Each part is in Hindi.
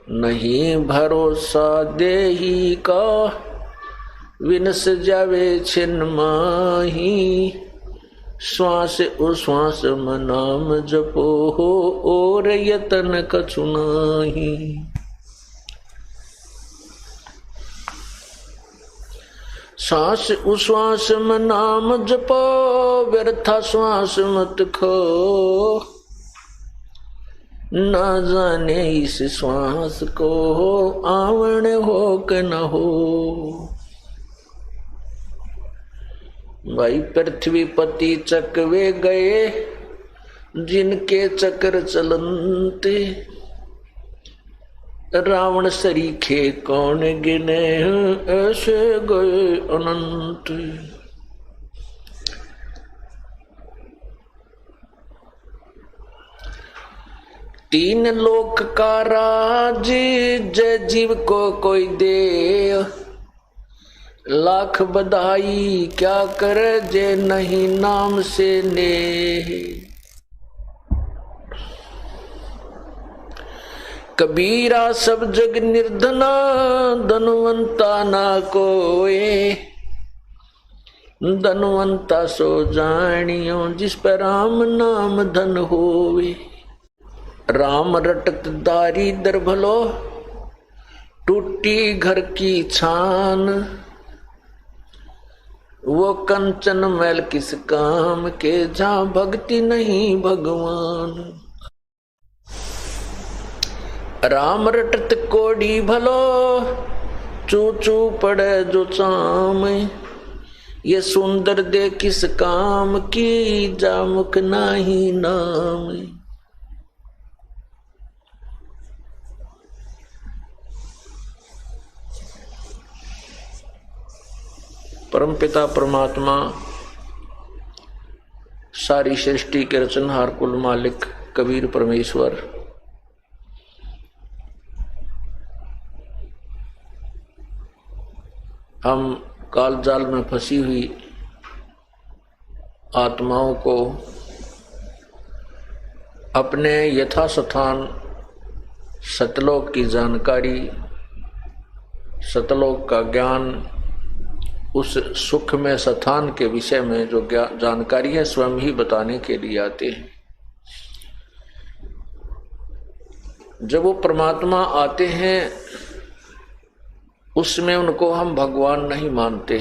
नहीं भरोसा देही का, विनस जावे छिन्न माही। श्वास उश्वास में नाम जपो हो, और यतन कछु नाही। सांस उश्वास में नाम जपो, व्यर्था श्वास मत खो। न जाने इस श्वास को, आवण हो कि न हो। भाई पृथ्वी पति चकवे गए, जिनके चक्र चलनते। रावण सरीखे कौन गिने, ऐसे गए अनंत। तीन लोक का राज, जय जीव को कोई दे। लाख बधाई क्या करे, जे नहीं नाम से ने। कबीरा सब जग निर्धना, धनवंता ना कोए। धनवंता सो जानियो, जिस पर राम नाम धन होवे। राम रटत दारिद्र भलो, टूटी घर की छान। वो कंचन मैल किस काम के, जहाँ भक्ति नहीं भगवान। राम रटत कोड़ी भलो, चू चू पड़े जो चाम। ये सुंदर दे किस काम की, जा मुख नाही नाम। परमपिता परमात्मा, सारी सृष्टि के रचनहार कुल मालिक कबीर परमेश्वर, हम कालजाल में फंसी हुई आत्माओं को अपने यथास्थान सतलोक की जानकारी, सतलोक का ज्ञान, उस सुख में स्थान के विषय में जो जानकारी है स्वयं ही बताने के लिए आते हैं। जब वो परमात्मा आते हैं उसमें उनको हम भगवान नहीं मानते।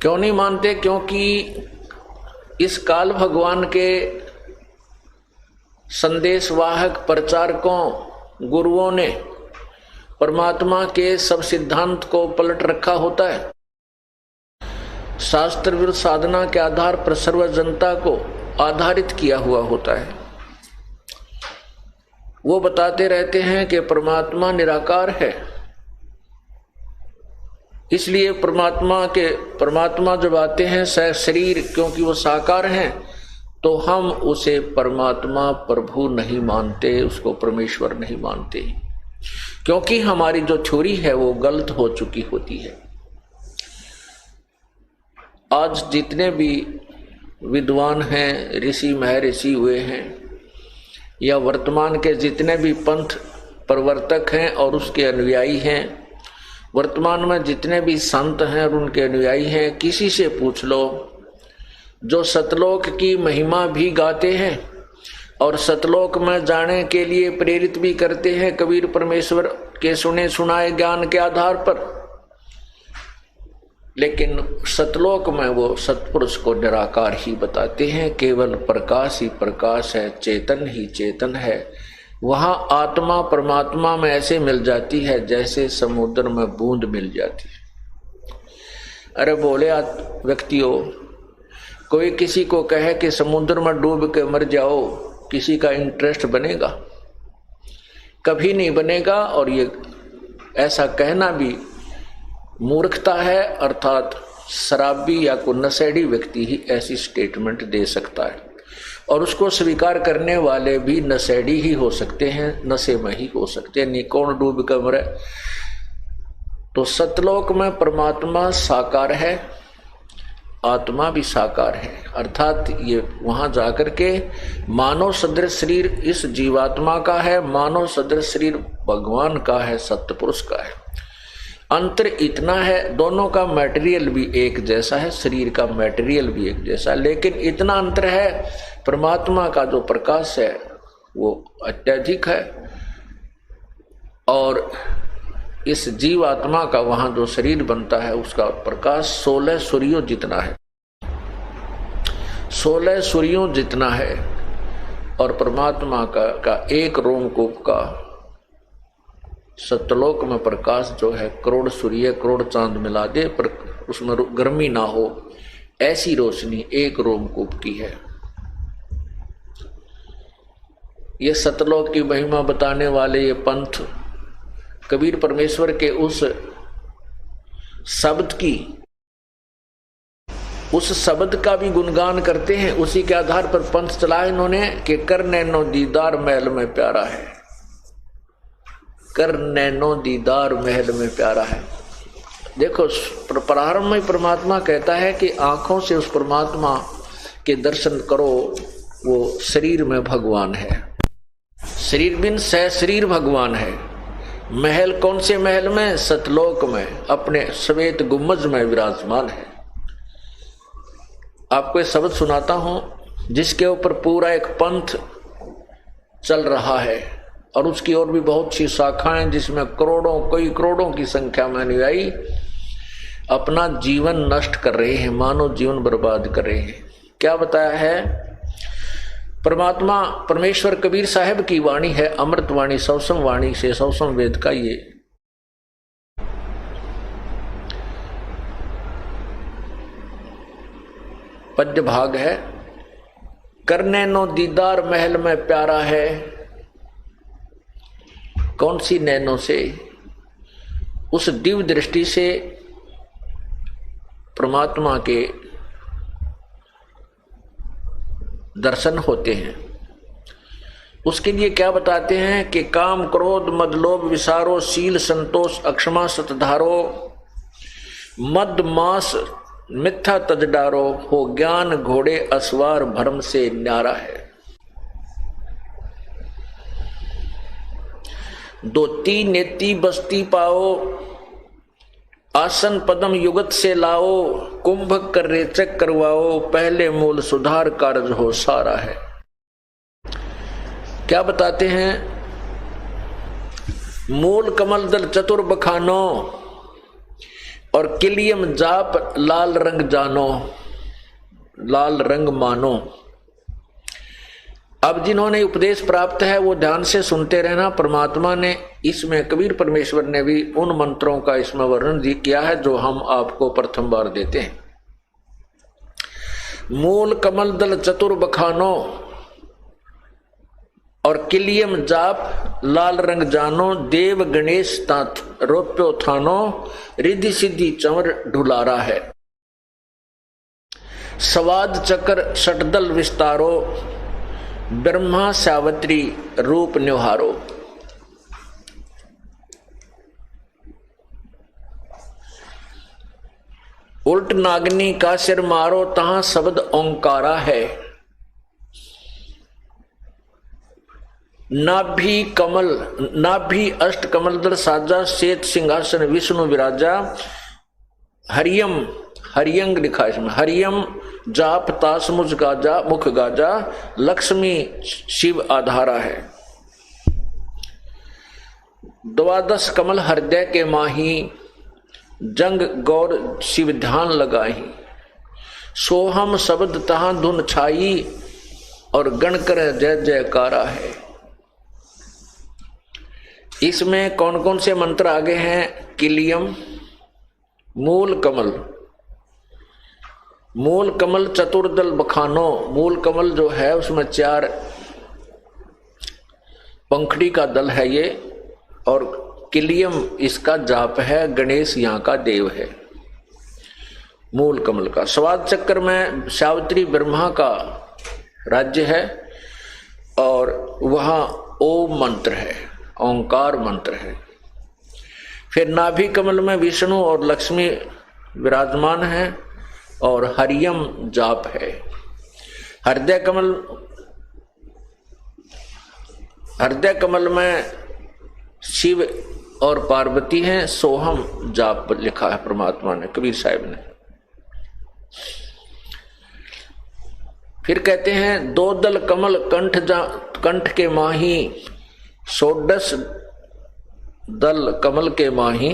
क्यों नहीं मानते? क्योंकि इस काल भगवान के संदेशवाहक प्रचारकों, गुरुओं ने परमात्मा के सब सिद्धांत को पलट रखा होता है। शास्त्र विरुद्ध साधना के आधार पर सर्व जनता को आधारित किया हुआ होता है। वो बताते रहते हैं कि परमात्मा निराकार है, इसलिए परमात्मा जब आते हैं शरीर, क्योंकि वो साकार हैं, तो हम उसे परमात्मा प्रभु नहीं मानते, उसको परमेश्वर नहीं मानते, क्योंकि हमारी जो थ्योरी है वो गलत हो चुकी होती है। आज जितने भी विद्वान हैं, ऋषि महर्षि हुए हैं, या वर्तमान के जितने भी पंथ प्रवर्तक हैं और उसके अनुयायी हैं, वर्तमान में जितने भी संत हैं और उनके अनुयायी हैं, किसी से पूछ लो जो सतलोक की महिमा भी गाते हैं और सतलोक में जाने के लिए प्रेरित भी करते हैं कबीर परमेश्वर के सुने सुनाए ज्ञान के आधार पर, लेकिन सतलोक में वो सतपुरुष को निराकार ही बताते हैं। केवल प्रकाश ही प्रकाश है, चेतन ही चेतन है। वहां आत्मा परमात्मा में ऐसे मिल जाती है जैसे समुद्र में बूंद मिल जाती है। अरे बोले व्यक्तियों, कोई किसी को कहे कि समुद्र में डूब के मर जाओ, किसी का इंटरेस्ट बनेगा? कभी नहीं बनेगा। और ये ऐसा कहना भी मूर्खता है, अर्थात शराबी या कोई नशेड़ी व्यक्ति ही ऐसी स्टेटमेंट दे सकता है, और उसको स्वीकार करने वाले भी नशेड़ी ही हो सकते हैं, नशे में ही हो सकते हैं, नहीं कौन डूब कर मरे। तो सतलोक में परमात्मा साकार है, आत्मा भी साकार है, अर्थात ये वहां जाकर के मानव सदृश शरीर इस जीवात्मा का है, मानव सदृश शरीर भगवान का है, सत्य पुरुष का है। अंतर इतना है, दोनों का मटेरियल भी एक जैसा है, शरीर का मटेरियल भी एक जैसा है, लेकिन इतना अंतर है, परमात्मा का जो प्रकाश है वो अत्यधिक है और इस जीवात्मा का वहां जो शरीर बनता है उसका प्रकाश 16 सूर्यों जितना है, 16 सूर्यों जितना है। और परमात्मा का एक रोमकूप का सतलोक में प्रकाश जो है करोड़ सूर्य करोड़ चांद मिला दे पर उसमें गर्मी ना हो, ऐसी रोशनी एक रोमकूप की है। ये सतलोक की महिमा बताने वाले ये पंथ कबीर परमेश्वर के उस शब्द का भी गुणगान करते हैं। उसी के आधार पर पंथ चला इन्होंने कि कर नैनो दीदार महल में प्यारा है, कर नैनो दीदार महल में प्यारा है। देखो प्रारंभ में परमात्मा कहता है कि आंखों से उस परमात्मा के दर्शन करो, वो शरीर में भगवान है, शरीर बिन सह शरीर भगवान है। महल कौन से महल में? सतलोक में, अपने श्वेत गुम्बज में विराजमान है। आपको एक शब्द सुनाता हूं जिसके ऊपर पूरा एक पंथ चल रहा है और उसकी और भी बहुत सी शाखाएं जिसमें करोड़ों कई करोड़ों की संख्या में अनुयायी अपना जीवन नष्ट कर रहे हैं, मानव जीवन बर्बाद कर रहे हैं। क्या बताया है? परमात्मा परमेश्वर कबीर साहब की वाणी है, अमृत वाणी, सवसम वाणी से सवसम वेद का ये पद्य भाग है। कर नैनो दीदार महल में प्यारा है। कौन सी नैनो से? उस दिव्य दृष्टि से परमात्मा के दर्शन होते हैं। उसके लिए क्या बताते हैं कि काम क्रोध मद लोभ विसारो, शील संतोष अक्षमा सतधारो, मद मास मिथ्या तज डारो, हो ज्ञान घोड़े असवार भरम से न्यारा है। दोती नेति बस्ती पाओ, आसन पदम युगत से लाओ, कुंभक कर रेचक करवाओ, पहले मूल सुधार कार्य हो सारा है। क्या बताते हैं? मूल कमल दल चतुर बखानो और किलियम जाप लाल रंग जानो, लाल रंग मानो। अब जिन्होंने उपदेश प्राप्त है वो ध्यान से सुनते रहना। परमात्मा ने इसमें कबीर परमेश्वर ने भी उन मंत्रों का इसमें वर्णन किया है जो हम आपको प्रथम बार देते हैं। मूल कमल दल चतुर बखानो और किलियम जाप लाल रंग जानो, देव गणेश तात रोप्यो थानो, रिद्धि सिद्धि चंवर ढुलारा है। स्वाद चक्र षटदल विस्तारो, ब्रह्मा सावत्री रूप न्योहारो। उल्ट नागनी का सिर मारो, तहां शब्द ओंकारा है। नाभि कमल नाभि अष्ट कमल दल साजा, श्वेत सिंहासन विष्णु विराजा। हरियम हरियंग लिखा है इसमें, हरियम जाप तास मुझ गाजा मुख गाजा, लक्ष्मी शिव आधारा है। द्वादश कमल हृदय के माही, जंग गौर शिव ध्यान लगाही। सोहम शब्द तहां धुन छाई, और गण कर जय जयकारा है। इसमें कौन कौन से मंत्र आगे हैं? किलियम, मूल कमल, मूल कमल चतुर्दल बखानो। मूल कमल जो है उसमें 4 पंखड़ी का दल है ये, और किलियम इसका जाप है, गणेश यहाँ का देव है मूल कमल का। स्वाद चक्र में सावित्री ब्रह्मा का राज्य है और वहाँ ओम मंत्र है, ओंकार मंत्र है। फिर नाभि कमल में विष्णु और लक्ष्मी विराजमान है और हरियम जाप है। हृदय कमल में शिव और पार्वती हैं, सोहम जाप लिखा है परमात्मा ने, कबीर साहब ने। फिर कहते हैं दो दल कमल कंठ के माही, षोडश दल कमल के माही,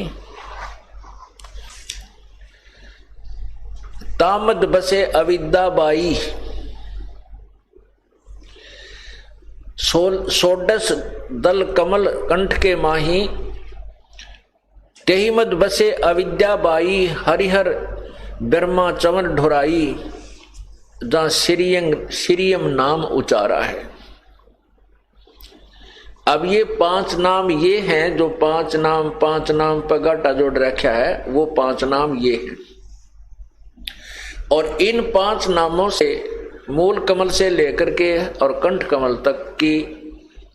तामद बसे अविद्या बाई, षोडश दल कमल कंठ के माही, तेहि मद बसे अविद्या बाई, हरिहर ब्रह्मा चवन ढुराई, जहां श्रीयम नाम उचारा है। अब ये 5 नाम ये हैं, जो 5 नाम पर घाटा जोड़ रखा है, वो 5 नाम ये हैं। और इन 5 नामों से मूल कमल से लेकर के और कंठ कमल तक की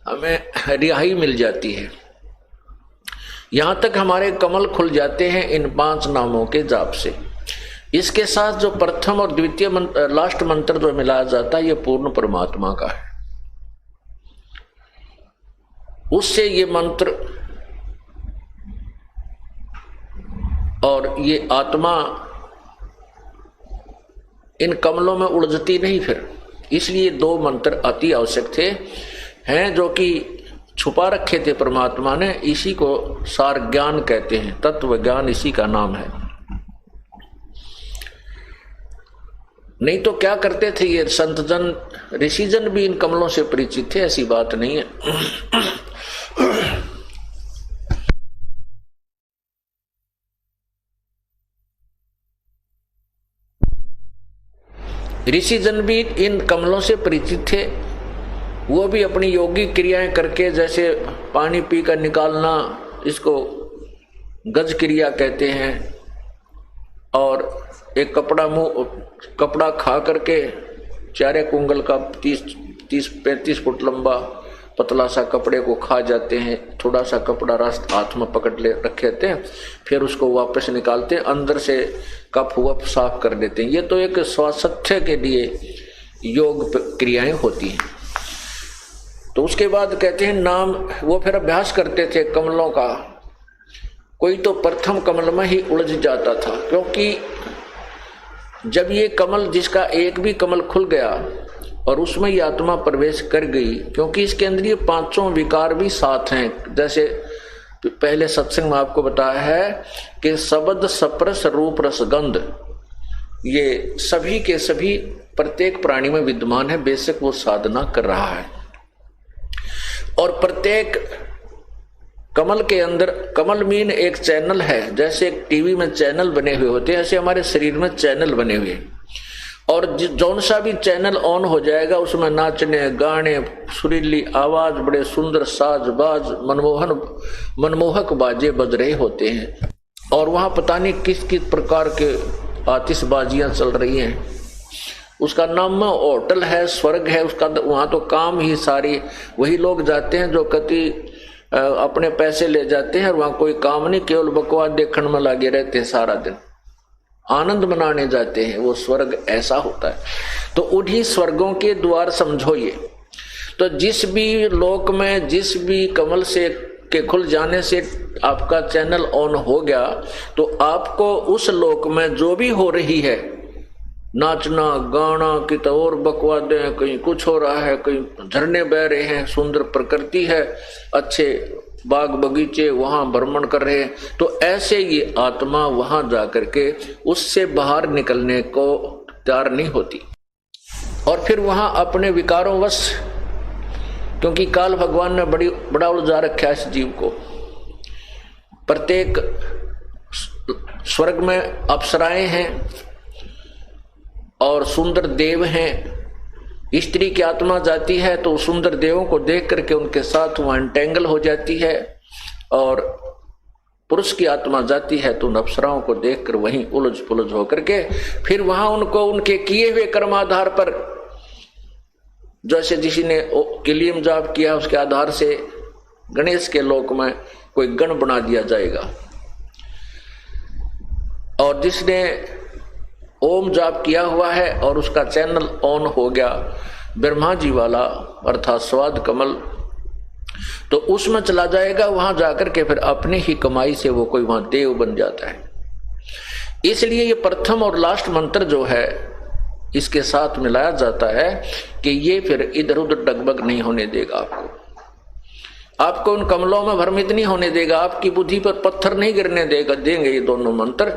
हमें रिहाई मिल जाती है। यहां तक हमारे कमल खुल जाते हैं इन 5 नामों के जाप से। इसके साथ जो प्रथम और द्वितीय लास्ट मंत्र जो मिलाया जाता है, ये पूर्ण परमात्मा का है। उससे ये मंत्र और ये आत्मा इन कमलों में उलझती नहीं फिर। इसलिए 2 मंत्र अति आवश्यक थे, हैं जो कि छुपा रखे थे परमात्मा ने। इसी को सार ज्ञान कहते हैं, तत्व ज्ञान इसी का नाम है। नहीं तो क्या करते थे ये संत जन, ऋषि जन भी इन कमलों से परिचित थे, ऐसी बात नहीं है। ऋषि जन भी इन कमलों से परिचित थे। वो भी अपनी योगी क्रियाएं करके, जैसे पानी पीकर निकालना, इसको गज क्रिया कहते हैं, और एक कपड़ा खा करके 4 कुंगल का 30-35 फुट लंबा पतला सा कपड़े को खा जाते हैं। थोड़ा सा कपड़ा हाथ में पकड़ ले रखे थे, फिर उसको वापस निकालते हैं, अंदर से कफ वफ साफ कर देते हैं। ये तो एक स्वास्थ्य के लिए योग क्रियाएं होती हैं। तो उसके बाद कहते हैं नाम, वो फिर अभ्यास करते थे कमलों का। कोई तो प्रथम कमल में ही उलझ जाता था, क्योंकि जब ये कमल, जिसका एक भी कमल खुल गया और उसमें ये आत्मा प्रवेश कर गई, क्योंकि इसके अंदर ये 5 विकार भी साथ हैं। जैसे पहले सत्संग में आपको बताया है कि शब्द स्पर्श रूप रस गंध, ये सभी के सभी प्रत्येक प्राणी में विद्यमान है, बेशक वो साधना कर रहा है। और प्रत्येक कमल के अंदर, कमल मीन एक चैनल है। जैसे एक टीवी में चैनल बने हुए होते हैं, ऐसे हमारे शरीर में चैनल बने हुए हैं। और जौन सा भी चैनल ऑन हो जाएगा, उसमें नाचने, गाने, सुरीली आवाज, बड़े सुंदर साज बाज, मनमोहक बाजे बज रहे होते हैं। और वहां पता नहीं किस किस प्रकार के आतिशबाजियां चल रही हैं। उसका नाम होटल है, स्वर्ग है उसका। वहां तो काम ही सारी वही लोग जाते हैं जो कति अपने पैसे ले जाते हैं, और वहां कोई काम नहीं, केवल बकवास देखने में लगे रहते हैं सारा दिन, आनंद मनाने जाते हैं। वो स्वर्ग ऐसा होता है। तो उन्हीं स्वर्गों के द्वार समझो ये। तो जिस भी लोक में, जिस भी कमल से के खुल जाने से आपका चैनल ऑन हो गया, तो आपको उस लोक में जो भी हो रही है, नाचना गाना, कित और बकवादें, कहीं कुछ हो रहा है, कहीं झरने बह रहे हैं, सुंदर प्रकृति है, अच्छे बाग बगीचे, वहां भ्रमण कर रहे हैं, तो ऐसे ये आत्मा वहां जाकर के उससे बाहर निकलने को तैयार नहीं होती। और फिर वहां अपने विकारों वश, क्योंकि काल भगवान ने बड़ा उलझा रखा है इस जीव को। प्रत्येक स्वर्ग में अप्सराएं हैं और सुंदर देव हैं। स्त्री की आत्मा जाती है तो सुंदर देवों को देख करके उनके साथ वहां एंटेंगल हो जाती है, और पुरुष की आत्मा जाती है तो उन अप्सराओं को देखकर वहीं उलझ पुलझ होकर के फिर वहां उनको उनके किए हुए कर्म आधार पर, जैसे किसी ने किलियम जाप किया उसके आधार से गणेश के लोक में कोई गण बना दिया जाएगा, और जिसने ओम जाप किया हुआ है और उसका चैनल ऑन हो गया ब्रह्मा जी वाला अर्थात स्वाद कमल, तो उसमें चला जाएगा। वहां जाकर के फिर अपनी ही कमाई से वो कोई वहां देव बन जाता है। इसलिए ये प्रथम और लास्ट मंत्र जो है इसके साथ मिलाया जाता है कि ये फिर इधर उधर डगबग नहीं होने देगा आपको उन कमलों में भ्रमित नहीं होने देगा, आपकी बुद्धि पर पत्थर नहीं गिरने देंगे ये दोनों मंत्र।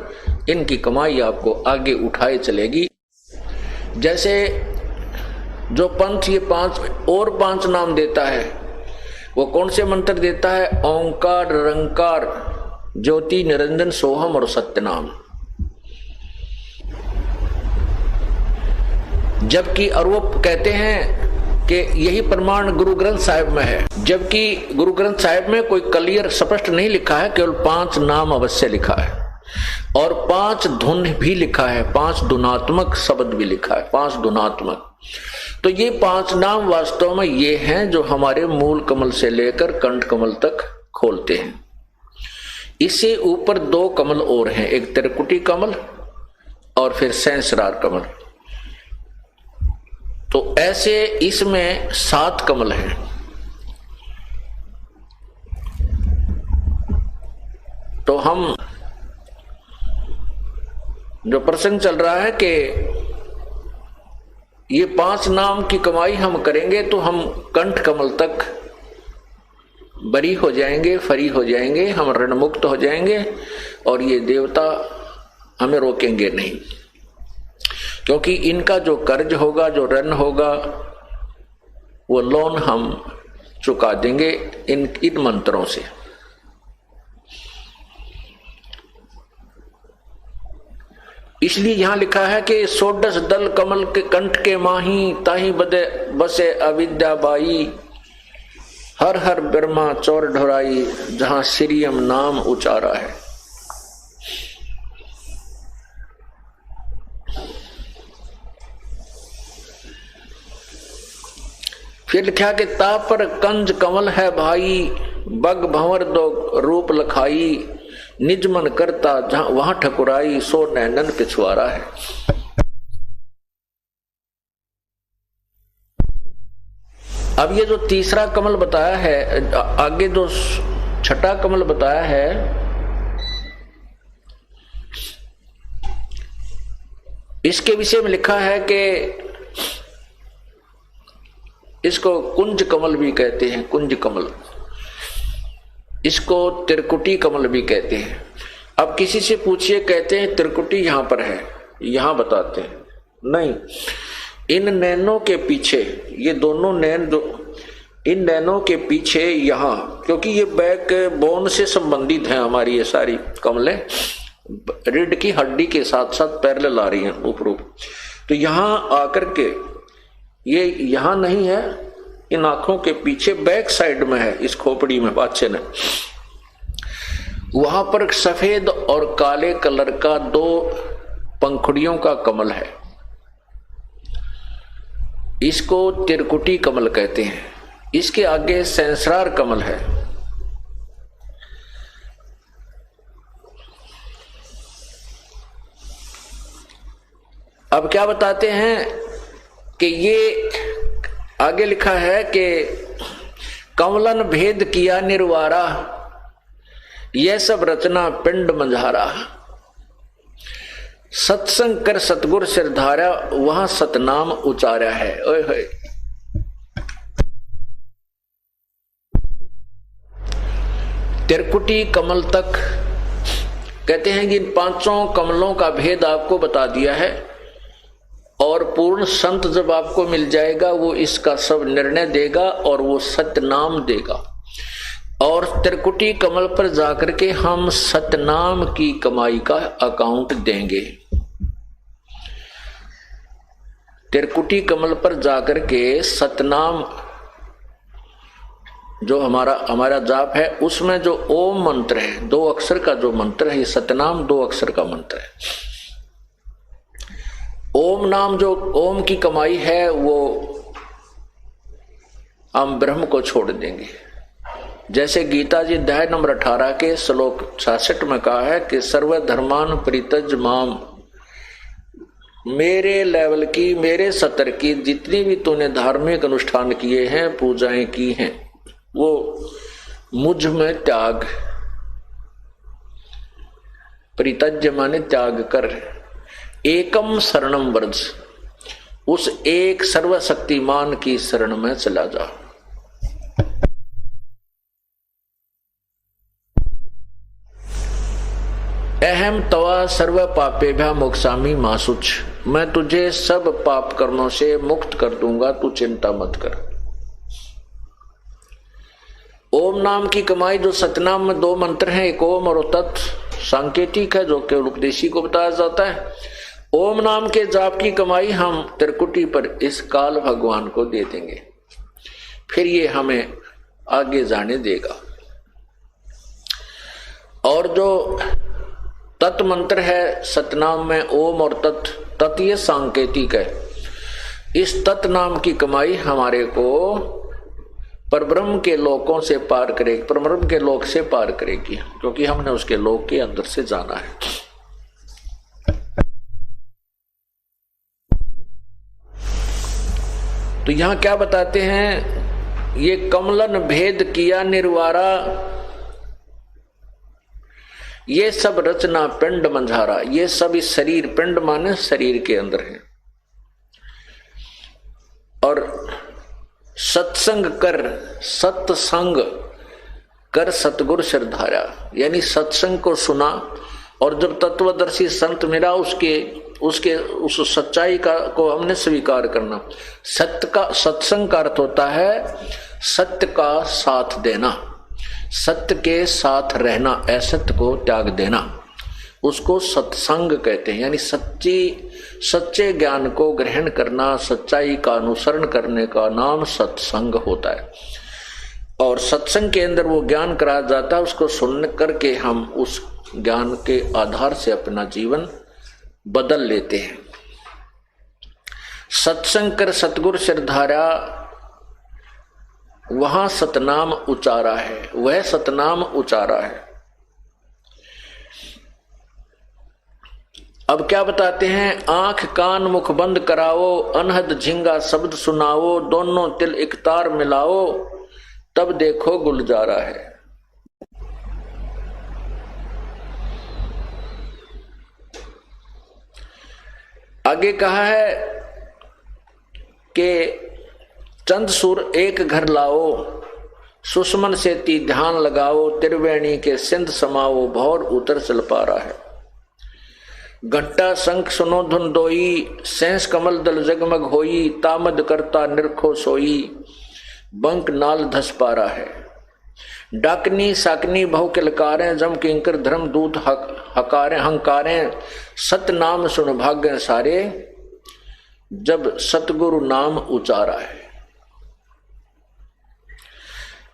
इनकी कमाई आपको आगे उठाए चलेगी। जैसे जो पंथ ये 5 नाम देता है, वो कौन से मंत्र देता है? ओंकार, निरंकार, ज्योति, निरंजन, सोहम और सत्यनाम। जबकि और वो कहते हैं कि यही प्रमाण गुरु ग्रंथ साहिब में है, जबकि गुरु ग्रंथ साहिब में कोई क्लियर स्पष्ट नहीं लिखा है, केवल 5 नाम अवश्य लिखा है और 5 धुन भी लिखा है, 5 धुनात्मक शब्द भी लिखा है, 5 धुनात्मक। तो ये 5 नाम वास्तव में ये हैं जो हमारे मूल कमल से लेकर कंठ कमल तक खोलते हैं। इससे ऊपर 2 कमल और हैं, एक त्रिकुटी कमल और फिर सहस्रार कमल। तो ऐसे इसमें 7 कमल हैं। तो हम जो प्रसंग चल रहा है कि ये 5 नाम की कमाई हम करेंगे तो हम कंठ कमल तक बरी हो जाएंगे, फरी हो जाएंगे, हम ऋण मुक्त हो जाएंगे और ये देवता हमें रोकेंगे नहीं, क्योंकि इनका जो कर्ज होगा, जो ऋण होगा, वो लोन हम चुका देंगे इन मंत्रों से। इसलिए यहां लिखा है कि 16 दल कमल के कंठ के माही, ताही बदे बसे अविद्या बाई, हर हर ब्रह्मा चौर ढोराई, जहां श्रीयम नाम उचारा है। फिर लिखा कि ता पर कंज कमल है भाई, बग भंवर दो रूप लखाई, निज मन करता जहां वहां ठकुराई, सो नैनन पिछुआरा है। अब ये जो तीसरा कमल बताया है, आगे जो छठा कमल बताया है, इसके विषय में लिखा है कि इसको कुंज कमल भी कहते हैं, कुंज कमल, इसको त्रिकुटी कमल भी कहते हैं। अब किसी से पूछिए, कहते हैं त्रिकुटी यहां पर है, यहां बताते हैं नहीं, इन नैनों के पीछे, ये दोनों नैन जो इन नैनों के पीछे यहां, क्योंकि ये बैक बोन से संबंधित है हमारी ये सारी कमलें, रीढ़ की हड्डी के साथ साथ पैरेलल आ रही हैं ऊपर। तो यहां आकर के ये यहां नहीं है, इन आंखों के पीछे बैक साइड में है, इस खोपड़ी में बादशाह ने, वहां पर सफेद और काले कलर का 2 पंखुड़ियों का कमल है, इसको त्रिकुटी कमल कहते हैं। इसके आगे सहस्रार कमल है। अब क्या बताते हैं कि ये आगे लिखा है कि कमलन भेद किया निर्वारा, यह सब रचना पिंड मंझारा, सत्संग कर सतगुर सिरधारा, वहां सतनाम उचारा है। ओए होए, त्रिकुटी कमल तक कहते हैं कि इन 5 कमलों का भेद आपको बता दिया है, और पूर्ण संत जब आपको मिल जाएगा वो इसका सब निर्णय देगा और वो सतनाम देगा। और त्रिकुटी कमल पर जाकर के हम सतनाम की कमाई का अकाउंट देंगे। त्रिकुटी कमल पर जाकर के सतनाम जो हमारा जाप है, उसमें जो ओम मंत्र है, 2 अक्षर का जो मंत्र है, सतनाम 2 अक्षर का मंत्र है। ओम नाम जो ओम की कमाई है वो हम ब्रह्म को छोड़ देंगे। जैसे गीता जी अध्याय नंबर 18 के श्लोक 66 में कहा है कि सर्वधर्मान परित्यज माम मेरे लेवल की, मेरे स्तर की जितनी भी तूने धार्मिक अनुष्ठान किए हैं, पूजाएं की हैं, वो मुझ में त्याग। परित्यज्य माने त्याग कर। एकम शरणम व्रज, उस एक सर्वशक्तिमान की शरण में चला जा। अहम तवा सर्व पापेभ्यः मोक्षामि मा शुच, मैं तुझे सब पाप कर्मों से मुक्त कर दूंगा, तू चिंता मत कर। ओम नाम की कमाई, जो सतनाम में दो मंत्र हैं, एक ओम और तत्, सांकेतिक है जो केवल उपदेशी को बताया जाता है। ओम नाम के जाप की कमाई हम त्रिकुटी पर इस काल भगवान को दे देंगे, फिर ये हमें आगे जाने देगा। और जो तत् मंत्र है सतनाम में ओम और तत्, तत् ये सांकेतिक है। इस तत् नाम की कमाई हमारे को परब्रह्म के लोकों से पार करेगी, परब्रह्म के लोक से पार करेगी, क्योंकि हमने उसके लोक के अंदर से जाना है। तो यहां क्या बताते हैं, ये कमलन भेद किया निर्वारा, ये सब रचना पिंड मंझारा, ये सब इस शरीर, पिंड माने शरीर के अंदर है। और सत्संग कर, सत्संग कर सतगुरु श्रद्धारा, यानी सत्संग को सुना और जब तत्वदर्शी संत मिला उसके उस सच्चाई का को हमने स्वीकार करना। सत्य का, सत्संग का अर्थ होता है सत्य का साथ देना, सत्य के साथ रहना, असत्य को त्याग देना, उसको सत्संग कहते हैं। यानी सच्चे ज्ञान को ग्रहण करना, सच्चाई का अनुसरण करने का नाम सत्संग होता है। और सत्संग के अंदर वो ज्ञान कराया जाता है, उसको सुन करके हम उस ज्ञान के आधार से अपना जीवन बदल लेते हैं। सत्संग कर सतगुरु श्रद्धारा, वहां सतनाम उचारा है, वह सतनाम उचारा है। अब क्या बताते हैं, आंख कान मुख बंद कराओ, अनहद झिंगा शब्द सुनाओ, दोनों तिल एक तार मिलाओ, तब देखो गुलजारा है। आगे कहा है कि चंद सुर एक घर लाओ, सुषमन से ती ध्यान लगाओ, त्रिवेणी के सिंध समाओ, भौर उतर चल पा रहा है। घंटा शंख सुनो धुन दोई, सेंस कमल दल जगमग होई, तामद करता निरखो सोई, बंक नाल धस पा रहा है। डाकनी साकनी बहु किलकारें, जम किंकर धर्म दूत हकारें हंकारें, सत नाम सुन भाग्य सारे, जब सतगुरु नाम उचारा है।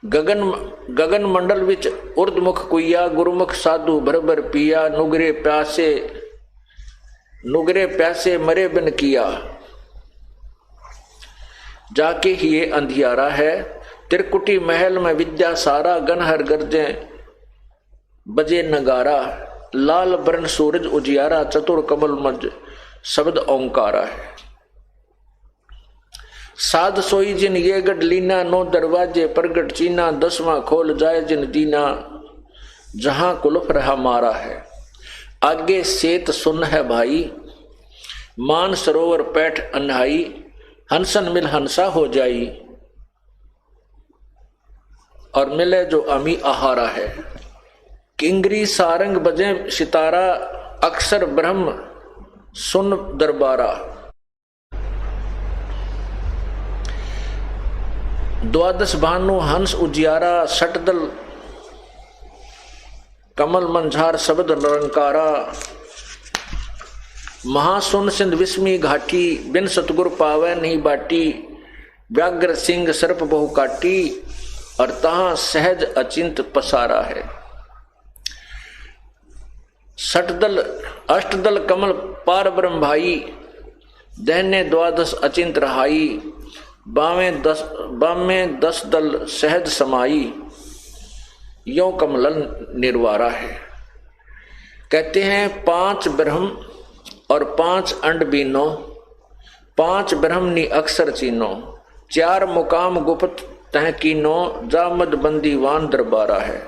गगन मंडल विच उर्दमुख कुइया, गुरुमुख साधु भर पिया, नुगरे प्यासे मरे बिन किया, जाके ही ये अंधियारा है। त्रिकुटी महल में विद्या सारा, गनहर गर्जे बजे नगारा, लाल बरन सूरज उजियारा, चतुर कमल मज शब्द ओंकारा है। साध सोई जिन ये गढ़ लीना, नो दरवाजे प्रगट चीना, 10वां खोल जाए जिन दीना, जहां कुलफ रहा मारा है। आगे सेत सुन है भाई, मान सरोवर पैठ अन्हाई, हंसन मिल हंसा हो जाई, और मिले जो अमी आहारा है। किंगरी सारंग बजे सितारा, अक्सर ब्रह्म सुन दरबारा, द्वादश भानु हंस उजियारा, सटदल कमल मंझार शब्द निरंकारा, महासुन सिंध विस्मी घाटी, बिन सतगुर पावे नहीं बाटी, व्याघ्र सिंह सर्प बहु काटी, और तहां सहज अचिंत पसारा है। सटदल अष्टदल कमल पार ब्रह्म भाई, दहने द्वादश अचिंत रहाई, बामें 10 दल सहज समाई, यो कमलन निर्वारा है। कहते हैं 5 ब्रह्म और 5 अंड बीनो, 5 ब्रह्मनी अक्षर चीनो, 4 मुकाम गुप्त तह कीनो, जामद बंदीवान दरबारा है।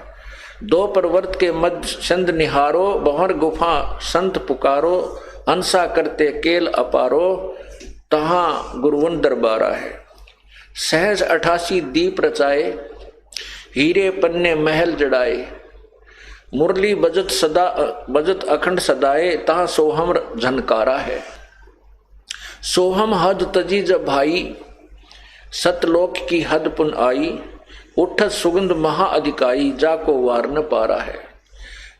2 पर्वत के मध्य संद निहारो, बहर गुफा संत पुकारो, हंसा करते केल अपारो, तहां गुरुवन दरबारा है। सहज 88 दीप रचाए, हीरे पन्ने महल जड़ाए, मुरली बजत अखंड सदाए, तहां सोहम झनकारा है। सोहम हद तजी जब भाई, सतलोक की हद पुन आई, उठत सुगंध महा अधिकाई, जाको वार न पारा है।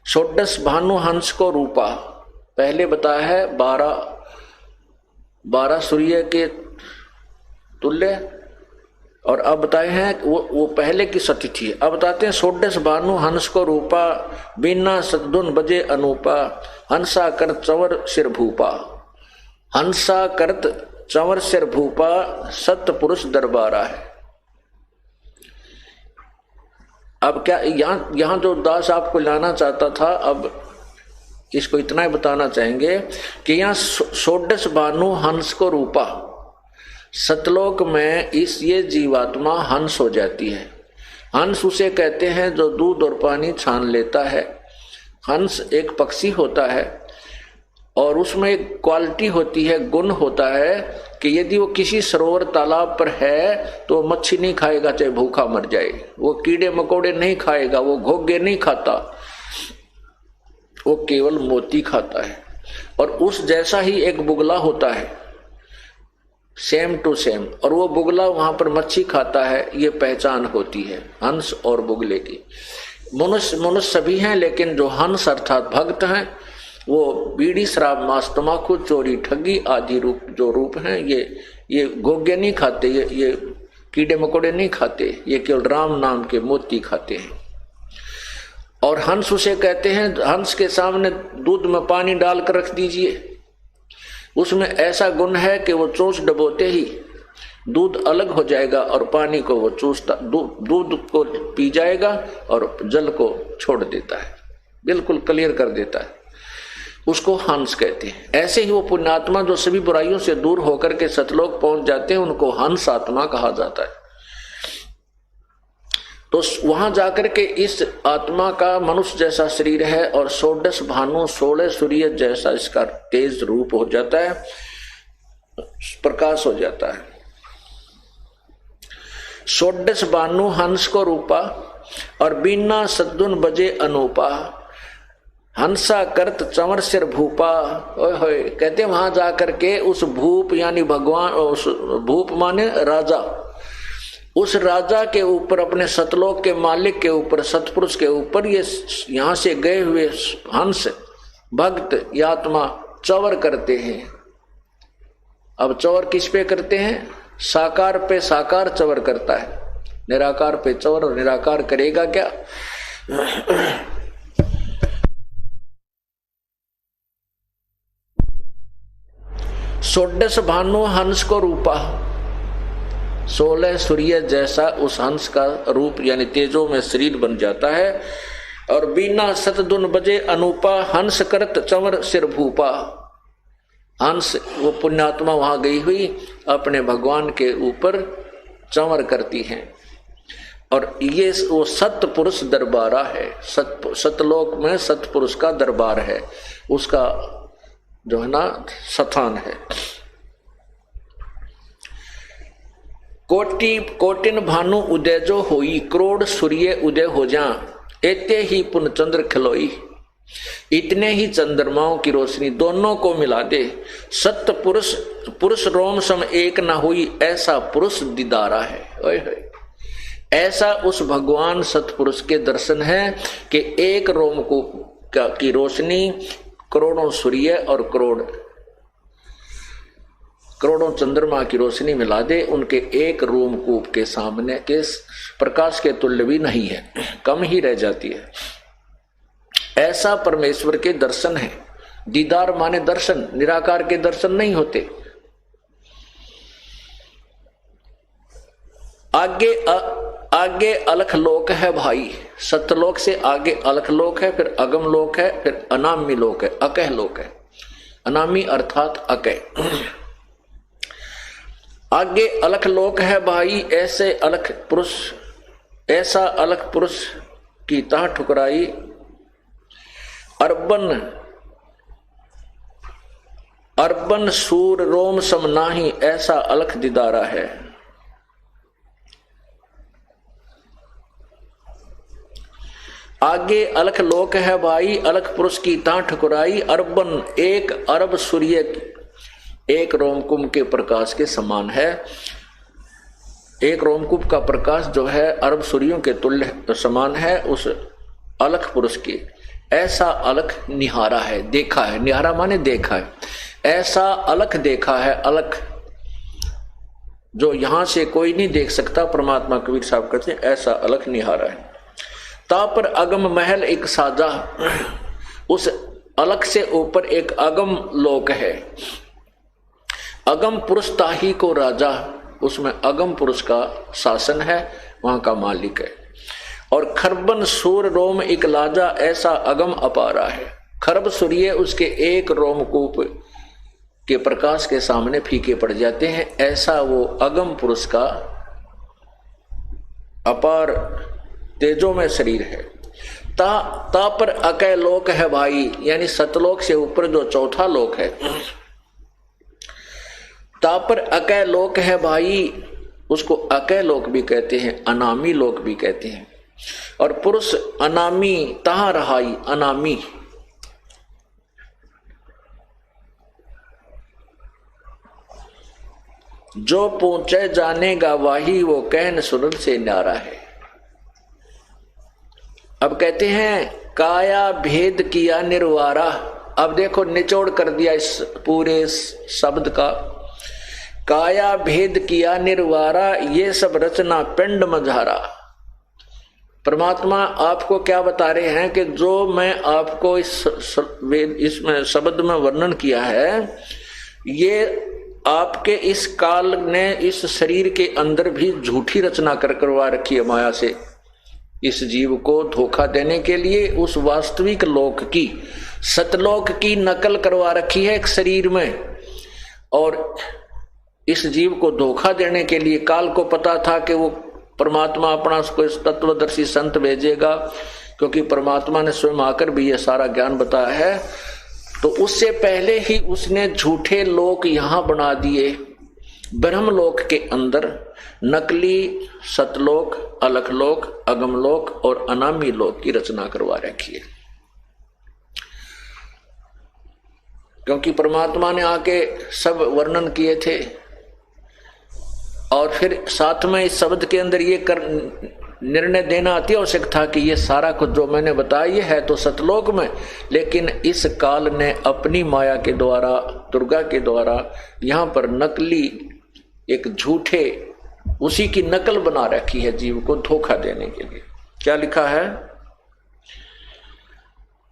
षोडश भानु हंस को रूपा, पहले बताया है 12 सूर्य के तुल्य, और अब बताए हैं वो पहले की सतिथि है। अब बताते हैं षोडश भानु हंस को रूपा, बिना सद्दुन बजे अनूपा, हंसा कर चंवर सिर भूपा, हंसा करत चंवर सिर भूपा, सत्य पुरुष दरबारा है। अब क्या यहाँ जो दास आपको लाना चाहता था, अब इसको इतना ही बताना चाहेंगे कि यहाँ षोडश भानु हंस को रूपा, सतलोक में ये जीवात्मा हंस हो जाती है। हंस उसे कहते हैं जो दूध और पानी छान लेता है। हंस एक पक्षी होता है और उसमें एक क्वालिटी होती है, गुण होता है कि यदि वो किसी सरोवर तालाब पर है तो मच्छी नहीं खाएगा चाहे भूखा मर जाए, वो कीड़े मकोड़े नहीं खाएगा, वो घोंगे नहीं खाता, वो केवल मोती खाता है। और उस जैसा ही एक बुगला होता है, सेम टू सेम, और वो बुगला वहां पर मच्छी खाता है। ये पहचान होती है हंस और बुगले की। मनुष्य सभी हैं, लेकिन जो हंस अर्थात भक्त हैं वो बीड़ी शराब मांस तमाकू चोरी ठगी आदि रूप हैं, ये घोंगे नहीं खाते, ये कीड़े मकोड़े नहीं खाते, ये केवल राम नाम के मोती खाते हैं। और हंस उसे कहते हैं, हंस के सामने दूध में पानी डालकर रख दीजिए, उसमें ऐसा गुण है कि वो चोंच डबोते ही दूध अलग हो जाएगा और पानी को वो चूसता, दूध को पी जाएगा और जल को छोड़ देता है, बिल्कुल क्लियर कर देता है। उसको हंस कहते हैं। ऐसे ही वो पुण्यात्मा जो सभी बुराइयों से दूर होकर के सतलोक पहुंच जाते हैं, उनको हंस आत्मा कहा जाता है। तो वहां जाकर के इस आत्मा का मनुष्य जैसा शरीर है और षोडश भानु 16 सूर्य जैसा इसका तेज रूप हो जाता है, प्रकाश हो जाता है। षोडश भानु हंस को रूपा और बिना सद्दुन बजे अनूपा, हंसा करत चंवर सिर भूपा। ओए कहते वहां जाकर के उस भूप यानी भगवान, उस भूप माने राजा, उस राजा के ऊपर, अपने सतलोक के मालिक के ऊपर, सतपुरुष के ऊपर ये यहां से गए हुए हंस भक्त या आत्मा चंवर करते हैं। अब चंवर किस पे करते हैं? साकार पे साकार चंवर करता है, निराकार पे चंवर। और निराकार करेगा क्या? षोडश भानु हंस को रूपा, 16 सूर्य जैसा उस हंस का रूप यानी तेजो में शरीर बन जाता है। और बिना सतदुन बजे अनूपा, हंस करत चंवर सिर भूपा। हंस वो पुण्यात्मा वहां गई हुई अपने भगवान के ऊपर चंवर करती हैं। और ये वो सतपुरुष दरबारा है, सतलोक में सतपुरुष का दरबार है, उसका जो है ना स्थान है। कोटिन भानु उदय जो होई, करोड़ सूर्य उदय हो जा, एते ही पुन चंद्र खिलोई। इतने ही चंद्रमाओं की रोशनी दोनों को मिला दे, सत्य पुरुष रोम सम एक ना हुई, ऐसा पुरुष दीदारा है। ओए ऐसा उस भगवान सतपुरुष के दर्शन है कि एक रोम को की रोशनी करोड़ों सूर्य और करोड़ों चंद्रमा की रोशनी मिला दे, उनके एक रोमकूप के सामने के प्रकाश के तुल्य भी नहीं है, कम ही रह जाती है। ऐसा परमेश्वर के दर्शन है। दीदार माने दर्शन, निराकार के दर्शन नहीं होते। आगे अलख लोक है भाई, सतलोक से आगे अलख लोक है, फिर अगम लोक है, फिर अनामी लोक है, अकह लोक है। अनामी अर्थात अकय। आगे अलख लोक है भाई, ऐसे अलख पुरुष, ऐसा अलख पुरुष की ताह ठुकराई। अर्बन सूर रोम सम नाही, ऐसा अलख दिदारा है। आगे अलख लोक है भाई, अलख पुरुष की ताह ठुकराई। अर्बन एक अरब सूर्य एक रोमकुंभ के प्रकाश के समान है। एक रोमकुंभ का प्रकाश जो है अरब सूर्यों के तुल्य समान है उस अलख पुरुष के। ऐसा अलख निहारा है, देखा है, निहारा माने देखा है, ऐसा अलख देखा है, अलख जो यहां से कोई नहीं देख सकता, परमात्मा कबीर साहब कहते हैं ऐसा अलख निहारा है। ता पर अगम महल एक साजा, उस अलख से ऊपर एक अगम लोक है। अगम पुरुष ताही को राजा, उसमें अगम पुरुष का शासन है, वहां का मालिक है। और खरबन सूर रोम एक लाजा, ऐसा अगम अपारा है। खरब सूर्य उसके एक रोमकूप के प्रकाश के सामने फीके पड़ जाते हैं, ऐसा वो अगम पुरुष का अपार तेजों में शरीर है। ता पर अकय लोक है भाई, यानी सतलोक से ऊपर जो चौथा लोक है, ता पर अकय लोक है भाई, उसको अकय लोक भी कहते हैं, अनामी लोक भी कहते हैं। और पुरुष अनामी तहां रहाई, अनामी जो पहुंचे जानेगा वाही, वो कहन सुनन से न्यारा है। अब कहते हैं काया भेद किया निर्वारा। अब देखो निचोड़ कर दिया इस पूरे शब्द का। काया भेद किया निर्वारा, ये सब रचना पिंड मझारा। परमात्मा आपको क्या बता रहे हैं कि जो मैं आपको इसमें शब्द में वर्णन किया है, ये आपके इस काल ने इस शरीर के अंदर भी झूठी रचना करवा रखी है माया से, इस जीव को धोखा देने के लिए उस वास्तविक लोक की, सतलोक की नकल करवा रखी है एक शरीर में। और इस जीव को धोखा देने के लिए काल को पता था कि वो परमात्मा अपना उसको इस तत्वदर्शी संत भेजेगा, क्योंकि परमात्मा ने स्वयं आकर भी ये सारा ज्ञान बताया है। तो उससे पहले ही उसने झूठे लोक यहां बना दिए, ब्रह्मलोक के अंदर नकली सतलोक, अलखलोक, अगमलोक और अनामी लोक की रचना करवा रखी है। क्योंकि परमात्मा ने आके सब वर्णन किए थे और फिर साथ में इस शब्द के अंदर ये निर्णय देना अति आवश्यक था कि ये सारा कुछ जो मैंने बताया ये है तो सतलोक में, लेकिन इस काल ने अपनी माया के द्वारा, दुर्गा के द्वारा यहाँ पर नकली एक झूठे उसी की नकल बना रखी है जीव को धोखा देने के लिए। क्या लिखा है?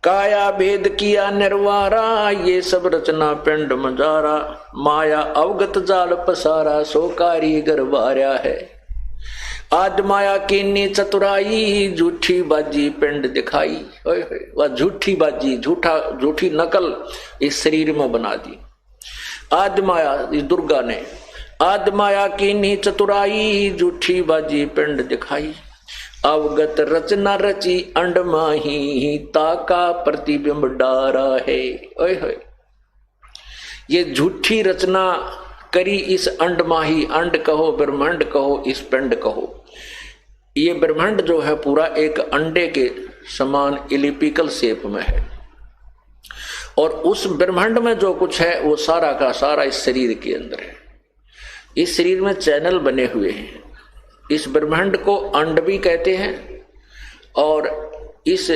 काया भेद किया निर्वारा, ये सब रचना पिंड मजारा। माया अवगत जाल पसारा, सो कारीगर बार्या है। आज माया कीनी चतुराई, झूठी बाजी पिंड दिखाई। वह झूठी बाजी, झूठी नकल इस शरीर में बना दी। आज माया, इस दुर्गा ने आद माया कीनी चतुराई, झूठी बाजी पिंड दिखाई। अवगत रचना रची अंड माही, ताका प्रतिबिंब डारा है। ओए होए, ये झूठी रचना करी इस अंड माही, अंड कहो ब्रह्मांड कहो इस पिंड कहो। ये ब्रह्मांड जो है पूरा एक अंडे के समान इलिपिकल शेप में है, और उस ब्रह्मांड में जो कुछ है वो सारा का सारा इस शरीर के अंदर है। इस शरीर में चैनल बने हुए हैं। इस ब्रह्मांड को अंड भी कहते हैं और इस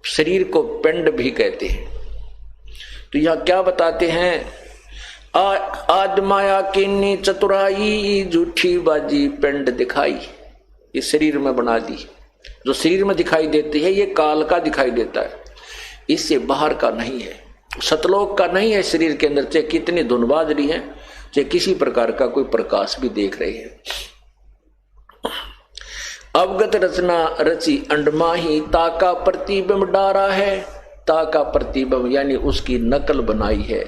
शरीर को पिंड भी कहते हैं। तो यह क्या बताते हैं? आद माया कीनी चतुराई, झूठी बाजी पिंड दिखाई। इस शरीर में बना दी। जो शरीर में दिखाई देती है ये काल का दिखाई देता है, इससे बाहर का नहीं है, सतलोक का नहीं है। शरीर के अंदर चाहे कितनी धुन बाज रही है, चाहे किसी प्रकार का कोई प्रकाश भी देख रहे हैं। अवगत रचना रची अंडमाही, ताका प्रतिबिंब डारा है। ताका प्रतिबिंब यानी उसकी नकल बनाई है,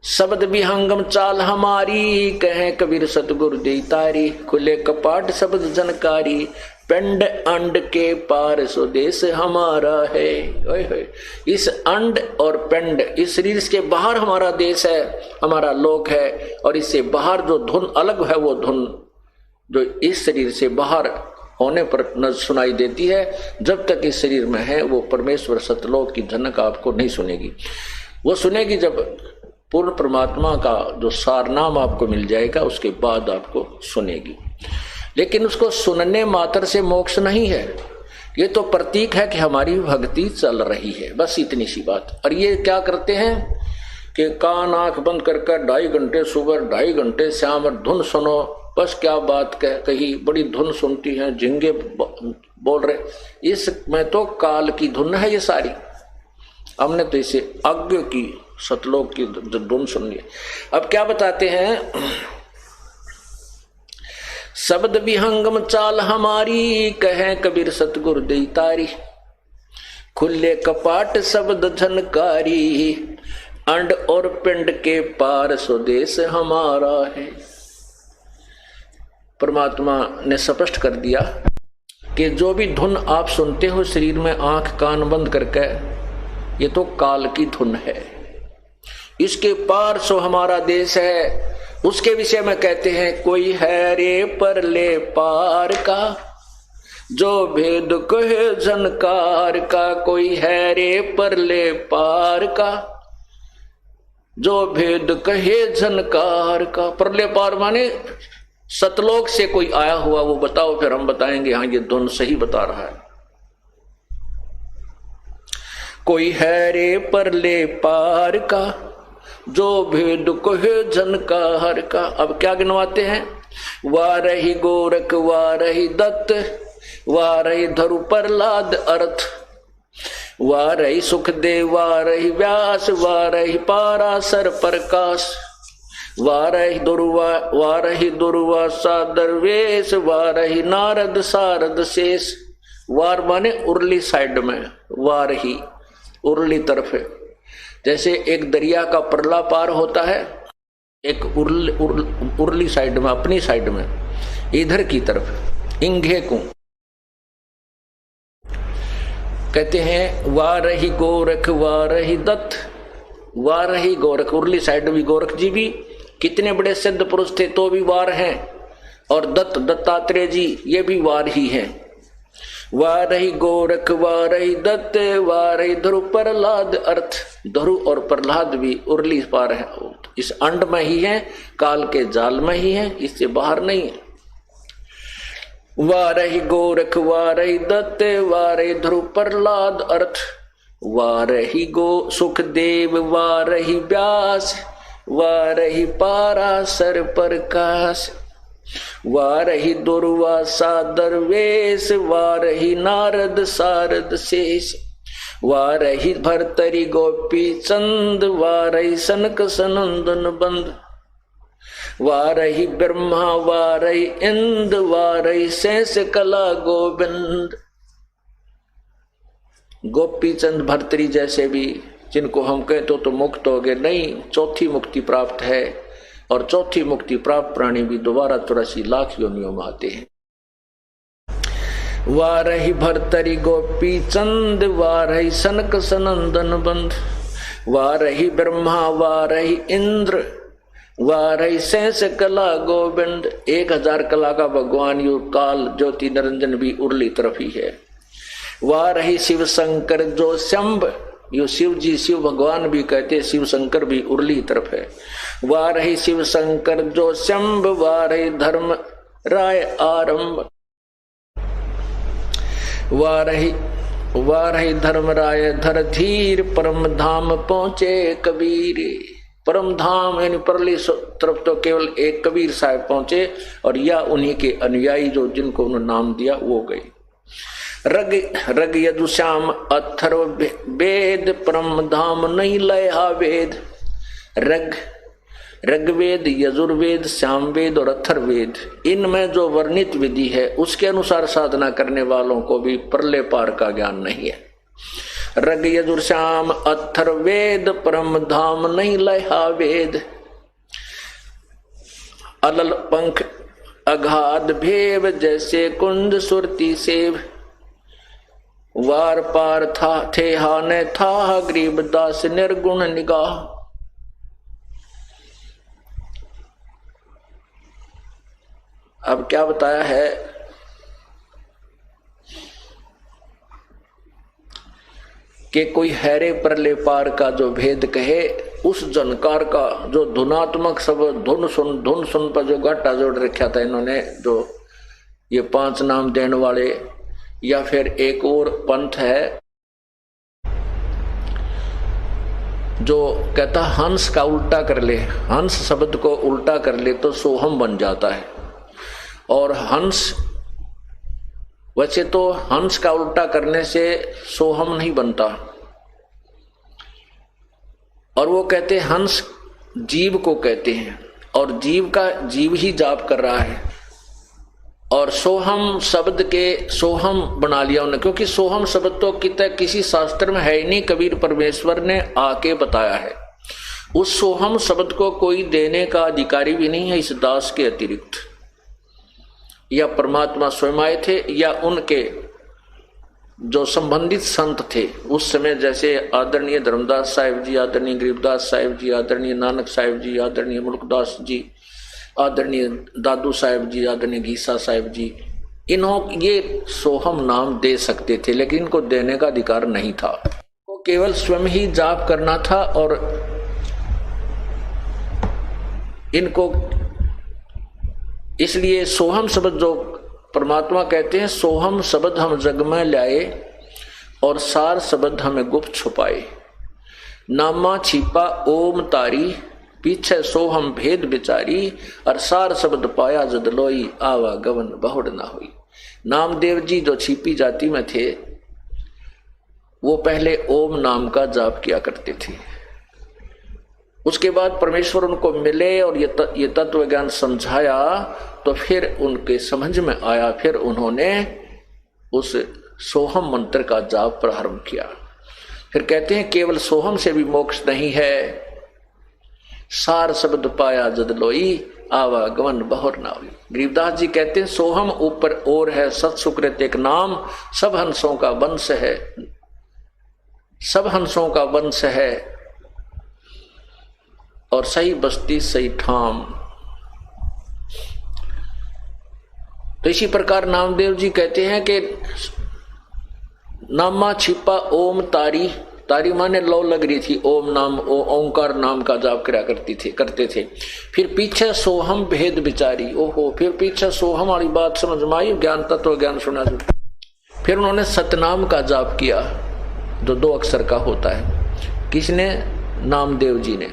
शब्द विहंगम चाल हमारी, कहे कबीर सतगुरु दे तारी। खुले कपाट शब्द जनकारी, पिंड अंड के पार स्वदेश हमारा है। ओए होए, इस अंड और पिंड, इस शरीर के बाहर हमारा देश है, हमारा लोक है। और इससे बाहर जो धुन अलग है, वो धुन जो इस शरीर से बाहर होने पर न सुनाई देती है, जब तक इस शरीर में है वो परमेश्वर सतलोक की झनक आपको नहीं सुनेगी। वो सुनेगी जब पूर्ण परमात्मा का जो सारनाम आपको मिल जाएगा, उसके बाद आपको सुनेगी। लेकिन उसको सुनने मात्र से मोक्ष नहीं है, ये तो प्रतीक है कि हमारी भक्ति चल रही है, बस इतनी सी बात। और ये क्या करते हैं कि कान आंख बंद करके 2.5 घंटे सुबह 2.5 घंटे शाम धुन सुनो, बस क्या बात कही, बड़ी धुन सुनती हैं, झिंगे बोल रहे। इसमें तो काल की धुन है ये सारी। हमने तो इसे अज्ञ की सतलोक की धुन सुन ली। अब क्या बताते हैं, शब्द विहंगम चाल हमारी, कहे कबीर सतगुरु दे तारी। खुले कपाट शब्द झनकारी, अंड और पिंड के पार स्वदेश हमारा है। परमात्मा ने स्पष्ट कर दिया कि जो भी धुन आप सुनते हो शरीर में आंख कान बंद करके, ये तो काल की धुन है। इसके पार सो हमारा देश है। उसके विषय में कहते हैं, कोई है रे परले पार का, जो भेद कहे झनकार का। कोई है रे परले पार का, जो भेद कहे झनकार का। परले पार माने सतलोक से कोई आया हुआ, वो बताओ, फिर हम बताएंगे हाँ ये धुन सही बता रहा है। कोई है रे परले पार का, जो भेद कहे झनकार का। अब क्या गिनवाते हैं, वाह रही गोरख वाह रही दत्त, वाह रही धरु प्रहलाद अर्थ, वाह रही सुखदेव वाह रही व्यास, वाह रही पाराशर प्रकाश, वाह रही दुर्वासा दरवेश, वाह रही नारद सारद शेष। वार माने उर्ली साइड में, वार ही उर्ली तरफ है। जैसे एक दरिया का परला पार होता है, एक उर्ली साइड में, अपनी साइड में, इधर की तरफ इंघे को कहते हैं। वाह रही गोरख वाह रही दत्त, वाह रही गोरख, उर्ली साइड भी गोरख जी भी कितने बड़े सिद्ध पुरुष थे तो भी वार हैं, और दत्त दत्तात्रेय जी ये भी वार ही हैं। वाह रही गोरख वाह रही दत्त, वाह रही ध्रुव प्रहलाद अर्थ। ध्रुव और प्रहलाद भी उर्ली पार है, इस अंड में ही है, काल के जाल में ही है, इससे बाहर नहीं है। वाह रही गोरख वाह रही दत्त, वाह रही ध्रुव प्रहलाद अर्थ, वाह रही गो सुखदेव वाह रही व्यास, वाह रही पाराशर प्रकाश, वाह रही दुर्वासा दरवेश, वाह रही नारद सारद शेष, वाह रही भरतरी गोपी चंद, वाह रही सनक सनंदन बंद, वाह रही ब्रह्मा वाह रही इंद, वाह रही शेष कला गोविंद। गोपी चंद भरतरी जैसे भी, जिनको हम कहते तो मुक्त हो गए, नहीं, चौथी मुक्ति प्राप्त है। और चौथी मुक्ति प्राप्त प्राणी भी दोबारा 84 लाख योनियों में आते हैं। वाह रही भरतरी गोपी चंद, वाह रही सनक सनंदन बंद, वाह रही ब्रह्मा वाह रही इंद्र, वाह रही शेष कला गोविंद। 1000 कला का भगवान यु काल ज्योति निरंजन भी उर्ली तरफ ही है। वाह रही शिव शंकर जो शंभ, यो शिव जी शिव भगवान भी कहते, शिव शंकर भी उर्ली तरफ है। वाह रही शिव शंकर जो शंभ, वाह रही धर्म राय आरंभ, वाह रही धर्म राय धर धीर, परम धाम पहुंचे कबीर। परम धाम यानी परली तरफ तो केवल एक कबीर साहब पहुंचे, और या उन्हीं के अनुयायी जो जिनको उन्होंने नाम दिया वो गए। रग यजुश्याम अथर्व वेद, परम धाम नहीं लया वेद। ऋग्वेद यजुर्वेद श्यामवेद और अथर्ववेद, इनमें जो वर्णित विधि है उसके अनुसार साधना करने वालों को भी परले पार का ज्ञान नहीं है। रग यजुर श्याम अथर वेद परम धाम नहीं लहा वेद। अलल पंख अगाध भेव जैसे कुंद सुरती सेव। वार पार था थे हा ने था गरीब दास निर्गुण निगाह। अब क्या बताया है कि कोई हैरे परले पार का जो भेद कहे, उस जनकार का जो धुनात्मक शब्द धुन सुन पर जो घाटा जोड़ रखा था इन्होंने, जो ये 5 नाम देने वाले। या फिर एक और पंथ है जो कहता हंस का उल्टा कर ले, हंस शब्द को उल्टा कर ले तो सोहम बन जाता है। और हंस वैसे तो हंस का उल्टा करने से सोहम नहीं बनता। और वो कहते हैं हंस जीव को कहते हैं, और जीव का जीव ही जाप कर रहा है। और सोहम शब्द के सोहम बना लिया उन्होंने, क्योंकि सोहम शब्द तो किसी शास्त्र में है ही नहीं, कबीर परमेश्वर ने आके बताया है। उस सोहम शब्द को कोई देने का अधिकारी भी नहीं है इस दास के अतिरिक्त। या परमात्मा स्वयं आए थे या उनके जो संबंधित संत थे उस समय, जैसे आदरणीय धर्मदास साहिब जी, आदरणीय गरीबदास साहिब जी, आदरणीय नानक साहिब जी, आदरणीय मुल्कदास जी, आदरणीय दादू साहिब जी, आदरणीय गीसा साहिब जी, ये सोहम नाम दे सकते थे, लेकिन इनको देने का अधिकार नहीं था। वो केवल स्वयं ही जाप करना था। और इनको इसलिए सोहम शब्द जो परमात्मा कहते हैं, सोहम शब्द हम जग में लाए और सार शब्द हमें गुप्त छुपाए। नामा छिपा ओम तारी पीछे सोहम भेद बिचारी। और सार शब्द पाया जद लोई आवा गवन बहुड़ ना हुई। नामदेव जी जो छिपी जाति में थे वो पहले ओम नाम का जाप किया करते थे। उसके बाद परमेश्वर उनको मिले और ये तत्व ज्ञान समझाया तो फिर उनके समझ में आया, फिर उन्होंने उस सोहम मंत्र का जाप प्रारंभ किया। फिर कहते हैं केवल सोहम से भी मोक्ष नहीं है, सार शब्द पाया जद लोई आवा गवन बहुर ना हुई। गरीबदास जी कहते हैं सोहम ऊपर और है सत सुकृत एक नाम, सब हंसों का वंश है, सब हंसों का वंश है और सही बस्ती सही ठाम। तो इसी प्रकार नामदेव जी कहते हैं कि नामा छिपा ओम तारी, तारी माने लो लग रही थी, ओम नाम ओंकार नाम का जाप करा करते थे। फिर पीछे सोहम भेद बिचारी, ओहो, फिर पीछे सोहम वाली बात समझ में आई, ज्ञान तत्व ज्ञान सुना। फिर उन्होंने सतनाम का जाप किया जो 2 अक्षर का होता है। किसने? नामदेव जी ने।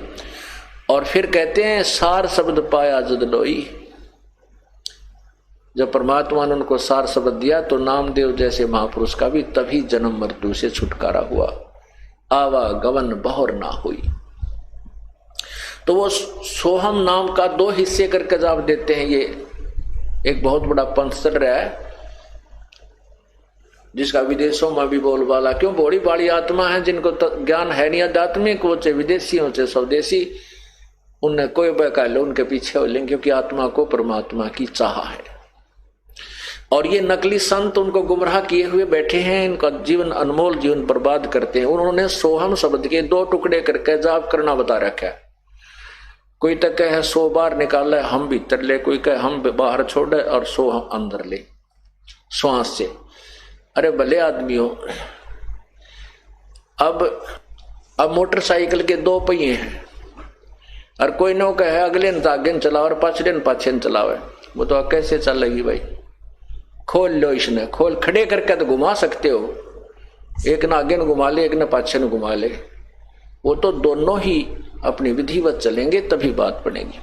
और फिर कहते हैं सार शब्द पाया जद लोई। जब परमात्मा ने उनको सार शब्द दिया तो नामदेव जैसे महापुरुष का भी तभी जन्म मृत्यु से छुटकारा हुआ, आवा गवन बहुर ना हुई। तो वो सोहम नाम का 2 हिस्से करके जाप देते हैं। ये एक बहुत बड़ा पंथ चल रहा है जिसका विदेशों में भी बोलबाला, क्यों बड़ी बड़ी आत्मा है जिनको ज्ञान है नहीं आध्यात्मिक, वो चाहे विदेशी हो चाहे स्वदेशी, उन्हें कोई बहका लो, उनके पीछे हो लेंगे, क्योंकि आत्मा को परमात्मा की चाह है। और ये नकली संत उनको गुमराह किए हुए बैठे हैं, इनका जीवन अनमोल जीवन बर्बाद करते हैं। उन्होंने सोहम शब्द के 2 टुकड़े करके जाप करना बता रखा है। कोई तो कहे 100 बार निकाले हम भीतर ले, कोई कहे हम बाहर छोड़े और 100 हम अंदर ले श्वास से। अरे भले आदमी हो, अब मोटरसाइकिल के 2 पहिए हैं और कोई न कहे अगले न आगे चलाओ और पाछले न पाछे न चलावे, वो तो कैसे चलेगी भाई? खोल लो, इसने खोल खड़े करके तो घुमा सकते हो, एक न आगे न घुमा ले एक न पाछे न घुमा ले, वो तो दोनों ही अपनी विधिवत चलेंगे तभी बात बनेगी।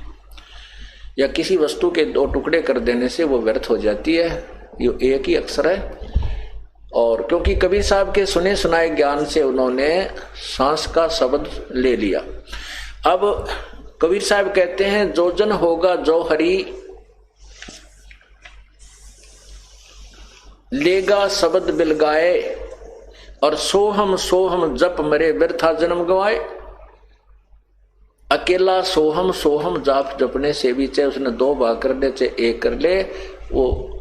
या किसी वस्तु के 2 टुकड़े कर देने से वो व्यर्थ हो जाती है, ये एक ही अक्षर है। और क्योंकि कबीर साहब के सुने सुनाए ज्ञान से उन्होंने सांस का शब्द ले लिया। अब कबीर साहब कहते हैं जो जन होगा जो हरि लेगा शब्द बिलगाए, और सोहम सोहम जप मरे व्यर्था जन्म गवाए। अकेला सोहम सोहम जाप जपने से भी चाहे उसने 2 भाग कर दे चाहे 1 कर ले, वो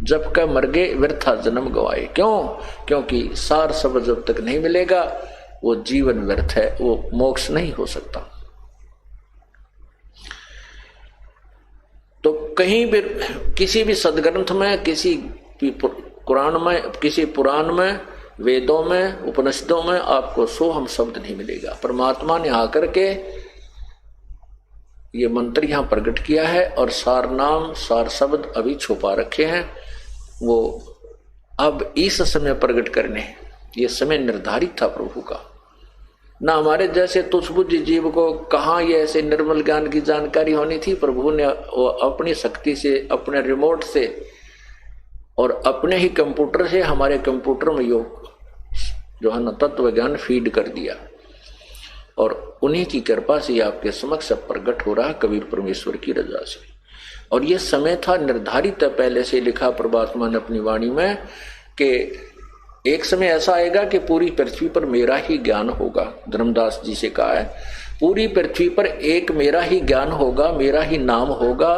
जब का मर गए व्यर्था जन्म गवाए। क्यों? क्योंकि सार सब जब तक नहीं मिलेगा वो जीवन व्यर्थ है, वो मोक्ष नहीं हो सकता। तो कहीं भी किसी भी सदग्रंथ में, किसी भी कुरान में, किसी पुराण में, वेदों में, उपनिषदों में आपको सोहम शब्द नहीं मिलेगा। परमात्मा ने आकर के ये मंत्र यहां प्रकट किया है और सार नाम सार शब्द अभी छुपा रखे हैं, वो अब इस समय प्रकट करने हैं। ये समय निर्धारित था प्रभु का। ना हमारे जैसे तुच्छबुद्धि जीव को कहाँ ये ऐसे निर्मल ज्ञान की जानकारी होनी थी। प्रभु ने वो अपनी शक्ति से, अपने रिमोट से और अपने ही कंप्यूटर से हमारे कंप्यूटर में योग जो है ना तत्व ज्ञान फीड कर दिया और उन्हीं की कृपा से आपके समक्ष प्रकट हो रहा है कबीर परमेश्वर की रजा से। और ये समय था निर्धारित है, पहले से लिखा परमात्मा ने अपनी वाणी में कि एक समय ऐसा आएगा कि पूरी पृथ्वी पर मेरा ही ज्ञान होगा। धर्मदास जी से कहा है पूरी पृथ्वी पर एक मेरा ही ज्ञान होगा, मेरा ही नाम होगा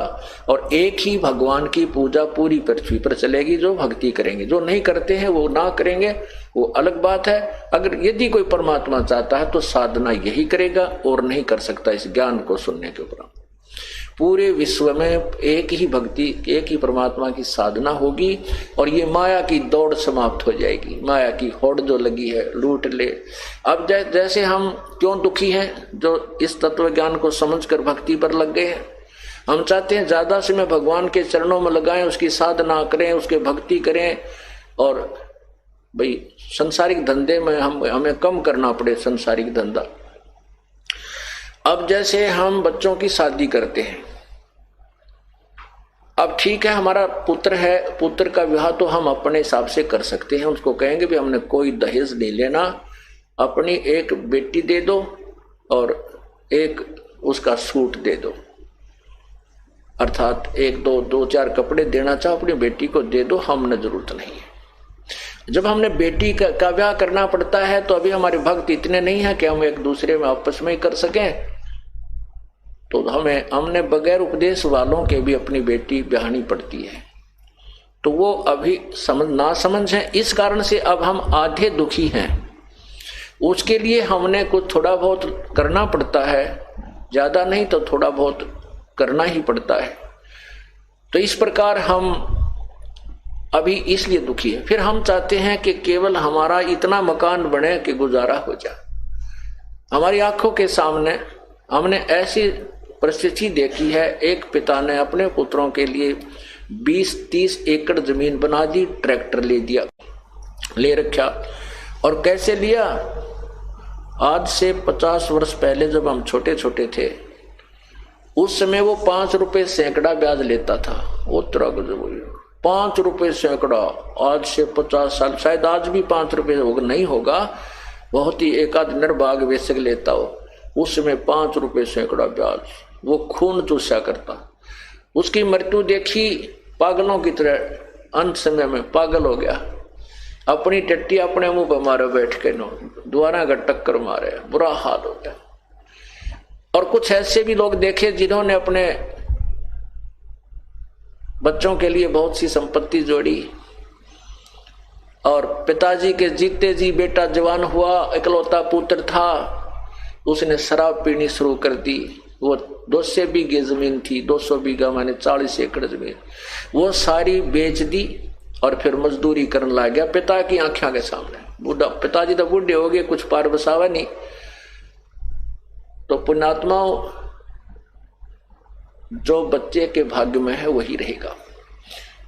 और एक ही भगवान की पूजा पूरी पृथ्वी पर चलेगी। जो भक्ति करेंगे, जो नहीं करते हैं वो ना करेंगे, वो अलग बात है। अगर यदि कोई परमात्मा चाहता है तो साधना यही करेगा और नहीं कर सकता इस ज्ञान को सुनने के उपरांत। पूरे विश्व में एक ही भक्ति, एक ही परमात्मा की साधना होगी और ये माया की दौड़ समाप्त हो जाएगी। माया की होड़ जो लगी है लूट ले। अब जैसे हम क्यों दुखी हैं, जो इस तत्व ज्ञान को समझकर भक्ति पर लग गए हैं। हम चाहते हैं ज्यादा समय भगवान के चरणों में लगाएं, उसकी साधना करें, उसके भक्ति करें और भाई संसारिक धंधे में हमें कम करना पड़े संसारिक धंधा। अब जैसे हम बच्चों की शादी करते हैं, अब ठीक है हमारा पुत्र है, पुत्र का विवाह तो हम अपने हिसाब से कर सकते हैं। उसको कहेंगे भी हमने कोई दहेज नहीं लेना, अपनी एक बेटी दे दो और एक उसका सूट दे दो, अर्थात एक दो चार कपड़े देना चाहो अपनी बेटी को दे दो, हमने जरूरत नहीं है। जब हमने बेटी का ब्याह करना पड़ता है तो अभी हमारे भक्त इतने नहीं है कि हम एक दूसरे में आपस में ही कर सकें, तो हमने बगैर उपदेश वालों के भी अपनी बेटी ब्याहनी पड़ती है। तो वो अभी ना समझ है, इस कारण से अब हम आधे दुखी हैं। उसके लिए हमने कुछ थोड़ा बहुत करना पड़ता है, ज्यादा नहीं तो थोड़ा बहुत करना ही पड़ता है। तो इस प्रकार हम अभी इसलिए दुखी है। फिर हम चाहते हैं कि केवल हमारा इतना मकान बने कि गुजारा हो जाए। हमारी आंखों के सामने हमने ऐसी परिस्थिति देखी है, एक पिता ने अपने पुत्रों के लिए 20-30 एकड़ जमीन बना दी, ट्रैक्टर ले रखा। और कैसे लिया? आज से 50 वर्ष पहले जब हम छोटे छोटे थे उस समय वो 5 रुपए सैकड़ा ब्याज लेता था। वो तरह गुजर 5 रुपए सैकड़ा, आज से 50 साल, शायद आज भी 5 रुपए नहीं होगा, बहुत ही एकाध निर्भाग वेशक लेता हो। उस समय 5 रुपए सैकड़ा ब्याज, वो खून चूसा करता। उसकी मृत्यु देखी पागलों की तरह, अंत समय में पागल हो गया, अपनी टट्टी अपने मुंह पर मारे बैठ के, द्वारा का टक्कर मारे, बुरा हाल हो गया। और कुछ ऐसे भी लोग देखे जिन्होंने अपने बच्चों के लिए बहुत सी संपत्ति जोड़ी और पिताजी के जीते जी बेटा जवान हुआ, इकलौता पुत्र था, उसने शराब पीनी शुरू कर दी। वो 200 बीघे जमीन थी, 200 बीघा माने 40 एकड़ जमीन, वो सारी बेच दी और फिर मजदूरी करने लग गया पिता की आंखों के सामने। बूढ़ा पिताजी तो बूढ़े हो गए, कुछ पार बसावा नहीं। तो पुण्यात्माओं, जो बच्चे के भाग्य में है वही रहेगा।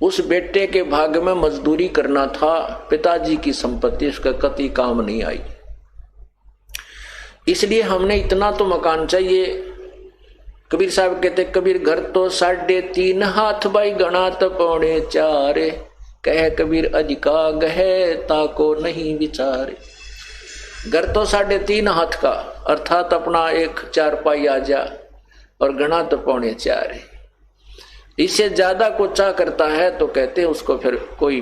उस बेटे के भाग्य में मजदूरी करना था, पिताजी की संपत्ति उसका कति काम नहीं आई। इसलिए हमने इतना तो मकान चाहिए। कबीर साहब कहते, कबीर घर तो 3.5 हाथ भाई गणा तो 4.25, कह कबीर अधिका गहे ताको नहीं विचारे। घर तो 3.5 हाथ का, अर्थात अपना एक 4 पाई आ जा, और गणा तो 4.25 है। इससे ज्यादा को चाह करता है तो कहते हैं उसको फिर कोई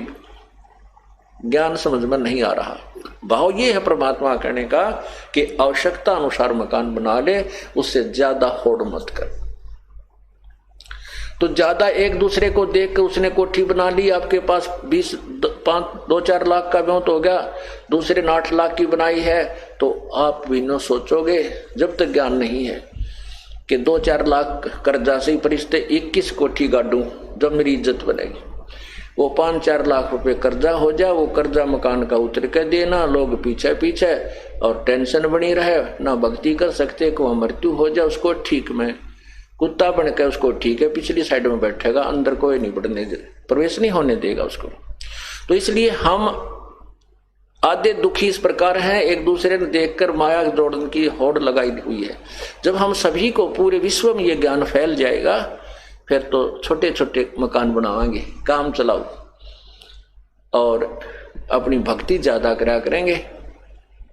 ज्ञान समझ में नहीं आ रहा। भाव ये है परमात्मा कहने का कि आवश्यकता अनुसार मकान बना ले, उससे ज्यादा होड़ मत कर। तो ज्यादा एक दूसरे को देख के उसने कोठी बना ली, आपके पास 2-4 लाख का ब्योंत हो गया, दूसरे ने 8 लाख की बनाई है, तो आप भी न सोचोगे जब तक ज्ञान नहीं है कि 2-4 लाख कर्जा से ही परिस्ते 21 कोठी गाड़ू जब मेरी इज्जत बनेगी। वो 5-4 लाख रुपए कर्जा हो जाए, वो कर्जा मकान का उतर के देना, लोग पीछे पीछे और टेंशन बनी रहे, ना भक्ति कर सकते कि वह मृत्यु हो जाए उसको ठीक में कुत्ता बन के उसको ठीक है पिछली साइड में बैठेगा, अंदर कोई नहीं बढ़ने दे, प्रवेश नहीं होने देगा उसको। तो इसलिए हम आधे दुखी इस प्रकार हैं, एक दूसरे को देखकर माया जोड़ने की होड़ लगाई हुई है। जब हम सभी को पूरे विश्व में ये ज्ञान फैल जाएगा, फिर तो छोटे छोटे मकान बनाएंगे, काम चलाओ और अपनी भक्ति ज्यादा करा करेंगे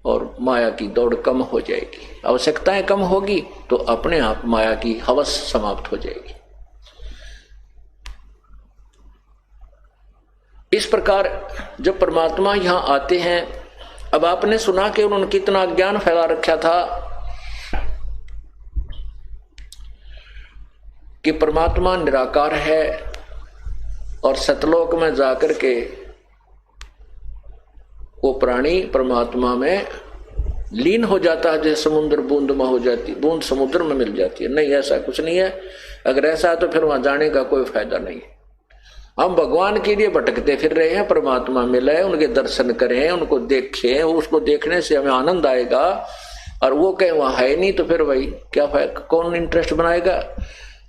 और माया की दौड़ कम हो जाएगी, आवश्यकताएं कम होगी तो अपने आप माया की हवस समाप्त हो जाएगी। इस प्रकार जब परमात्मा यहां आते हैं, अब आपने सुना कि उन्होंने कितना ज्ञान फैला रखा था कि परमात्मा निराकार है और सतलोक में जाकर के वो प्राणी परमात्मा में लीन हो जाता है, जैसे समुद्र बूंद में हो जाती, बूंद समुद्र में मिल जाती है। नहीं, ऐसा कुछ नहीं है। अगर ऐसा है तो फिर वहां जाने का कोई फायदा नहीं है। हम भगवान के लिए भटकते फिर रहे हैं, परमात्मा मिले, उनके दर्शन करें, उनको देखें, उसको देखने से हमें आनंद आएगा। और वो कहे वहां है नहीं तो फिर वही क्या फायदा, कौन इंटरेस्ट बनाएगा।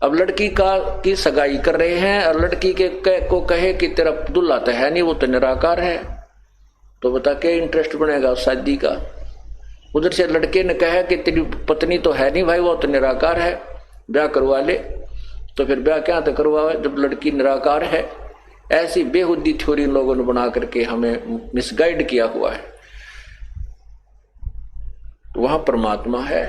अब लड़की की सगाई कर रहे हैं और लड़की को कहे कि तेरा दुल्हा तो है नहीं, वो तो निराकार है, तो बता क्या इंटरेस्ट बनेगा शादी का। उधर से लड़के ने कहा कि तेरी पत्नी तो है नहीं भाई, वो तो निराकार है, ब्याह करवा ले, तो फिर ब्याह क्या तो करवा जब लड़की निराकार है। ऐसी बेहुदी थ्योरी लोगों ने बना करके हमें मिसगाइड किया हुआ है। तो वहां परमात्मा है,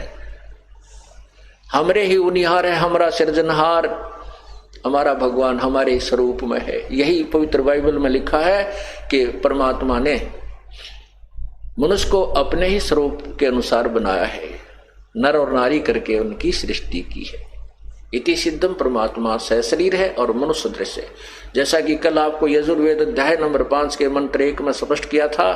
हमरे ही उनिहार है, हमारा सृजनहार, हमारा भगवान हमारे स्वरूप में है। यही पवित्र बाइबल में लिखा है कि परमात्मा ने मनुष्य को अपने ही स्वरूप के अनुसार बनाया है, नर और नारी करके उनकी सृष्टि की है। इति सिद्धम परमात्मा सहशरीर है और मनुष्य दृश्य है। जैसा कि कल आपको यजुर्वेद अध्याय नंबर 5 के मंत्र 1 में स्पष्ट किया था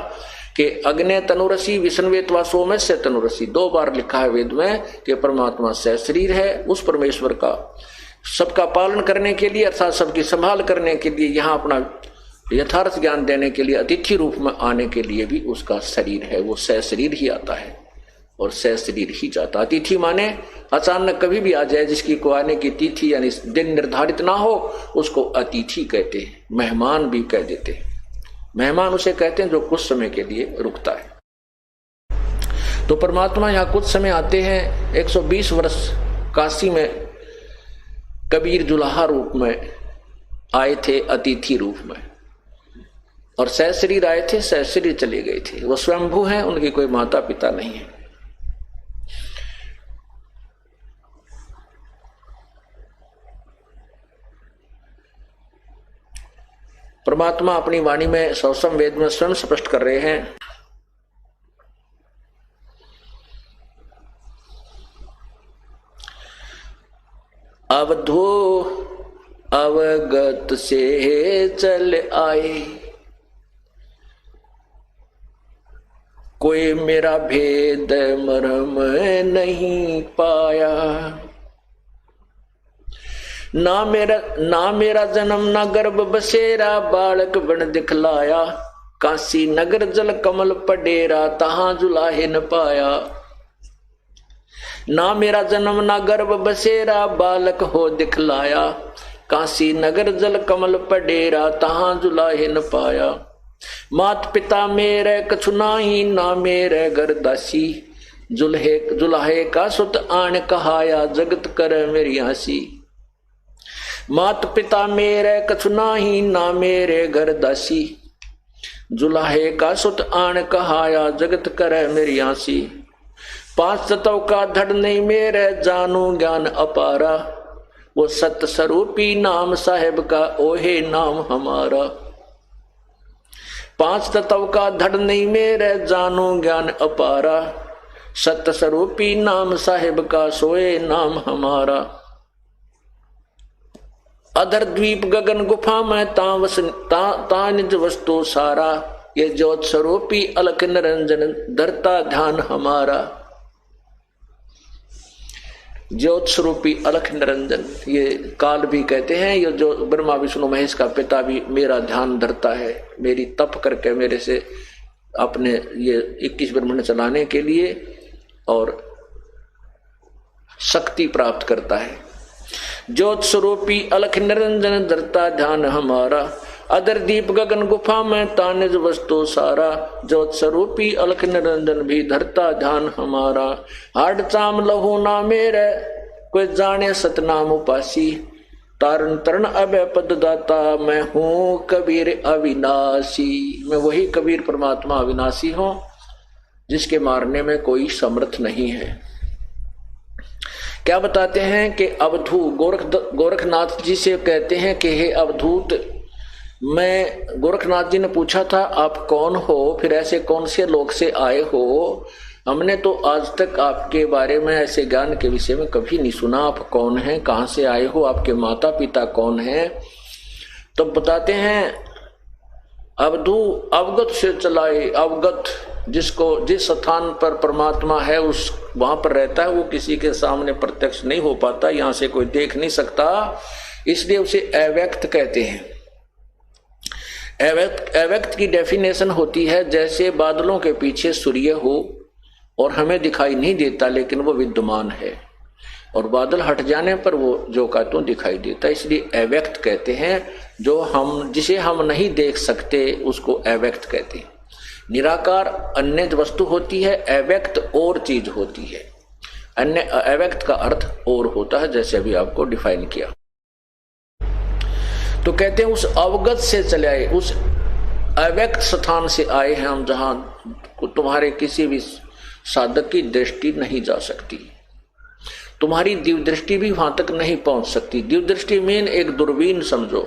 कि अग्ने तनुरसी विष्णुवेत्वा सोमस्य तनुरसी, 2 बार लिखा है वेद में कि परमात्मा सहशरीर है। उस परमेश्वर का सबका पालन करने के लिए अर्थात सबकी संभाल करने के लिए, यहाँ अपना यथार्थ ज्ञान देने के लिए, अतिथि रूप में आने के लिए भी उसका शरीर है। वो सहशरीर ही आता है और सहशरीर ही जाता। अतिथि माने अचानक कभी भी आ जाए, जिसकी को आने की तिथि यानी दिन निर्धारित ना हो, उसको अतिथि कहते हैं। मेहमान भी कह देते हैं। मेहमान उसे कहते हैं जो कुछ समय के लिए रुकता है। तो परमात्मा यहाँ कुछ समय आते हैं। 120 वर्ष काशी में कबीर जुलाहा रूप में आए थे, अतिथि रूप में, और सहशरीर आए थे, सहशरीर चले गए थे। वो स्वयंभू हैं, उनके कोई माता पिता नहीं है। परमात्मा अपनी वाणी में सौसम वेद में स्वयं स्पष्ट कर रहे हैं। अवधो अवगत से चल आए, कोई मेरा भेद मरम नहीं पाया। ना मेरा जन्म ना गर्भ बसेरा, बालक बन दिखलाया। काशी नगर जल कमल पडेरा, तहां जुलाहे न पाया। ना मेरा जन्म ना गर्भ बसेरा, बालक हो दिखलाया। काशी नगर जल कमल पडेरा, तहां जुलाहे न पाया। मात पिता मेरे कछु नाही, ना मेरे घर दासी। जुलाहे का सुत आन कहाया, जगत कर मेरी हंसी। मात पिता मेरे कछु नाही, ना मेरे घर दासी। जुलाहे का सुत आन कहाया, जगत करे मेरी हंसी। 5 तत्व का धड़ नहीं मेरे, जानू ज्ञान अपारा। वो सत स्वरूपी नाम साहेब का, ओहे नाम हमारा। पांच तत्व का धड़ नहीं मेरे जानो ज्ञान अपारा, सत्य स्वरूपी नाम साहिब का सोए नाम हमारा। अधर द्वीप गगन गुफा में ता निज वस्तु सारा, ये ज्योत स्वरूपी अलख निरंजन धरता ध्यान हमारा। ज्योत स्वरूपी अलख निरंजन, ये काल भी कहते हैं, ये जो ब्रह्मा विष्णु महेश का पिता भी मेरा ध्यान धरता है, मेरी तप करके मेरे से अपने ये 21 ब्रह्मांड चलाने के लिए और शक्ति प्राप्त करता है। ज्योत स्वरूपी अलख निरंजन धरता ध्यान हमारा, अदर दीप गगन गुफा में तानिज वस्तु सारा, ज्योत स्वरूपी अलख निरंजन भी धरता ध्यान हमारा। हाड चाम लहू ना मेरे कोई जाने सतनाम उपासी, तारण तरण अभय पद दाता, मैं हूँ कबीर अविनाशी। मैं वही कबीर परमात्मा अविनाशी हूँ जिसके मारने में कोई समर्थ नहीं है। क्या बताते हैं कि अवधू गोरखनाथ जी से कहते हैं कि हे अवधूत, मैं गोरखनाथ जी ने पूछा था आप कौन हो, फिर ऐसे कौन से लोग से आए हो, हमने तो आज तक आपके बारे में ऐसे ज्ञान के विषय में कभी नहीं सुना। आप कौन हैं, कहाँ से आए हो, आपके माता पिता कौन हैं? तो बताते हैं अवधू अवगत से चलाए, अवगत जिसको जिस स्थान पर परमात्मा है उस वहां पर रहता है, वो किसी के सामने प्रत्यक्ष नहीं हो पाता, यहाँ से कोई देख नहीं सकता, इसलिए उसे अव्यक्त कहते हैं। अव्यक्त की डेफिनेशन होती है जैसे बादलों के पीछे सूर्य हो और हमें दिखाई नहीं देता लेकिन वो विद्यमान है, और बादल हट जाने पर वो जो का तो दिखाई देता, इसलिए अव्यक्त कहते हैं। जिसे हम नहीं देख सकते उसको अव्यक्त कहते हैं। निराकार अन्य वस्तु होती है, अव्यक्त और चीज होती है। अन्य अव्यक्त का अर्थ और होता है, जैसे अभी आपको डिफाइन किया। तो कहते हैं उस अवगत से चले आए, उस अव्यक्त स्थान से आए हैं हम, जहां तुम्हारे किसी भी साधक की दृष्टि नहीं जा सकती, तुम्हारी दिव्य दृष्टि भी वहां तक नहीं पहुंच सकती। दिव्य दृष्टि मेन एक दूरबीन समझो,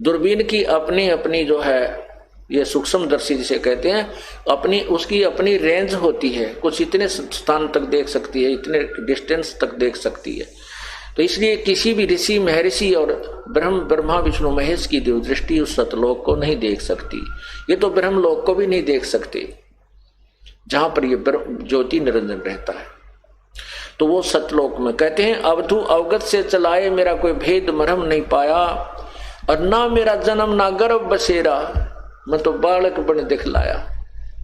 दूरबीन की अपनी अपनी जो है, ये सूक्ष्म दर्शी जिसे कहते हैं, उसकी अपनी रेंज होती है, कुछ इतने स्थान तक देख सकती है, इतने डिस्टेंस तक देख सकती है। तो इसलिए किसी भी ऋषि महर्षि और ब्रह्मा विष्णु महेश की दिव्य दृष्टि उस सतलोक को नहीं देख सकती। ये तो ब्रह्मलोक को भी नहीं देख सकते जहां पर ये ज्योति निरंजन रहता है। तो वो सतलोक में कहते हैं अवधू अवगत से चलाए, मेरा कोई भेद मरहम नहीं पाया, और ना मेरा जन्म ना गर्भ बसेरा, मैं तो बालक बन दिखलाया,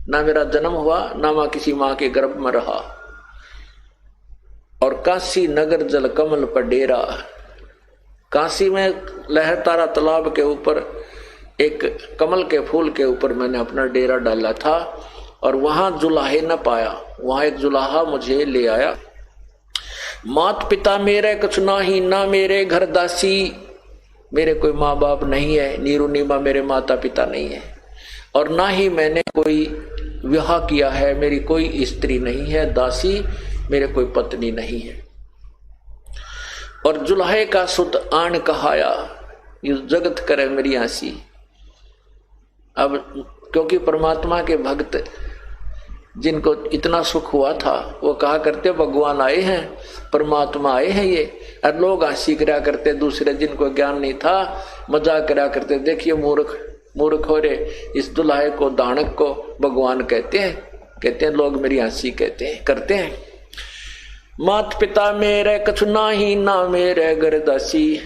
ना मेरा जन्म हुआ ना मैं किसी माँ के गर्भ में रहा। और काशी नगर जल कमल पर डेरा, काशी में लहरतारा तालाब के ऊपर एक कमल के फूल के ऊपर मैंने अपना डेरा डाला था, और वहां जुलाहे न पाया, वहां एक जुलाहा मुझे ले आया। मात पिता मेरे कुछ ना ही, ना मेरे घर दासी, मेरे कोई माँ बाप नहीं है, नीरू नीमा मेरे माता पिता नहीं है, और ना ही मैंने कोई विवाह किया है, मेरी कोई स्त्री नहीं है, दासी मेरे कोई पत्नी नहीं है। और जुलाहे का सुत आन कहाया, ये जगत करे मेरी आसी। अब क्योंकि परमात्मा के भक्त जिनको इतना सुख हुआ था वो कहा करते भगवान आए हैं, परमात्मा आए हैं ये, और लोग हंसी करा करते दूसरे, जिनको ज्ञान नहीं था मजाक करा करते, देखिए मूर्ख हो रे, इस दुल्हे को दानक को भगवान कहते हैं लोग, मेरी हंसी कहते हैं करते हैं। मात पिता मेरे कछु नाही, ना मेरे घर दासी,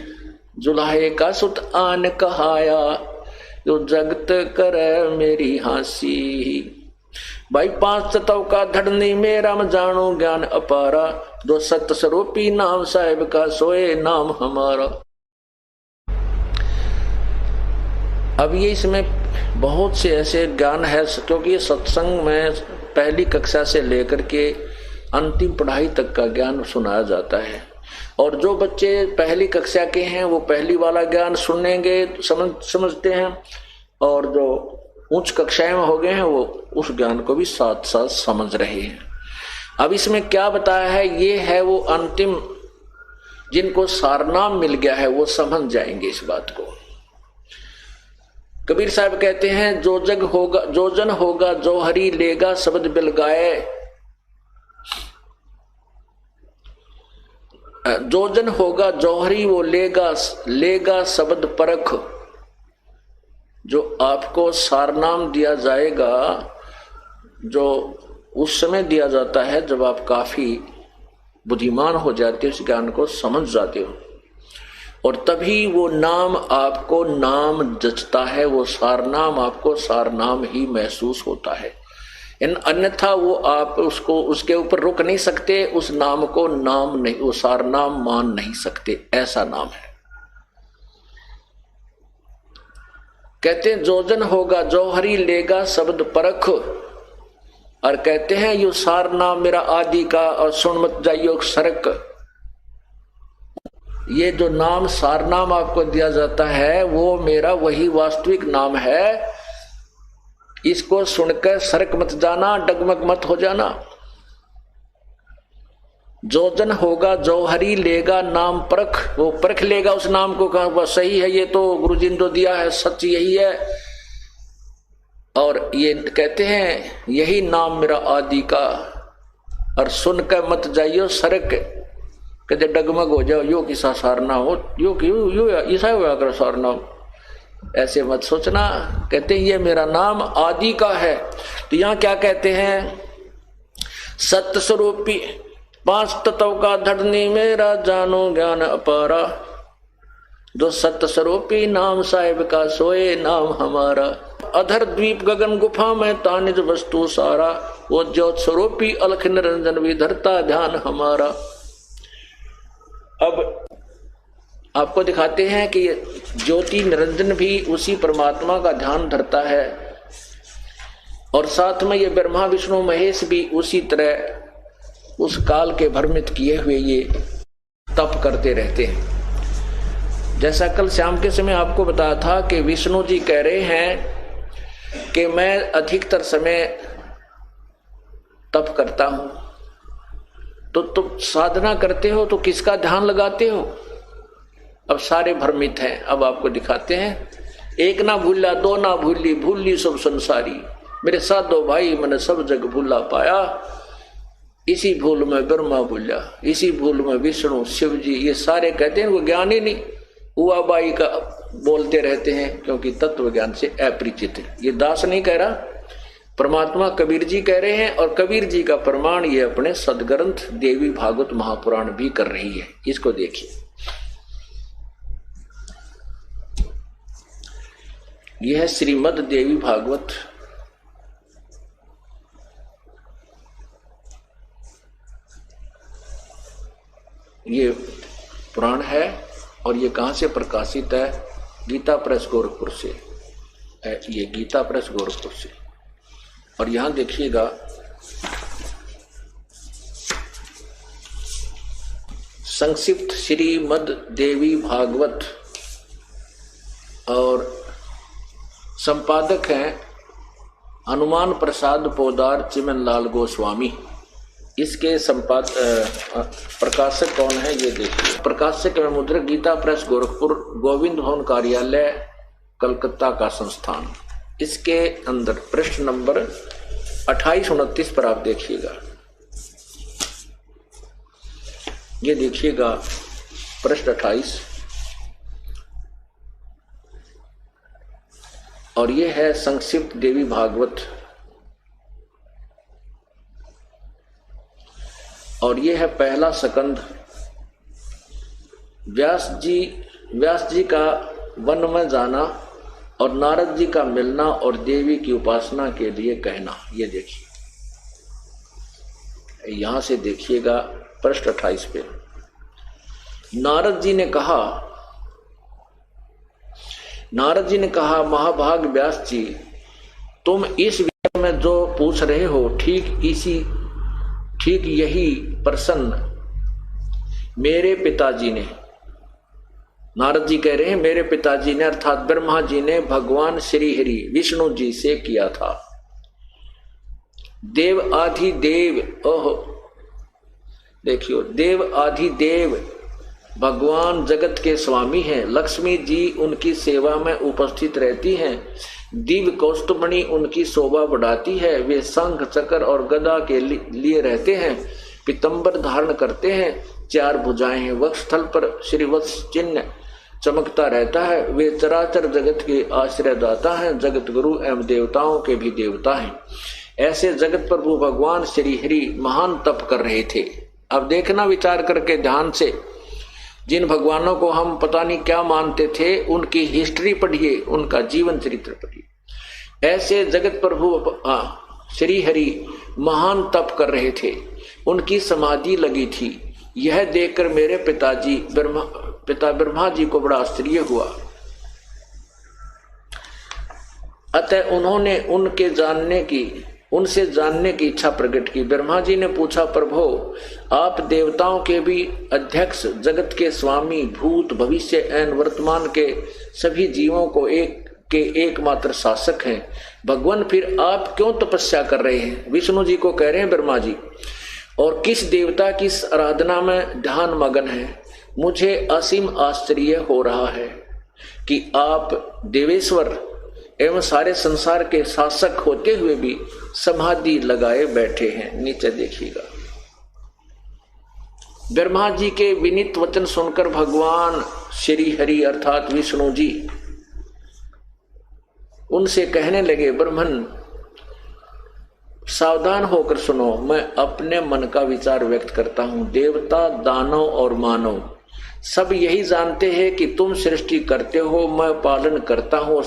जुलाहे का सुत आन कहाया, जो जगत करे मेरी हंसी। भाई पांच तत्व का धड़नी मेरा म जानो ज्ञान अपारा, जो सत्य स्वरूपी नाम साहिब का सोए नाम हमारा। अब ये इसमें बहुत से ऐसे ज्ञान है, क्योंकि ये सत्संग में पहली कक्षा से लेकर के अंतिम पढ़ाई तक का ज्ञान सुनाया जाता है, और जो बच्चे पहली कक्षा के हैं वो पहली वाला ज्ञान सुनेंगे, समझते हैं, और जो उच्च कक्षाएं में हो गए हैं वो उस ज्ञान को भी साथ साथ समझ रहे हैं। अब इसमें क्या बताया है, ये है वो अंतिम, जिनको सारनाम मिल गया है वो समझ जाएंगे इस बात को। कबीर साहब कहते हैं जो जग होगा जो जन होगा जो हरि लेगा शब्द बिल गाए, जो जन होगा जौहरी वो लेगा शब्द परख। जो आपको सारनाम दिया जाएगा, जो उस समय दिया जाता है जब आप काफी बुद्धिमान हो जाते हो, इस ज्ञान को समझ जाते हो, और तभी वो नाम आपको नाम जचता है, वो सारनाम आपको सारनाम ही महसूस होता है। अन्यथा वो आप उसको उसके ऊपर रुक नहीं सकते, उस नाम को नाम नहीं, वो सारनाम मान नहीं सकते, ऐसा नाम है। कहते हैं जो जन होगा जौहरी लेगा शब्द परख, और कहते हैं यो सारनाम मेरा आदि का और सुन मत जाइयो सरक। ये जो नाम सारनाम आपको दिया जाता है वो मेरा वही वास्तविक नाम है, इसको सुनकर सरक मत जाना, डगमग मत हो जाना। जो जन होगा जौहरी लेगा नाम परख, वो परख लेगा उस नाम को, कहा वह सही है, ये तो गुरु जी ने जो दिया है सच यही है। और ये कहते हैं यही नाम मेरा आदि का, और सुनकर मत जाइयो सरक, कहते डगमग हो जाओ, यो किसा सारना हो, यो ऐसा हुआ कर सारना, ऐसे मत सोचना। कहते हैं ये मेरा नाम आदि का है। तो यहां क्या कहते हैं, सत्य स्वरूपी 5 तत्व का धरनी मेरा जानो ज्ञान अपारा, जो सत्य स्वरूपी नाम साहिब का सोए नाम हमारा, अधर द्वीप गगन गुफा में तानिज वस्तु सारा, वो ज्योत स्वरूपी अलख निरंजन भी धरता ध्यान हमारा। अब आपको दिखाते हैं कि ज्योति निरंजन भी उसी परमात्मा का ध्यान धरता है, और साथ में ये ब्रह्मा विष्णु महेश भी उसी तरह उस काल के भ्रमित किए हुए ये तप करते रहते हैं। जैसा कल शाम के समय आपको बताया था कि विष्णु जी कह रहे हैं कि मैं अधिकतर समय तप करता हूं, तो तुम साधना करते हो तो किसका ध्यान लगाते हो? अब सारे भ्रमित हैं। अब आपको दिखाते हैं, एक ना भूला दो ना भूली, भूली सब संसारी, मेरे साधो भाई मैंने सब जग भूला पाया, इसी भूल में ब्रह्मा भूला, इसी भूल में विष्णु शिव जी, ये सारे कहते हैं वो ज्ञान ही नहीं, हुआ बाई का बोलते रहते हैं, क्योंकि तत्व ज्ञान से अपरिचित है। ये दास नहीं कह रहा, परमात्मा कबीर जी कह रहे हैं, और कबीर जी का प्रमाण ये अपने सदग्रंथ देवी भागवत महापुराण भी कर रही है। इसको देखिए, यह है श्रीमद् देवी भागवत, ये पुराण है, और ये कहां से प्रकाशित है? गीता प्रेस गोरखपुर से है, ये गीता प्रेस गोरखपुर से। और यहां देखिएगा, संक्षिप्त श्रीमद् देवी भागवत, और संपादक हैं हनुमान प्रसाद पोदार चिमन लाल गोस्वामी। इसके प्रकाशक कौन है ये देखिए। प्रकाशक एवं मुद्रक गीता प्रेस गोरखपुर, गोविंद भवन कार्यालय कलकत्ता का संस्थान। इसके अंदर पृष्ठ नंबर 28-29 पर आप देखिएगा, ये देखिएगा पृष्ठ 28, और ये है संक्षिप्त देवी भागवत, और ये है पहला सकंद। व्यास जी का वन में जाना और नारद जी का मिलना और देवी की उपासना के लिए कहना। ये देखिए, यहां से देखिएगा पृष्ठ 28 पे। नारद जी ने कहा महाभाग व्यास जी, तुम इस विषय में जो पूछ रहे हो ठीक यही प्रसन्न मेरे पिताजी ने, नारद जी कह रहे हैं मेरे पिताजी ने अर्थात ब्रह्मा जी ने भगवान श्री हरि विष्णु जी से किया था। देव आदि देव, ओहो देखियो, देव आदि देव भगवान जगत के स्वामी हैं। लक्ष्मी जी उनकी सेवा में उपस्थित रहती हैं। दिव्य कौस्तुभमणि उनकी शोभा बढ़ाती है। वे शंख चक्र और गदा के लिए रहते हैं। पीतंबर धारण करते हैं। 4 भुजाएं हैं। वक्षस्थल पर श्रीवत्स चिन्ह चमकता रहता है। वे चराचर जगत के आश्रयदाता हैं। जगत गुरु एवं देवताओं के भी देवता हैं। ऐसे जगत प्रभु भगवान श्री हरि महान तप कर रहे थे। अब देखना विचार करके ध्यान से, जिन भगवानों को हम पता नहीं क्या मानते थे उनकी हिस्ट्री पढ़िए, उनका जीवन चरित्र पढ़िए। ऐसे जगत प्रभु श्री हरि महान तप कर रहे थे। उनकी समाधि लगी थी। यह देखकर मेरे पिता ब्रह्मा जी को बड़ा आश्चर्य हुआ। अतः उन्होंने उनसे जानने की इच्छा प्रकट की। ब्रह्मा जी ने पूछा, प्रभो आप देवताओं के भी अध्यक्ष, जगत के स्वामी, भूत भविष्य एवं वर्तमान के सभी जीवों को एकमात्र शासक हैं। भगवान फिर आप क्यों तपस्या कर रहे हैं? विष्णु जी को कह रहे हैं ब्रह्मा जी। और किस देवता की आराधना में ध्यान मगन है? मुझे असीम आश्चर्य हो रहा है कि आप देवेश्वर एवं सारे संसार के शासक होते हुए भी समाधि लगाए बैठे हैं। नीचे देखिएगा। ब्रह्मा जी के विनीत वचन सुनकर भगवान श्री हरि अर्थात विष्णु जी उनसे कहने लगे, ब्रह्मन सावधान होकर सुनो, मैं अपने मन का विचार व्यक्त करता हूं। देवता, दानव और मानव सब यही जानते हैं कि तुम सृष्टि करते हो, मैं पालन करता हूं और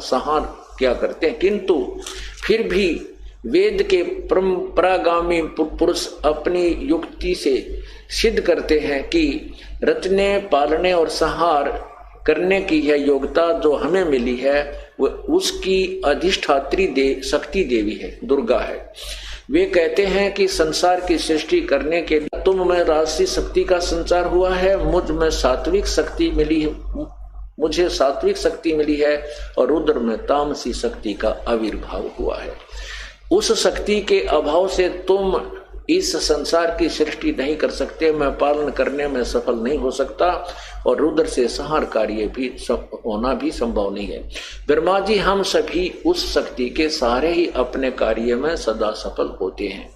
संहार क्या करते हैं। किंतु फिर भी वेद के परंपरागामी पुरुष अपनी युक्ति से सिद्ध करते हैं कि रचने, पालने और संहार करने की यह योग्यता जो हमें मिली है वह उसकी अधिष्ठात्री शक्ति देवी है, दुर्गा है। वे कहते हैं कि संसार की सृष्टि करने के लिए तुम में राजसी शक्ति का संचार हुआ है, मुझे सात्विक शक्ति मिली है और रुद्र में तामसी शक्ति का आविर्भाव हुआ है। उस शक्ति के अभाव से तुम इस संसार की सृष्टि नहीं कर सकते, मैं पालन करने में सफल नहीं हो सकता और रुद्र से संहार कार्य भी होना भी संभव नहीं है। ब्रह्मा जी हम सभी उस शक्ति के सहारे ही अपने कार्य में सदा सफल होते हैं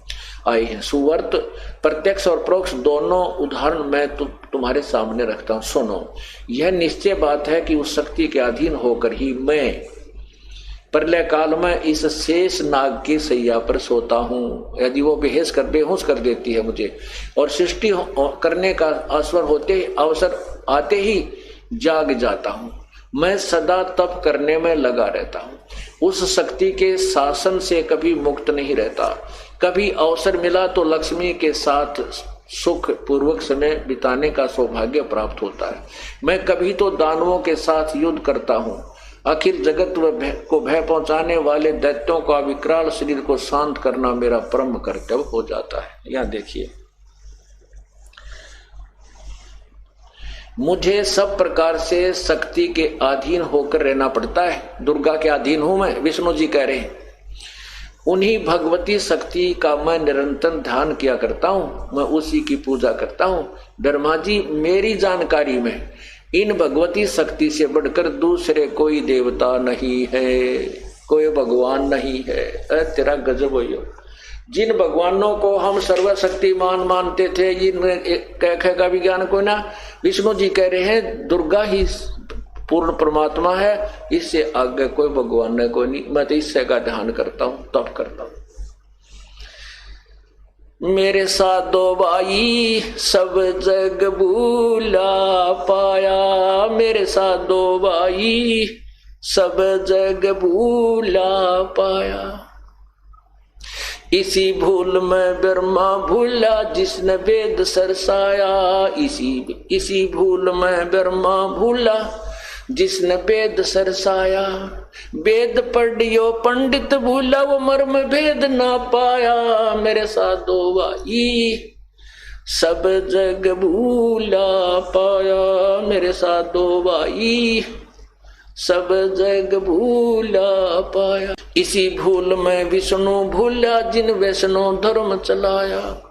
आए हैं। सुवर्त प्रत्यक्ष और परोक्ष दोनों उदाहरण मैं तुम्हारे सामने रखता हूं, सुनो। यह निश्चय बात है कि उस शक्ति के अधीन होकर ही मैं प्रलय काल में इस शेष नाग की सैया पर सोता हूँ। यदि वो बेहोश कर देती है मुझे और सृष्टि करने का अवसर आते ही जाग जाता हूँ। मैं सदा तप करने में लगा रहता हूँ। उस शक्ति के शासन से कभी मुक्त नहीं रहता। कभी अवसर मिला तो लक्ष्मी के साथ सुख पूर्वक समय बिताने का सौभाग्य प्राप्त होता है। मैं कभी तो दानवों के साथ युद्ध करता हूँ। अखिल जगत को भय पहुंचाने वाले दैत्यों का विकराल शरीर को शांत करना मेरा परम कर्तव्य हो जाता है। यहाँ देखिए, मुझे सब प्रकार से शक्ति के अधीन होकर रहना पड़ता है। दुर्गा के अधीन हूं मैं, विष्णु जी कह रहे हैं। उन्हीं भगवती शक्ति का मैं निरंतर ध्यान किया करता हूं, मैं उसी की पूजा करता हूं। ब्रह्मा जी, मेरी जानकारी में इन भगवती शक्ति से बढ़कर दूसरे कोई देवता नहीं है, कोई भगवान नहीं है। तेरा गजब हो। जिन भगवानों को हम सर्वशक्तिमान मानते थे, जिनमें कह का विज्ञान कोई ना, विष्णु जी कह रहे हैं दुर्गा ही पूर्ण परमात्मा है, इससे आगे कोई भगवान नहीं, कोई नहीं। मैं तो इससे का ध्यान करता हूं, तप करता हूं। मेरे साधो भाई सब जग भूला पाया, मेरे साधो भाई सब जग भूला पाया। इसी भूल में ब्रह्मा भूला जिसने वेद सरसाया, इसी भूल में ब्रह्मा भूला जिसने वेद सरसाया। वेद पढ़ियो पंडित भूला, वो मर्म भेद ना पाया। मेरे साधो भाई सब जग भूला पाया, मेरे साधो भाई सब जग भूला पाया। इसी भूल में विष्णु भूला जिन वैष्णो धर्म चलाया।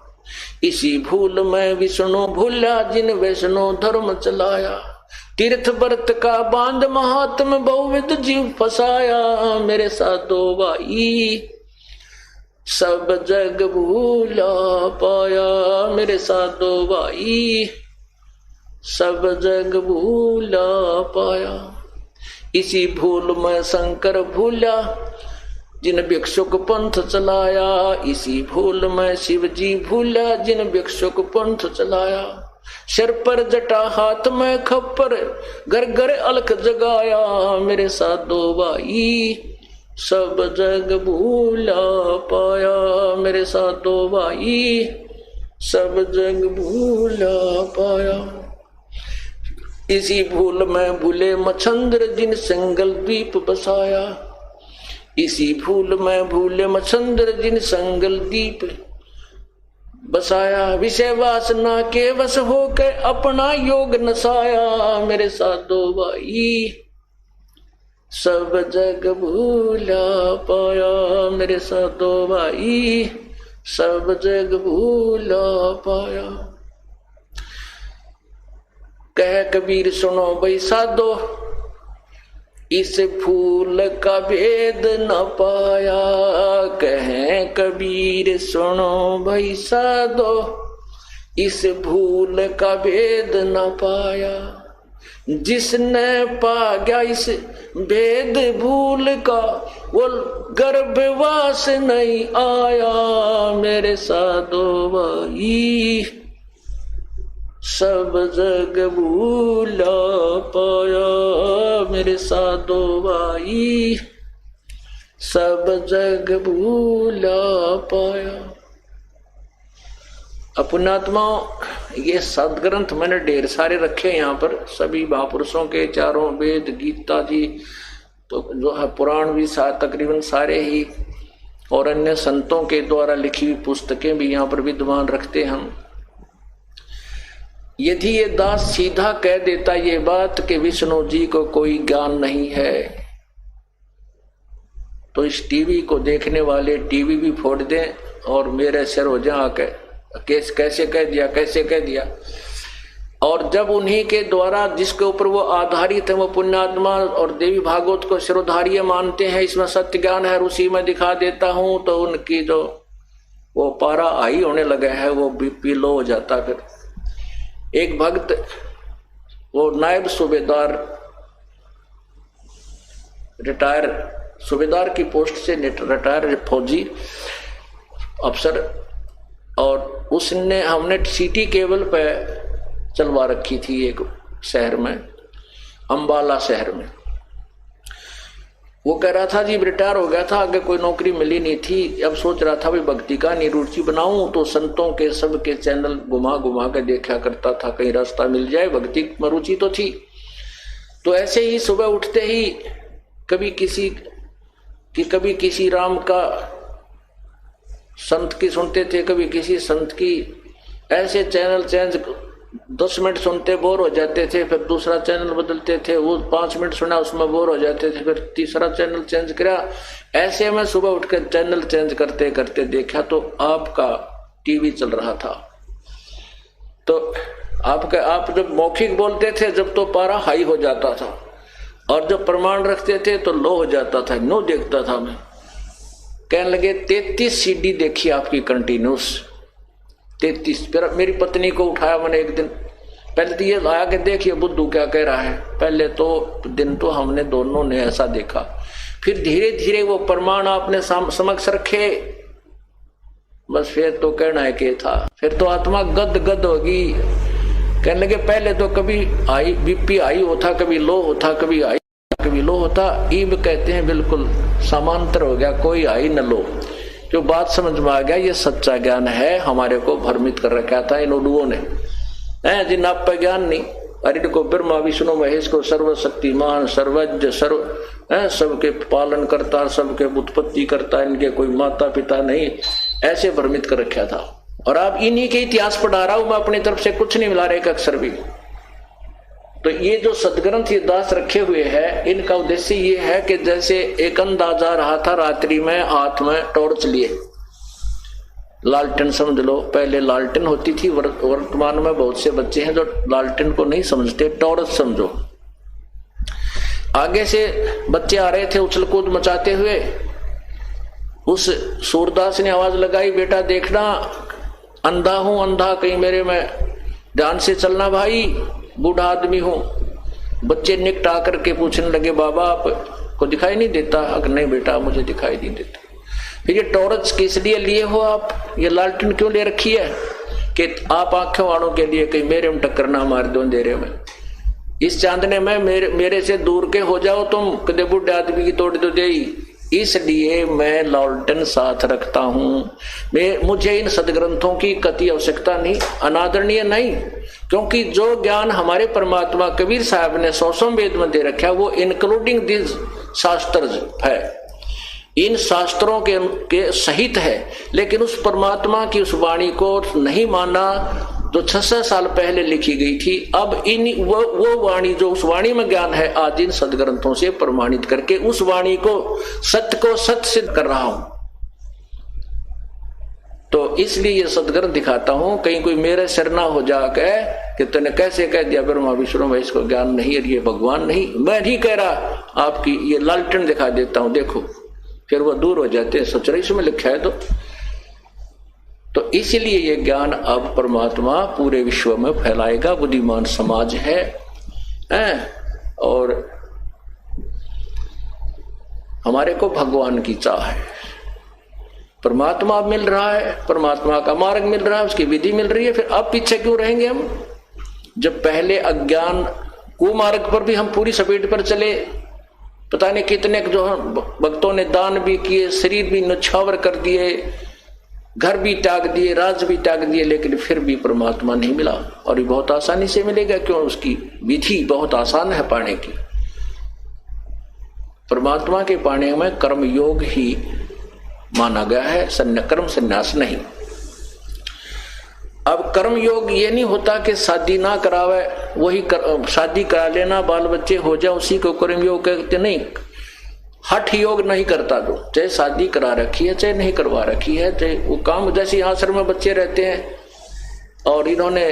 इसी भूल में विष्णु भूला जिन वैष्णो धर्म चलाया। तीर्थ व्रत का बांध महात्म बहुविध जीव फसाया। मेरे साधो भाई सब जग भूला पाया। मेरे साधो भाई सब जग भूला पाया। इसी भूल में शंकर भूला जिन भिक्षुक पंथ चलाया। इसी भूल में शिव जी भूला जिन भिक्षुक पंथ चलाया। सिर पर जटा हाथ में खप्पर घर घर अलख जगाया। मेरे साधो भाई सब जग भूला पाया। मेरे साधो भाई सब जग भूला पाया। इसी भूल में भूले मच्छंद्र जिन संगल द्वीप बसाया। इसी भूल में भूले मच्छंद्र जिन संगल द्वीप बसाया। विषय वासना के वश होकर अपना योग नसाया। मेरे साधो भाई सब जग भूला पाया। मेरे साधो भाई सब जग भूला पाया। कह कबीर सुनो भाई साधो इस फूल का भेद न पाया। कहे कबीर सुनो भाई साधो इस भूल का भेद न पाया। जिसने पा गया इस भेद भूल का वो गर्भवास नहीं आया। मेरे साधो भाई सब जग भूला पाया। मेरे साधो भाई सब जग भूला पाया। अपनात्माओं ये सदग्रंथ मैंने ढेर सारे रखे यहाँ पर, सभी महापुरुषों के चारों वेद गीता जी तो जो है पुराण भी तकरीबन सारे ही, और अन्य संतों के द्वारा लिखी हुई पुस्तकें भी यहाँ पर विद्वान रखते हम। यदि ये दास सीधा कह देता ये बात कि विष्णु जी को कोई ज्ञान नहीं है, तो इस टीवी को देखने वाले टीवी भी फोड़ दें और मेरे सिर हो जाए आके कैसे कह दिया। और जब उन्हीं के द्वारा जिसके ऊपर वो आधारित है वो पुण्यात्मा और देवी भागवत को शिरोधार्य मानते हैं, इसमें सत्य ज्ञान है, उसी में दिखा देता हूं, तो उनकी जो वो पारा हाई होने लगा है, वो बीपी लो हो जाता। फिर एक भक्त वो नायब सूबेदार रिटायर सूबेदार की पोस्ट से रिटायर फौजी अफसर, और उसने हमने सिटी केबल पे चलवा रखी थी एक शहर में, अंबाला शहर में। वो कह रहा था जी रिटायर हो गया था, आगे कोई नौकरी मिली नहीं थी, अब सोच रहा था भाई भक्ति का रुचि बनाऊं, तो संतों के सबके चैनल घुमा घुमा के देखा करता था, कहीं रास्ता मिल जाए, भक्ति में रुचि तो थी। तो ऐसे ही सुबह उठते ही कभी किसी राम का संत की सुनते थे, कभी किसी संत की, ऐसे चैनल चेंज 10 मिनट सुनते बोर हो जाते थे, फिर दूसरा चैनल बदलते थे, वो 5 मिनट सुना उसमें बोर हो जाते थे, फिर तीसरा चैनल चेंज किया। ऐसे में सुबह उठकर चैनल चेंज करते करते देखा तो आपका टीवी चल रहा था। तो आप जब मौखिक बोलते थे जब तो पारा हाई हो जाता था, और जब प्रमाण रखते थे तो लो हो जाता था। नो देखता था मैं, कहने लगे 33 सीडी देखी आपकी कंटिन्यूस, 33। फिर मेरी पत्नी को उठाया मैंने एक दिन, पहले तो ये लाया कि देखिए बुद्धू क्या कह रहा है। पहले तो दिन तो हमने दोनों ने ऐसा देखा, फिर धीरे धीरे वो प्रमाण आपने समक्ष रखे, बस फिर तो कहना है कि था। फिर तो आत्मा गद होगी। कहने लगे पहले तो कभी आई बीपी आई होता, कभी लो होता, कभी आई कभी लो होता, ईब कहते हैं बिल्कुल समांतर हो गया, कोई आई न लो। जो बात समझ में आ गया ये सच्चा ज्ञान है, हमारे को भ्रमित कर रखा था इन उलुओं ने, जिन आप पर ज्ञान नहीं। अरे को ब्रह्मा विष्णु महेश को सर्वशक्तिमान सर्वज्ञ सबके पालन करता, सबके उत्पत्ति करता, इनके कोई माता पिता नहीं, ऐसे भ्रमित कर रखा था। और आप इन्हीं के इतिहास पढ़ा रहा हूं मैं, अपनी तरफ से कुछ नहीं मिला रहा एक अक्षर भी। तो ये जो सदग्रंथ ये दास रखे हुए हैं, इनका उद्देश्य ये है कि जैसे एक अंदाजा रहा था रात्रि में हाथ में टॉर्च लिए, लालटेन समझ लो, पहले लालटेन होती थी, वर्तमान में बहुत से बच्चे हैं जो लालटेन को नहीं समझते, टॉर्च समझो। आगे से बच्चे आ रहे थे उछल कूद मचाते हुए, उस सूरदास ने आवाज लगाई, बेटा देखना अंधा हूं, अंधा कहीं मेरे में ध्यान से चलना भाई, बूढ़ा आदमी हूं। बच्चे निकटा करके पूछने लगे, बाबा आपको दिखाई नहीं देता? अगर नहीं बेटा मुझे दिखाई नहीं देता। फिर ये टॉर्च किस लिए लिए हो आप, ये लालटेन क्यों ले रखी है? कि आप आंखों वालों के लिए कहीं मेरे में टक्कर ना मार दो अंधेरे में, इस चांदने में मेरे से दूर के हो जाओ तुम, कदे बुढ़े आदमी की तोड़ दो दे, इसलिए मैं लालटेन साथ रखता हूं। मुझे इन सदग्रंथों की कति आवश्यकता नहीं, अनादरणीय नहीं, क्योंकि जो ज्ञान हमारे परमात्मा कबीर साहब ने 100 वेद में दे रखा है वो इंक्लूडिंग दिस शास्त्र है, इन शास्त्रों के सहित है। लेकिन उस परमात्मा की उस वाणी को नहीं माना जो 600 साल पहले लिखी गई थी। अब वो वाणी जो उस वाणी में ज्ञान है, आज इन सदग्रंथों से प्रमाणित करके उस वाणी को सत्य सिद्ध कर रहा हूं। तो इसलिए ये सदग्रंथ दिखाता हूं, कहीं कोई मेरे सिर ना हो जाके कि तूने कैसे कह दिया ब्रह्मा विष्णु में इसको ज्ञान नहीं है, ये भगवान नहीं। मैं नहीं कह रहा, आपकी ये लालटेन दिखा देता हूं, देखो, फिर वो दूर हो जाते हैं। सच रही इसमें लिखा है तो इसलिए ये ज्ञान अब परमात्मा पूरे विश्व में फैलाएगा। बुद्धिमान समाज है और हमारे को भगवान की चाह है, परमात्मा मिल रहा है, परमात्मा का मार्ग मिल रहा है, उसकी विधि मिल रही है, फिर अब पीछे क्यों रहेंगे हम? जब पहले अज्ञान कुमार्ग पर भी हम पूरी सपेट पर चले, पता नहीं कितने जो भक्तों ने दान भी किए, शरीर भी नछावर कर दिए, घर भी त्याग दिए, राज भी त्याग दिए, लेकिन फिर भी परमात्मा नहीं मिला। और ये बहुत आसानी से मिलेगा, क्यों? उसकी विधि बहुत आसान है पाने की। परमात्मा के पाने में कर्म योग ही माना गया है, कर्म संन्यास नहीं। अब कर्म योग ये नहीं होता कि शादी ना करावे, वही शादी करा लेना, बाल बच्चे हो जाए, उसी को कर्म योग कहते नहीं। हठ योग नहीं करता, जो चाहे शादी करा रखी है चाहे नहीं करवा रखी है, चाहे वो काम, जैसे आश्रम में बच्चे रहते हैं और इन्होंने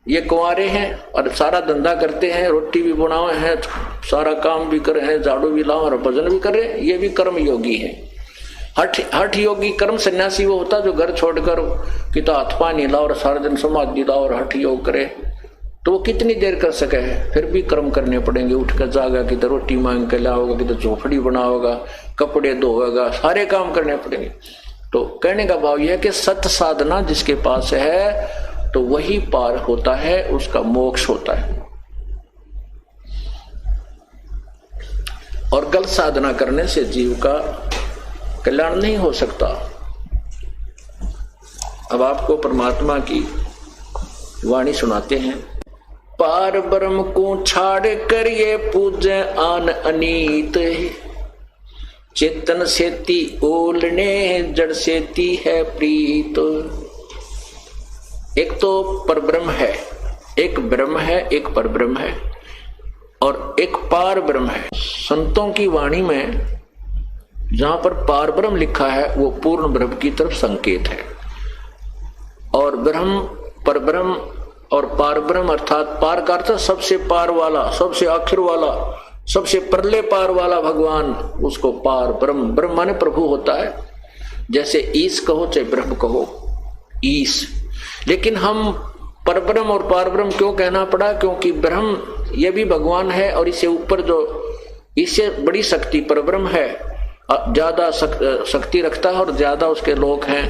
ये कुंवारे हैं और सारा धंधा करते हैं, रोटी भी बनावे हैं, सारा काम भी करे हैं, झाड़ू भी लाओ और भजन भी करे, ये भी कर्म योगी है। हठ योगी कर्म सन्यासी वो होता जो घर छोड़कर कि तो हाथ पानी लाओ और सारा दिन समाधि लाओ और हठ योग करे, तो वो कितनी देर कर सके है? फिर भी कर्म करने पड़ेंगे, उठकर जागा, किधर रोटी मांग के लाओगा, किधर झोपड़ी बनाओगा, कपड़े धोएगा, सारे काम करने पड़ेंगे। तो कहने का भाव यह है कि सत्य साधना जिसके पास है तो वही पार होता है, उसका मोक्ष होता है। और गलत साधना करने से जीव का कल्याण नहीं हो सकता। अब आपको परमात्मा की वाणी सुनाते हैं। पार ब्रह्म को छाड़ कर ये पूजे आन अनीत, चेतन सेती ओलने जड़ सेती है प्रीत। एक तो परब्रह्म है, एक ब्रह्म है, एक परब्रह्म है और एक पार ब्रह्म है। संतों की वाणी में जहां पर पार ब्रह्म लिखा है वो पूर्ण ब्रह्म की तरफ संकेत है, और ब्रह्म, परब्रह्म और पार ब्रह्म अर्थात पार का अर्थ सबसे पार वाला, सबसे आखिर वाला, सबसे परले पार वाला भगवान, उसको पार ब्रह्म, ब्रह्म माने प्रभु होता है। जैसे ईश कहो चाहे ब्रह्म कहो, ईश। लेकिन हम परब्रह्म और पार ब्रह्म क्यों कहना पड़ा? क्योंकि ब्रह्म ये भी भगवान है और इससे ऊपर जो इससे बड़ी शक्ति परब्रह्म है, ज्यादा शक्ति रखता है और ज्यादा उसके लोक हैं,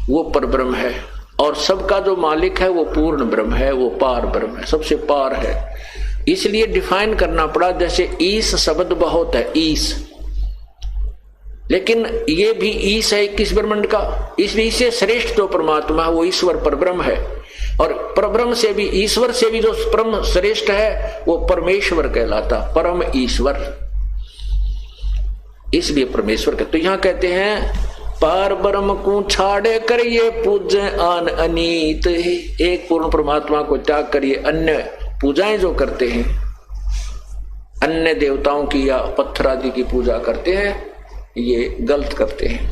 वो परब्रह्म है। और सबका जो मालिक है वो पूर्ण ब्रह्म है, वो पार ब्रह्म है, सबसे पार है। इसलिए डिफाइन करना पड़ा। जैसे ईश शब्द बहुत है, ईश, लेकिन ये भी ईश है 21 ब्रह्मांड का, इसलिए इससे श्रेष्ठ जो परमात्मा है वो ईश्वर परब्रह्म है। और परब्रह्म से भी, ईश्वर से भी जो परम श्रेष्ठ है वो परमेश्वर कहलाता, परम ईश्वर, इसलिए परमेश्वर कहते। तो यहां कहते हैं पार ब्रह्म को छाड़े कर ये पूजे आन अनीत। एक पूर्ण परमात्मा को त्याग करिए अन्य पूजाएं जो करते हैं, अन्य देवताओं की या पत्थर आदि की पूजा करते हैं, ये गलत करते हैं।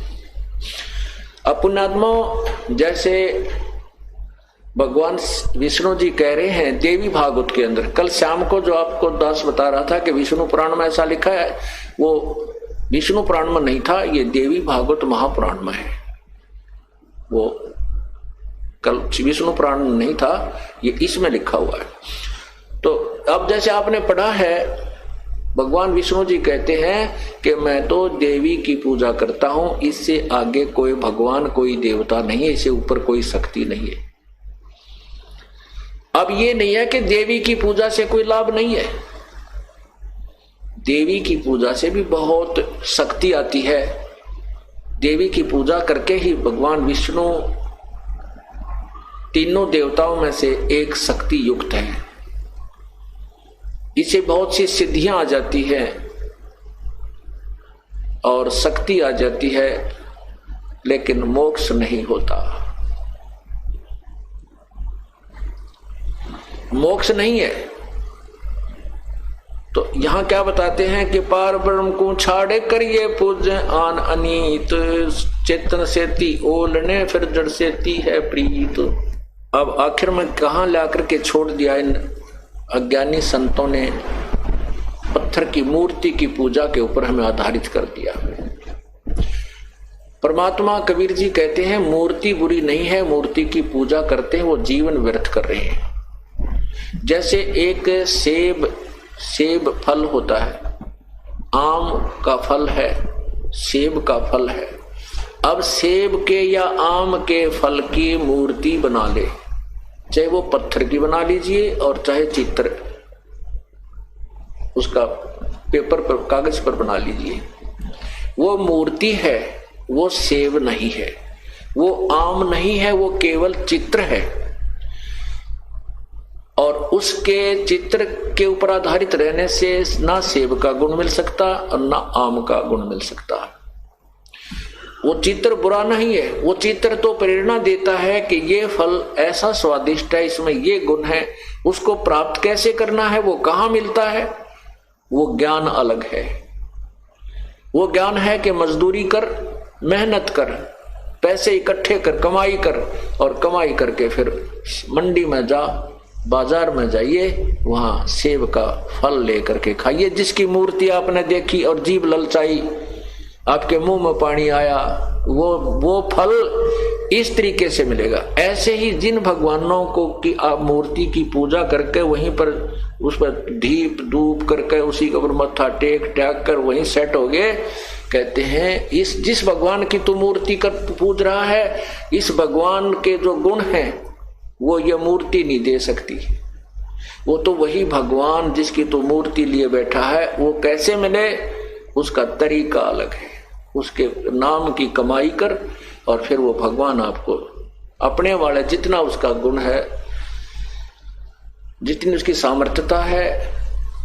अब पुण्यात्माओं, जैसे भगवान विष्णु जी कह रहे हैं देवी भागवत के अंदर, कल शाम को जो आपको दास बता रहा था कि विष्णु पुराण में ऐसा लिखा है, वो विष्णु पुराण में नहीं था, ये देवी भागवत महापुराण में है। वो कल विष्णु पुराण में नहीं था, ये इसमें लिखा हुआ है। तो अब जैसे आपने पढ़ा है, भगवान विष्णु जी कहते हैं कि मैं तो देवी की पूजा करता हूं, इससे आगे कोई भगवान कोई देवता नहीं है, इससे ऊपर कोई शक्ति नहीं है। अब ये नहीं है कि देवी की पूजा से कोई लाभ नहीं है, देवी की पूजा से भी बहुत शक्ति आती है। देवी की पूजा करके ही भगवान विष्णु तीनों देवताओं में से एक शक्ति युक्त है, इसे बहुत सी सिद्धियां आ जाती है और शक्ति आ जाती है, लेकिन मोक्ष नहीं होता, मोक्ष नहीं है। तो यहां क्या बताते हैं कि पार ब्रह्म को छाड़े करिए पूज्य आन अनीत, चेतन सेती ओलने फिर जड़ सेती है प्रीत। अब आखिर में कहां लाकर के छोड़ दिया इन अज्ञानी संतों ने, पत्थर की मूर्ति की पूजा के ऊपर हमें आधारित कर दिया। परमात्मा कबीर जी कहते हैं मूर्ति बुरी नहीं है, मूर्ति की पूजा करते हैं वो जीवन व्यर्थ कर रहे हैं। जैसे एक सेब फल होता है, आम का फल है, सेब का फल है। अब सेब के या आम के फल की मूर्ति बना ले, चाहे वो पत्थर की बना लीजिए और चाहे चित्र उसका पेपर पर कागज पर बना लीजिए, वो मूर्ति है, वो सेब नहीं है, वो आम नहीं है, वो केवल चित्र है। और उसके चित्र के ऊपर आधारित रहने से ना सेब का गुण मिल सकता और ना आम का गुण मिल सकता। वो चित्र बुरा नहीं है, वो चित्र तो प्रेरणा देता है कि ये फल ऐसा स्वादिष्ट है, इसमें ये गुण है, उसको प्राप्त कैसे करना है, वो कहाँ मिलता है, वो ज्ञान अलग है। वो ज्ञान है कि मजदूरी कर, मेहनत कर, पैसे इकट्ठे कर, कमाई कर, और कमाई करके फिर मंडी में जा, बाजार में जाइए, वहां सेब का फल लेकर के खाइए। जिसकी मूर्ति आपने देखी और जीभ ललचाई, आपके मुंह में पानी आया, वो फल इस तरीके से मिलेगा। ऐसे ही जिन भगवानों को कि आप मूर्ति की पूजा करके वहीं पर उस पर दीप धूप करके उसी के ऊपर मत्था टेक कर वहीं सेट हो गए, कहते हैं इस जिस भगवान की तू मूर्ति कर पूज रहा है, इस भगवान के जो गुण हैं वो ये मूर्ति नहीं दे सकती। वो तो वही भगवान जिसकी तो मूर्ति लिए बैठा है, वो कैसे मिले, उसका तरीका अलग है। उसके नाम की कमाई कर और फिर वो भगवान आपको अपने वाले जितना उसका गुण है, जितनी उसकी सामर्थ्यता है,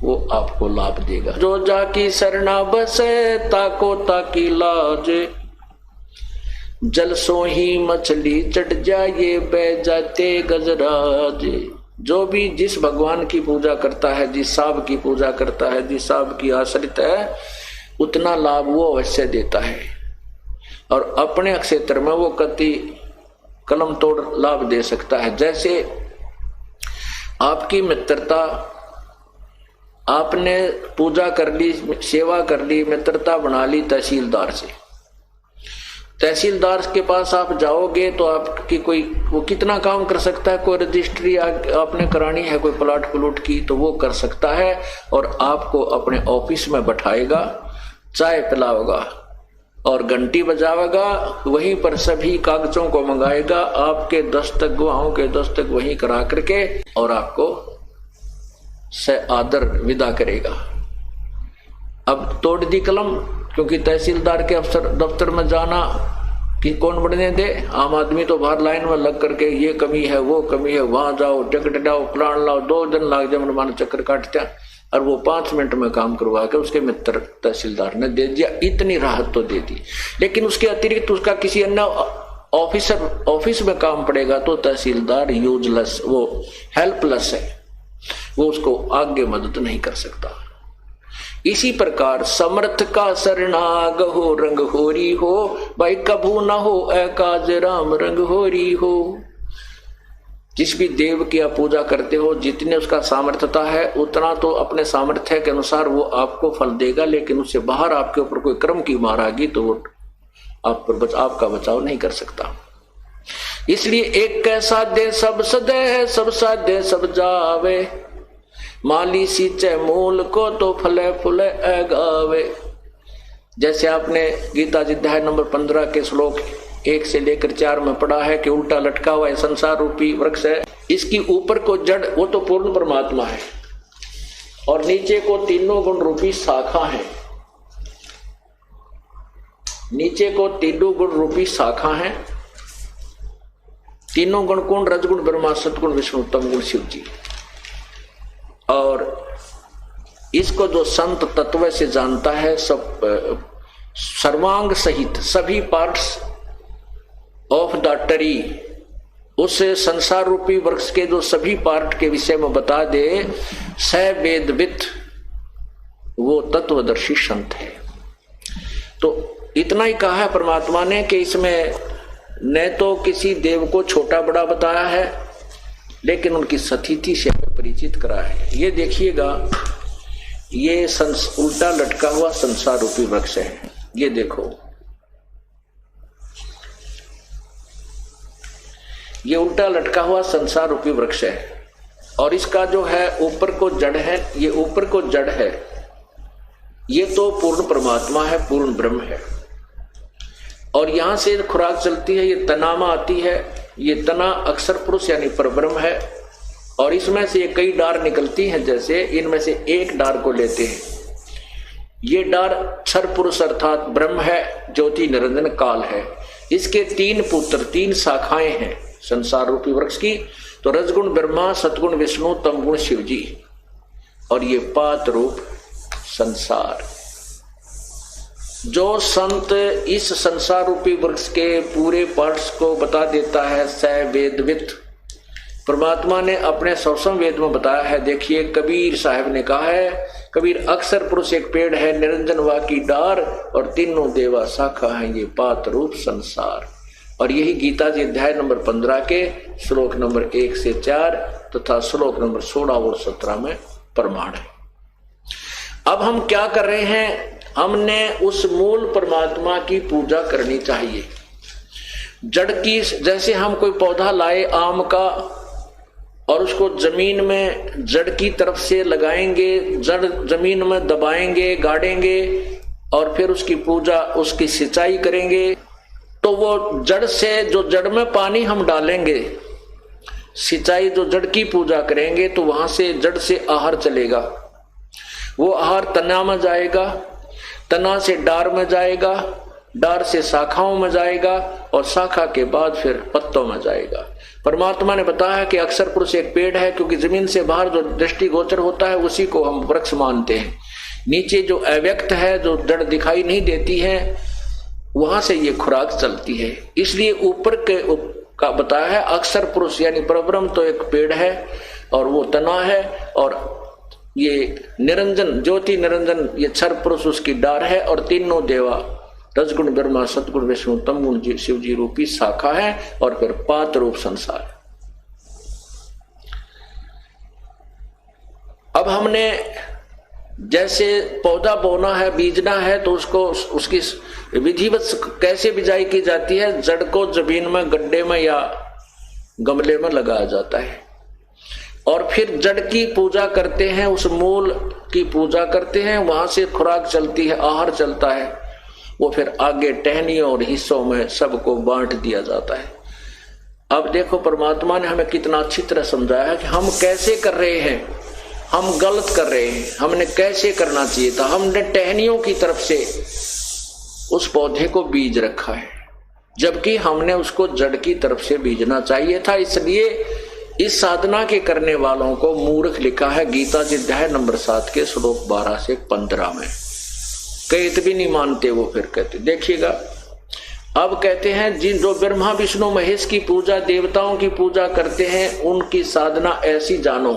वो आपको लाभ देगा। जो जाकी शरणा बसे ताको ताकी लाज, जल सो ही मछली चढ़ जाए बह जाते गजराज। जो भी जिस भगवान की पूजा करता है, जिस साब की पूजा करता है, जिस साब की आश्रित है, उतना लाभ वो अवश्य देता है और अपने क्षेत्र में वो कति कलम तोड़ लाभ दे सकता है। जैसे आपकी मित्रता, आपने पूजा कर ली, सेवा कर ली, मित्रता बना ली तहसीलदार से, तहसीलदार के पास आप जाओगे तो आपकी कोई वो कितना काम कर सकता है, कोई रजिस्ट्री आपने करानी है, कोई प्लाट प्लूट की, तो वो कर सकता है और आपको अपने ऑफिस में बैठाएगा, चाय पिलाएगा और घंटी बजावेगा, वहीं पर सभी कागजों को मंगाएगा, आपके दस्तक गवाहों के दस्तक वहीं करा करके और आपको से आदर विदा करेगा। अब तोड़ दी कलम, क्योंकि तहसीलदार के अफसर दफ्तर में जाना कि कौन बढ़ने दे, आम आदमी तो बाहर लाइन में लग करके ये कमी है वो कमी है, वहां जाओ टिकट लाओ प्लान लाओ, 2 दिन लाग जाए मनमाना चक्कर काटते हैं, और वो 5 मिनट में काम करवा के उसके मित्र तहसीलदार ने दे दिया, इतनी राहत तो दे दी। लेकिन उसके अतिरिक्त उसका किसी अन्य ऑफिस में काम पड़ेगा तो तहसीलदार यूजलेस, वो हेल्पलेस है, वो उसको आगे मदद नहीं कर सकता। इसी प्रकार समर्थ का शरणाग हो, रंग होरी हो, भाई कभू न हो एकाज राम रंग होरी हो। जिस भी देव की आप पूजा करते हो, जितने उसका सामर्थ्यता है उतना तो अपने सामर्थ्य के अनुसार वो आपको फल देगा, लेकिन उससे बाहर आपके ऊपर कोई कर्म की मार आ गई तो वो आपका बचाव नहीं कर सकता। इसलिए एक कैसा दे सब सदे, सब साधे सब जावे, माली सींचे मूल को तो फले फूले गावे। जैसे आपने गीता जी अध्याय नंबर 15 के श्लोक 1 से लेकर 4 में पढ़ा है कि उल्टा लटका हुआ है संसार रूपी वृक्ष है, इसकी ऊपर को जड़ वो तो पूर्ण परमात्मा है और नीचे को तीनों गुण रूपी शाखा है। नीचे को तीनों गुण रूपी शाखा है। तीनों गुण कौन? रजगुण ब्रह्मा, सतगुण विष्णु, तमगुण शिव जी। और इसको जो संत तत्व से जानता है, सब सर्वांग सहित सभी पार्ट्स ऑफ द ट्री, उस संसार रूपी वृक्ष के जो सभी पार्ट के विषय में बता दे, स वेदविद, वो तत्वदर्शी संत है। तो इतना ही कहा है परमात्मा ने कि इसमें न तो किसी देव को छोटा बड़ा बताया है, लेकिन उनकी सतिथि से परिचित करा है। ये देखिएगा, ये उल्टा लटका हुआ संसार रूपी वृक्ष है। ये देखो, ये उल्टा लटका हुआ संसार रूपी वृक्ष है और इसका जो है ऊपर को जड़ है, ये ऊपर को जड़ है, ये तो पूर्ण परमात्मा है, पूर्ण ब्रह्म है। और यहां से खुराक चलती है, ये तना में आती है, ये तना अक्षर पुरुष यानी परब्रह्म है और इसमें से ये कई डार निकलती हैं। जैसे इनमें से एक डार को लेते हैं, ये डार क्षर पुरुष अर्थात ब्रह्म है, ज्योति निरंजन काल है। इसके 3 पुत्र, 3 शाखाएं हैं संसार रूपी वृक्ष की। तो रजगुण ब्रह्मा, सतगुण विष्णु, तमगुण शिव जी, और ये पात रूप संसार। जो संत इस संसार रूपी वृक्ष के पूरे पार्ट्स को बता देता है, स वेदविद, परमात्मा ने अपने सवसम वेद में बताया है। देखिए, कबीर साहब ने कहा है, कबीर अक्षर पुरुष एक पेड़ है, निरंजन वा की डार, और तीनों देवा शाखा है, ये पात रूप संसार। और यही गीता जी अध्याय नंबर 15 के श्लोक नंबर 1 से 4 तथा श्लोक नंबर 16 और 17 में प्रमाण है। अब हम क्या कर रहे हैं? हमने उस मूल परमात्मा की पूजा करनी चाहिए। जड़ की, जैसे हम कोई पौधा लाए आम का और उसको जमीन में जड़ की तरफ से लगाएंगे, जड़ जमीन में दबाएंगे, गाड़ेंगे और फिर उसकी पूजा, उसकी सिंचाई करेंगे, तो वो जड़ से, जो जड़ में पानी हम डालेंगे, सिंचाई जो जड़ की पूजा करेंगे, तो वहां से जड़ से आहार चलेगा। वो आहार तना में जाएगा, तना से डार में जाएगा, डार से शाखाओं में जाएगा और शाखा के बाद फिर पत्तों में जाएगा। परमात्मा ने बताया कि अक्षर पुरुष एक पेड़ है, क्योंकि जमीन से बाहर जो दृष्टि गोचर होता है उसी को हम वृक्ष मानते हैं। नीचे जो अव्यक्त है, जो जड़ दिखाई नहीं देती है, वहां से ये खुराक चलती है। इसलिए ऊपर का बताया है, अक्षर पुरुष यानी परब्रह्म तो एक पेड़ है और वो तना है, और ये निरंजन, ज्योति निरंजन, ये क्षर पुरुष उसकी डार है, और तीनों देवा रजगुण ब्रह्मा, सतगुण विष्णु, तमगुण शिव जी रूपी शाखा है, और फिर पात रूप संसार। अब हमने जैसे पौधा बोना है, बीजना है, तो उसको उसकी विधिवत कैसे बिजाई की जाती है? जड़ को जमीन में, गड्ढे में या गमले में लगाया जाता है और फिर जड़ की पूजा करते हैं, उस मूल की पूजा करते हैं, वहां से खुराक चलती है, आहार चलता है, वो फिर आगे टहनियों और हिस्सों में सबको बांट दिया जाता है। अब देखो, परमात्मा ने हमें कितना अच्छी तरह समझाया कि हम कैसे कर रहे हैं, हम गलत कर रहे हैं, हमने कैसे करना चाहिए था। हमने टहनियों की तरफ से उस पौधे को बीज रखा है, जबकि हमने उसको जड़ की तरफ से बीजना चाहिए था। इसलिए इस साधना के करने वालों को मूर्ख लिखा है गीता जी अध्याय नंबर 7 के श्लोक 12 से 15 में। कई भी नहीं मानते, वो फिर कहते, देखिएगा अब कहते हैं, जिन जो ब्रह्मा विष्णु महेश की पूजा, देवताओं की पूजा करते हैं, उनकी साधना ऐसी जानो।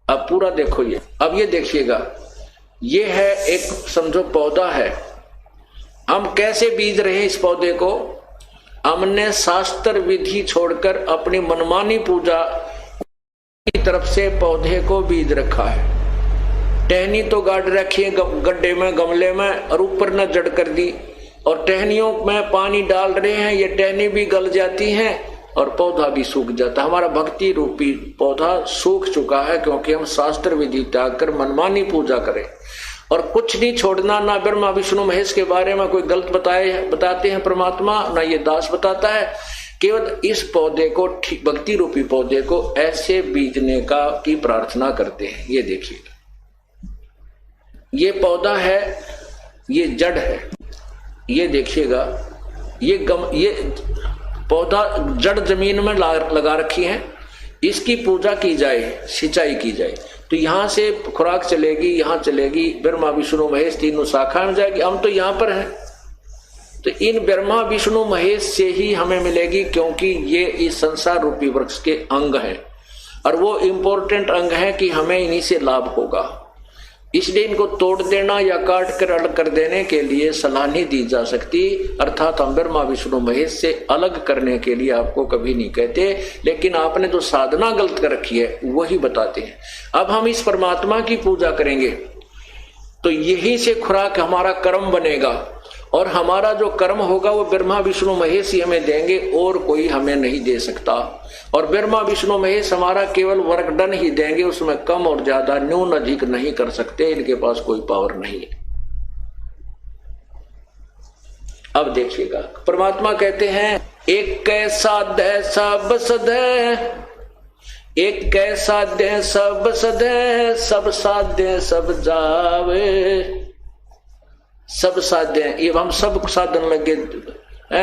अब पूरा देखो ये, अब ये देखिएगा, ये है एक समझो पौधा है। हम कैसे बीज रहे हैं इस पौधे को? हमने शास्त्र विधि छोड़कर अपनी मनमानी पूजा की तरफ से पौधे को बीज रखा है। टहनी तो गाड़ रखी है गड्ढे में, गमले में, और ऊपर न जड़ कर दी, और टहनियों में पानी डाल रहे हैं, ये टहनी भी गल जाती हैं और पौधा भी सूख जाता है। हमारा भक्ति रूपी पौधा सूख चुका है क्योंकि हम शास्त्र विधि त्याग कर मनमानी पूजा करें। और कुछ नहीं छोड़ना, ना ब्रह्मा विष्णु महेश के बारे में कोई गलत बताते हैं परमात्मा, ना ये दास बताता है। केवल इस पौधे को, भक्ति रूपी पौधे को ऐसे बीजने की प्रार्थना करते हैं। ये देखिए, ये पौधा है, ये जड़ है, ये देखिएगा, ये पौधा जड़ जमीन में लगा रखी है। इसकी पूजा की जाए, सिंचाई की जाए तो यहां से खुराक चलेगी, यहां चलेगी, ब्रह्मा विष्णु महेश तीनों शाखा में जाएगी। हम तो यहां पर हैं, तो इन ब्रह्मा विष्णु महेश से ही हमें मिलेगी, क्योंकि ये इस संसार रूपी वृक्ष के अंग हैं और वो इंपॉर्टेंट अंग है कि हमें इन्हीं से लाभ होगा। इसलिए इनको तोड़ देना या काट कर अलग कर देने के लिए सलाह नहीं दी जा सकती। अर्थात हम ब्रह्मा विष्णु महेश से अलग करने के लिए आपको कभी नहीं कहते, लेकिन आपने जो साधना गलत कर रखी है वही बताते हैं। अब हम इस परमात्मा की पूजा करेंगे तो यही से खुराक हमारा कर्म बनेगा, और हमारा जो कर्म होगा वो ब्रह्मा विष्णु महेश ही हमें देंगे, और कोई हमें नहीं दे सकता। और ब्रह्मा विष्णु महेश हमारा केवल वर्कडन ही देंगे, उसमें कम और ज्यादा, न्यून अधिक नहीं कर सकते, इनके पास कोई पावर नहीं है। अब देखिएगा, परमात्मा कहते हैं एक कैसा दे सब सदे, एक कैसा दे सब सदे, सब साधे सब जावे। सब साधे, ये हम सब साधन लगे,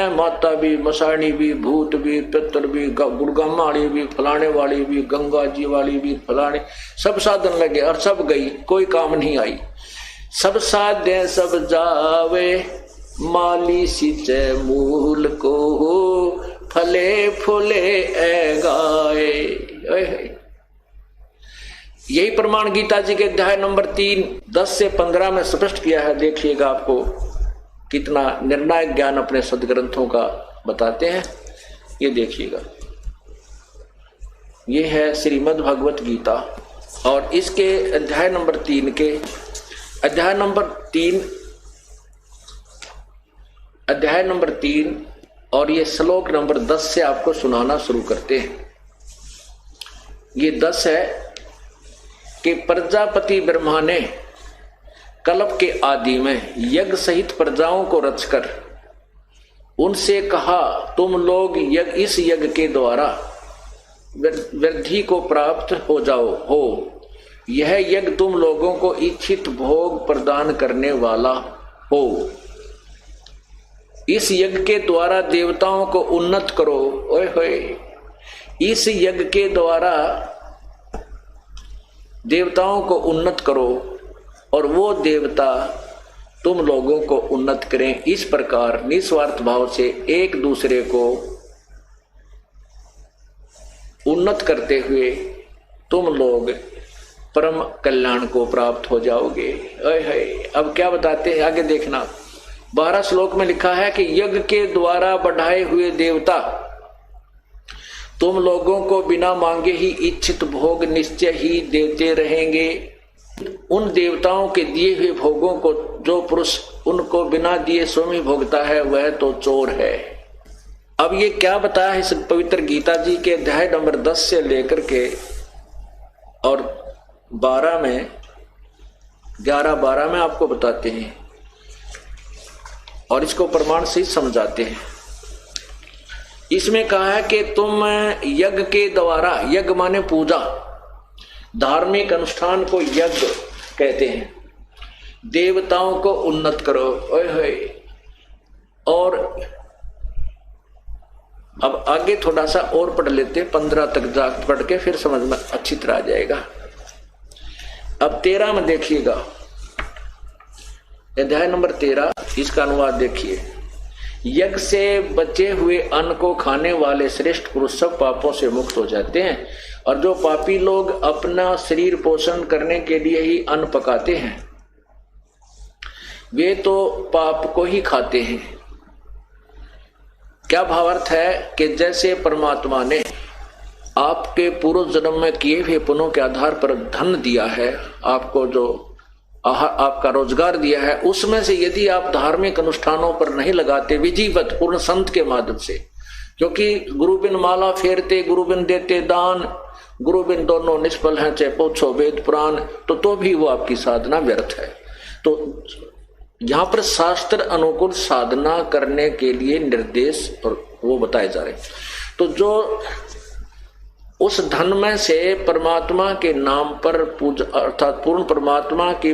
माता भी, मसाणी भी, भूत भी, पितर भी, गुड़गम वाली भी, फलाने वाली भी, गंगा जी वाली भी, फलाने, सब साधन लगे और सब गई, कोई काम नहीं आई। सब साधे सब जावे, माली सिंचे मूल को, फले फूले ए गाए। यही प्रमाण गीता जी के अध्याय नंबर 3, 10 से 15 में स्पष्ट किया है। देखिएगा, आपको कितना निर्णायक ज्ञान अपने सदग्रंथों का बताते हैं। ये देखिएगा, ये है श्रीमद् भगवत गीता, और इसके अध्याय नंबर 3 और ये श्लोक नंबर 10 से आपको सुनाना शुरू करते हैं। ये 10 है कि प्रजापति ब्रह्मा ने कल्प के आदि में यज्ञ सहित प्रजाओं को रचकर उनसे कहा, तुम लोग इस यज्ञ के द्वारा वृद्धि को प्राप्त हो जाओ हो। यह यज्ञ तुम लोगों को इच्छित भोग प्रदान करने वाला हो। इस यज्ञ के द्वारा देवताओं को उन्नत करो। ओए होए, इस यज्ञ के द्वारा देवताओं को उन्नत करो और वो देवता तुम लोगों को उन्नत करें। इस प्रकार निस्वार्थ भाव से एक दूसरे को उन्नत करते हुए तुम लोग परम कल्याण को प्राप्त हो जाओगे। अब क्या बताते हैं आगे देखना। 12 श्लोक में लिखा है कि यज्ञ के द्वारा बढ़ाए हुए देवता तुम लोगों को बिना मांगे ही इच्छित भोग निश्चय ही देते रहेंगे। उन देवताओं के दिए हुए भोगों को जो पुरुष उनको बिना दिए स्वयं ही भोगता है वह तो चोर है। अब ये क्या बताया है इस पवित्र गीता जी के अध्याय नंबर 10 से लेकर के और 12 में 11-12 में आपको बताते हैं और इसको प्रमाण से समझाते हैं। इसमें कहा है कि तुम यज्ञ के द्वारा, यज्ञ माने पूजा, धार्मिक अनुष्ठान को यज्ञ कहते हैं, देवताओं को उन्नत करो। और अब आगे थोड़ा सा और पढ़ लेते, 15 तक जाकर पढ़ के फिर समझ में अच्छी तरह आ जाएगा। अब 13 में देखिएगा, अध्याय नंबर 13, इसका अनुवाद देखिए। यज्ञ से बचे हुए अन्न को खाने वाले श्रेष्ठ पुरुष सब पापों से मुक्त हो जाते हैं, और जो पापी लोग अपना शरीर पोषण करने के लिए ही अन्न पकाते हैं वे तो पाप को ही खाते हैं। क्या भावार्थ है कि जैसे परमात्मा ने आपके पूर्व जन्म में किए हुए पुण्यों के आधार पर धन दिया है, आपको जो आपका रोजगार दिया है, उसमें से यदि आप धार्मिक अनुष्ठानों पर नहीं लगाते विधिवत पूर्ण संत के माध्यम से, क्योंकि गुरु बिन माला फेरते गुरु बिन देते दान, गुरु बिन दोनों निष्फल हैं चाहे पूछो वेद पुराण, तो भी वो आपकी साधना व्यर्थ है। तो यहाँ पर शास्त्र अनुकूल साधना करने के लिए निर्देश और वो बताए जा रहे। तो जो उस धन में से परमात्मा के नाम पर पूजा अर्थात पूर्ण परमात्मा की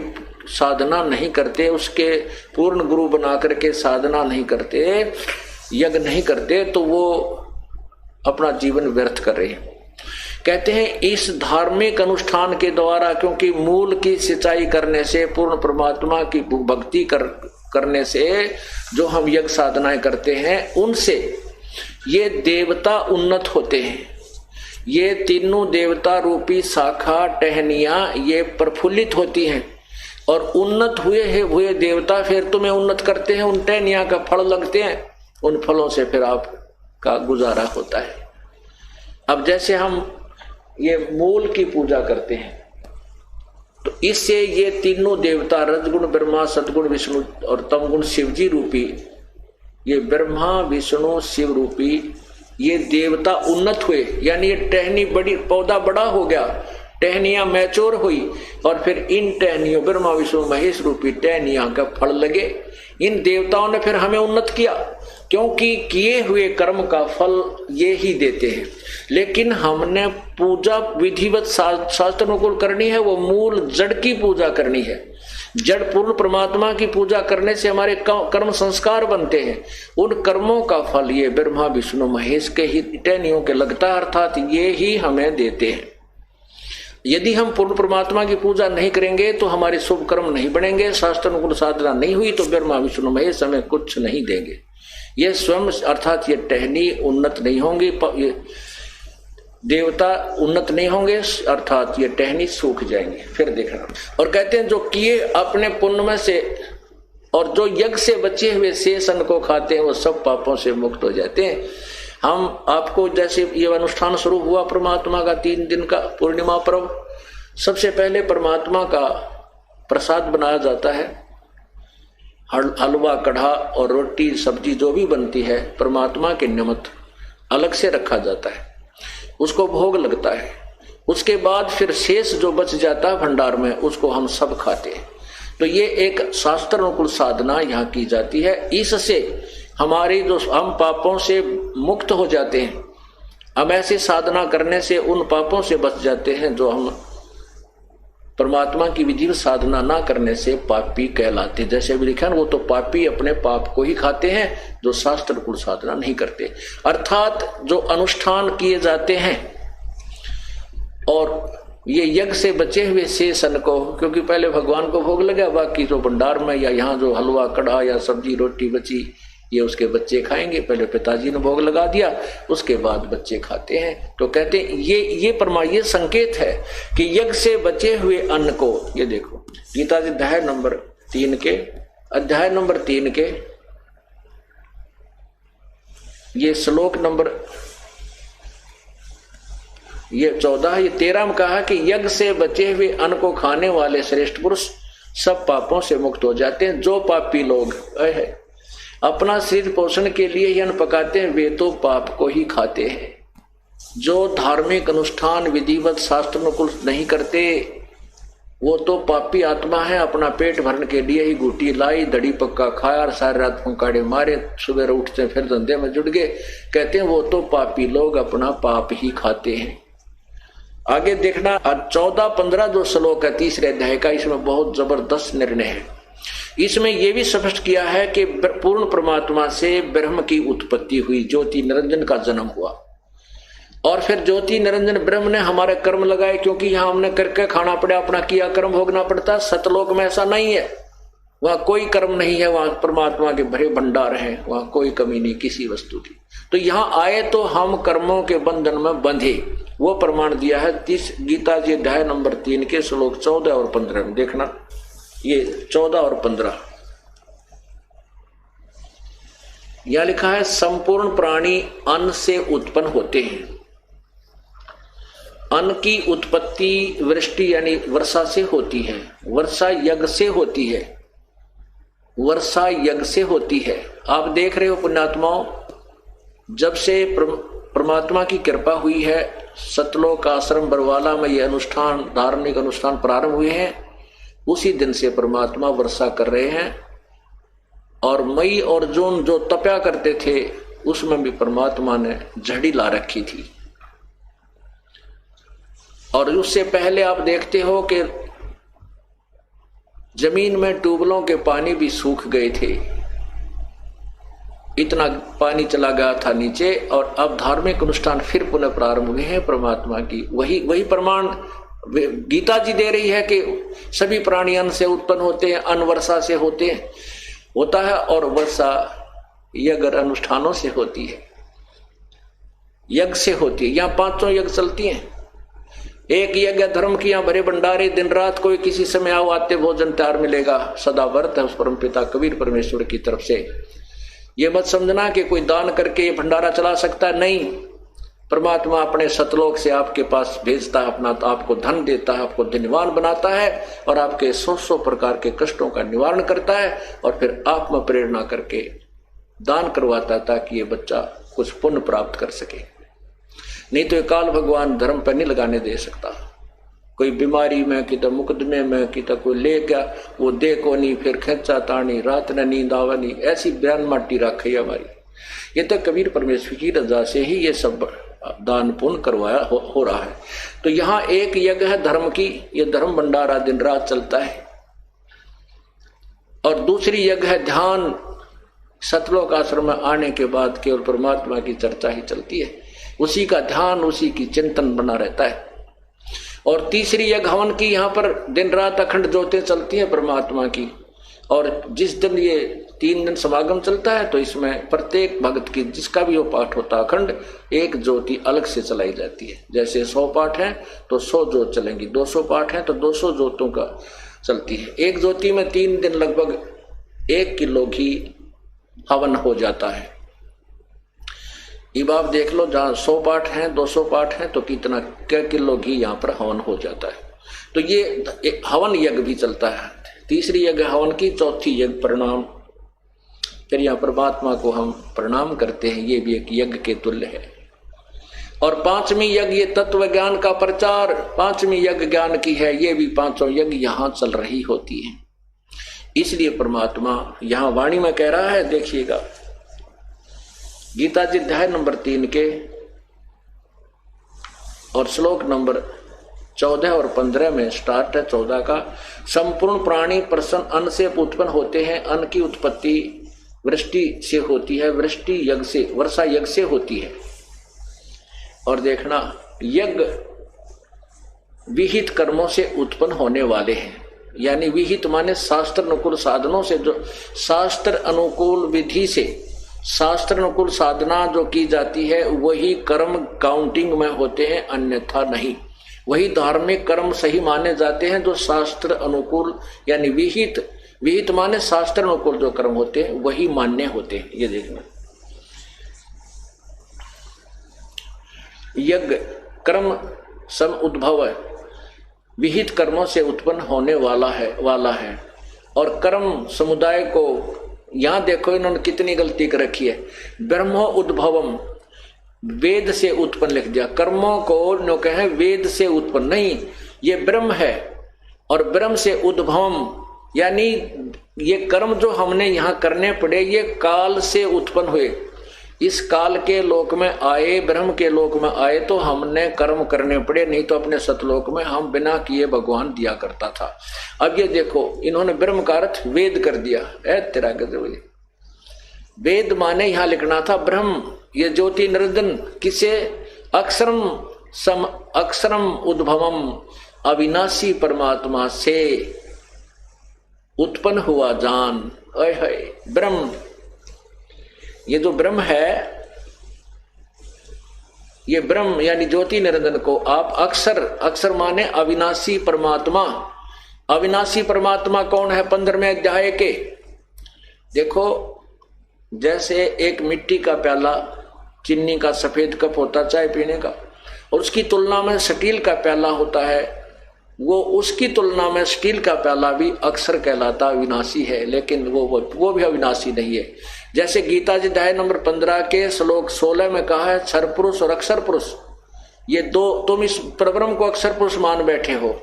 साधना नहीं करते, उसके पूर्ण गुरु बना करके साधना नहीं करते, यज्ञ नहीं करते, तो वो अपना जीवन व्यर्थ कर रहे हैं। कहते हैं इस धार्मिक अनुष्ठान के द्वारा, क्योंकि मूल की सिंचाई करने से, पूर्ण परमात्मा की भक्ति करने से जो हम यज्ञ साधनाएं करते हैं, उनसे ये देवता उन्नत होते हैं। ये तीनों देवता रूपी शाखा टहनियां ये प्रफुल्लित होती हैं और उन्नत हुए देवता फिर तुम्हें उन्नत करते हैं। उन टहनियां का फल लगते हैं, उन फलों से फिर आपका गुजारा होता है। अब जैसे हम ये मूल की पूजा करते हैं, तो इससे ये तीनों देवता रजगुण ब्रह्मा, सतगुण विष्णु और तमगुण शिवजी रूपी, ये ब्रह्मा विष्णु शिव रूपी ये देवता उन्नत हुए, यानी ये टहनी बड़ी, पौधा बड़ा हो गया, टहनियां मैच्योर हुई और फिर इन टहनियों ब्रह्मा विष्णु महेश रूपी टहनियां का फल लगे। इन देवताओं ने फिर हमें उन्नत किया, क्योंकि किए हुए कर्म का फल ये ही देते हैं। लेकिन हमने पूजा विधिवत शास्त्र अनुकूल करनी है, वो मूल जड़ की पूजा करनी है। जड़ पूर्ण परमात्मा की पूजा करने से हमारे कर्म संस्कार बनते हैं। उन कर्मों का फल ये ब्रह्मा विष्णु महेश के ही टहनियों के लगता है, अर्थात ये ही हमें देते हैं। यदि हम पूर्ण परमात्मा की पूजा नहीं करेंगे तो हमारे शुभ कर्म नहीं बनेंगे, शास्त्र अनुकूल साधना नहीं हुई तो ब्रह्मा विष्णु महेश हमें कुछ नहीं देंगे। ये स्वयं अर्थात ये टहनी उन्नत नहीं होंगी, ये देवता उन्नत नहीं होंगे, अर्थात ये टहनी सूख जाएंगे। फिर देखना, और कहते हैं जो किए अपने पुण्य में से और जो यज्ञ से बचे हुए शेष अन्न को खाते हैं वो सब पापों से मुक्त हो जाते हैं। हम आपको जैसे ये अनुष्ठान शुरू हुआ परमात्मा का 3 दिन का पूर्णिमा पर्व, सबसे पहले परमात्मा का प्रसाद बनाया जाता है। हलवा कढ़ा और रोटी सब्जी जो भी बनती है परमात्मा के निमित्त अलग से रखा जाता है, उसको भोग लगता है। उसके बाद फिर शेष जो बच जाता है भंडार में उसको हम सब खाते हैं। तो ये एक शास्त्र अनुकूल साधना यहाँ की जाती है। इससे हमारी जो हम पापों से मुक्त हो जाते हैं। हम ऐसी साधना करने से उन पापों से बच जाते हैं जो हम परमात्मा की विधि साधना ना करने से पापी कहलाते। जैसे भी लिखा है वो तो पापी अपने पाप को ही खाते हैं जो शास्त्र अनुकूल साधना नहीं करते। अर्थात जो अनुष्ठान किए जाते हैं और ये यज्ञ से बचे हुए शेष अन्न को, क्योंकि पहले भगवान को भोग लगा, बाकी जो भंडार में या यहाँ जो हलवा कढ़ा या सब्जी रोटी बची ये उसके बच्चे खाएंगे। पहले पिताजी ने भोग लगा दिया, उसके बाद बच्चे खाते हैं। तो कहते हैं ये संकेत है कि यज्ञ से बचे हुए अन्न को, ये देखो गीता जी अध्याय नंबर 3 के ये श्लोक नंबर ये 14 ये 13 में कहा कि यज्ञ से बचे हुए अन्न को खाने वाले श्रेष्ठ पुरुष सब पापों से मुक्त हो जाते हैं। जो पापी लोग अपना शरीर पोषण के लिए ही अन्न पकाते हैं वे तो पाप को ही खाते हैं। जो धार्मिक अनुष्ठान विधिवत शास्त्र अनुकूल नहीं करते वो तो पापी आत्मा है। अपना पेट भरने के लिए ही गुटी लाई, दड़ी पक्का खाया और सारी रात फुंकाड़े मारे, सुबह उठते फिर धंधे में जुट गए। कहते हैं वो तो पापी लोग अपना पाप ही खाते हैं। आगे देखना 14-15 जो श्लोक है 3रे अध्याय का, इसमें बहुत जबरदस्त निर्णय है। इसमें यह भी स्पष्ट किया है कि पूर्ण परमात्मा से ब्रह्म की उत्पत्ति हुई, ज्योति निरंजन का जन्म हुआ और फिर ज्योति निरंजन ब्रह्म ने हमारे कर्म लगाए, क्योंकि यहां हमने करके खाना पड़ा, अपना किया कर्म भोगना पड़ता। सतलोक में ऐसा नहीं है, वहां कोई कर्म नहीं है, वहां परमात्मा के भरे भंडार हैं, वहां कोई कमी नहीं किसी वस्तु की। तो यहां आए तो हम कर्मों के बंधन में बंधे, वो प्रमाण दिया है गीता जी अध्याय नंबर 3 के श्लोक 14 और 15 में। देखना ये 14 और 15 यह लिखा है संपूर्ण प्राणी अन्न से उत्पन्न होते हैं। अन्न की उत्पत्ति वृष्टि यानी वर्षा से होती है, वर्षा यज्ञ से होती है, वर्षा यज्ञ से होती है। आप देख रहे हो पुण्यात्माओं, जब से परमात्मा की कृपा हुई है, सतलोक आश्रम बरवाला में ये अनुष्ठान, धार्मिक अनुष्ठान प्रारंभ हुए हैं, उसी दिन से परमात्मा वर्षा कर रहे हैं। और मई और जून जो तपया करते थे उसमें भी परमात्मा ने झड़ी ला रखी थी। और उससे पहले आप देखते हो कि जमीन में ट्यूबवेलों के पानी भी सूख गए थे, इतना पानी चला गया था नीचे। और अब धार्मिक अनुष्ठान फिर पुनः प्रारंभ हुए हैं परमात्मा की। वही प्रमाण गीता जी दे रही है कि सभी प्राणी अन्न से उत्पन्न होते हैं, अन्न वर्षा से होता है और वर्षा यज्ञ अनुष्ठानों से होती है, यज्ञ से होती है। यहाँ 5 यज्ञ चलती हैं। एक यज्ञ धर्म की, यहाँ भरे भंडारे, दिन रात कोई किसी समय आओ आते भोजन तैयार मिलेगा, सदा व्रत है उस परम पिता कबीर परमेश्वर की तरफ से। ये मत समझना कि कोई दान करके ये भंडारा चला सकता है, नहीं। परमात्मा अपने सतलोक से आपके पास भेजता है अपना, तो आपको धन देता है, आपको धनवान बनाता है और आपके 100 प्रकार के कष्टों का निवारण करता है और फिर आप में प्रेरणा करके दान करवाता है ताकि ये बच्चा कुछ पुण्य प्राप्त कर सके। नहीं तो काल भगवान धर्म पर नहीं लगाने दे सकता। कोई बीमारी में, कि तो मुकदमे में, कि तो कोई ले गया, वो दे को नहीं, फिर खेचा तानी, रात न नींद आवनी, ऐसी बयान माटी रखी हमारी। ये तो कबीर परमेश्वर की रजा से ही ये सब दान पुण्य करवाया हो रहा है। तो यहाँ एक यज्ञ है धर्म की, ये धर्म भंडारा दिन रात चलता है। और दूसरी यज्ञ है ध्यान। सतलोक आश्रम में आने के बाद केवल परमात्मा की चर्चा ही चलती है, उसी का ध्यान, उसी की चिंतन बना रहता है। और तीसरी यज्ञ हवन की, यहाँ पर दिन रात अखंड ज्योतें चलती हैं परमात्मा की। और जिस दिन ये 3 दिन समागम चलता है तो इसमें प्रत्येक भक्त की जिसका भी वो पाठ होता है अखंड, एक ज्योति अलग से चलाई जाती है। जैसे 100 पाठ हैं तो 100 ज्योत चलेंगी, 200 पाठ हैं तो 200 ज्योतों का चलती है। एक ज्योति में 3 दिन लगभग 1 किलो घी हवन हो जाता है। अब आप देख लो, जहाँ 100 पाठ हैं, 200 पाठ हैं तो कितना क्या किलो घी यहाँ पर हवन हो जाता है। तो ये हवन यज्ञ भी चलता है। तीसरी यज्ञ हवन की, चौथी यज्ञ प्रणाम। फिर यहाँ परमात्मा को हम प्रणाम करते हैं, ये भी एक यज्ञ के तुल्य है। और 5वीं यज्ञ ये तत्व ज्ञान का प्रचार, 5वीं यज्ञ ज्ञान की है। ये भी 5 यज्ञ यहाँ चल रही होती है। इसलिए परमात्मा यहाँ वाणी में कह रहा है, देखिएगा गीता जी अध्याय नंबर 3 के और श्लोक नंबर 14 और 15 में स्टार्ट है 14 का। संपूर्ण प्राणी प्रसन्न अन्न से उत्पन्न होते हैं, अन्न की उत्पत्ति वृष्टि से होती है, वृष्टि यज्ञ से, वर्षा यज्ञ से होती है। और देखना, यज्ञ विहित कर्मों से उत्पन्न होने वाले हैं, यानी विहित माने शास्त्र अनुकूल साधनों से, जो शास्त्र अनुकूल विधि से, शास्त्र अनुकूल साधना जो की जाती है वही कर्म काउंटिंग में होते हैं, अन्यथा नहीं। वही धार्मिक कर्म सही माने जाते हैं जो शास्त्र अनुकूल, यानी विहित माने शास्त्र अनुकूल जो कर्म होते हैं वही मान्य होते हैं। ये देखना, यज्ञ कर्म सम उद्भव है, विहित कर्मों से उत्पन्न होने वाला है। और कर्म समुदाय को, यहां देखो इन्होंने कितनी गलती कर रखी है, ब्रह्मो उद्भवम, वेद से उत्पन्न लिख दिया। कर्मों को नो कहे वेद से उत्पन्न, नहीं, ये ब्रह्म है। और ब्रह्म से उद्भवम, यानी ये कर्म जो हमने यहां करने पड़े ये काल से उत्पन्न हुए। इस काल के लोक में आए, ब्रह्म के लोक में आए तो हमने कर्म करने पड़े, नहीं तो अपने सतलोक में हम बिना किए भगवान दिया करता था। अब ये देखो, इन्होंने ब्रह्म का अर्थ वेद कर दिया। तेरा गजब, वेद माने यहां लिखना था ब्रह्म। ये ज्योति निरंजन किसे, अक्षरम उद्भवम, अविनाशी परमात्मा से उत्पन्न हुआ जान। ब्रह्म, ये जो ब्रह्म है, ये ब्रह्म यानी ज्योति निरंजन को आप अक्षर माने अविनाशी परमात्मा। अविनाशी परमात्मा कौन है? 15वें अध्याय के देखो, जैसे एक मिट्टी का प्याला, चीनी का सफेद कप होता चाय पीने का, और उसकी तुलना में स्टील का प्याला होता है, वो उसकी तुलना में स्टील का प्याला भी अक्सर कहलाता अविनाशी है, लेकिन वो भी अविनाशी नहीं है। जैसे गीता जी अध्याय नंबर 15 के श्लोक 16 में कहा है, क्षर पुरुष और अक्षर पुरुष, ये दो, तुम इस परब्रह्म को अक्षर पुरुष मान बैठे हो,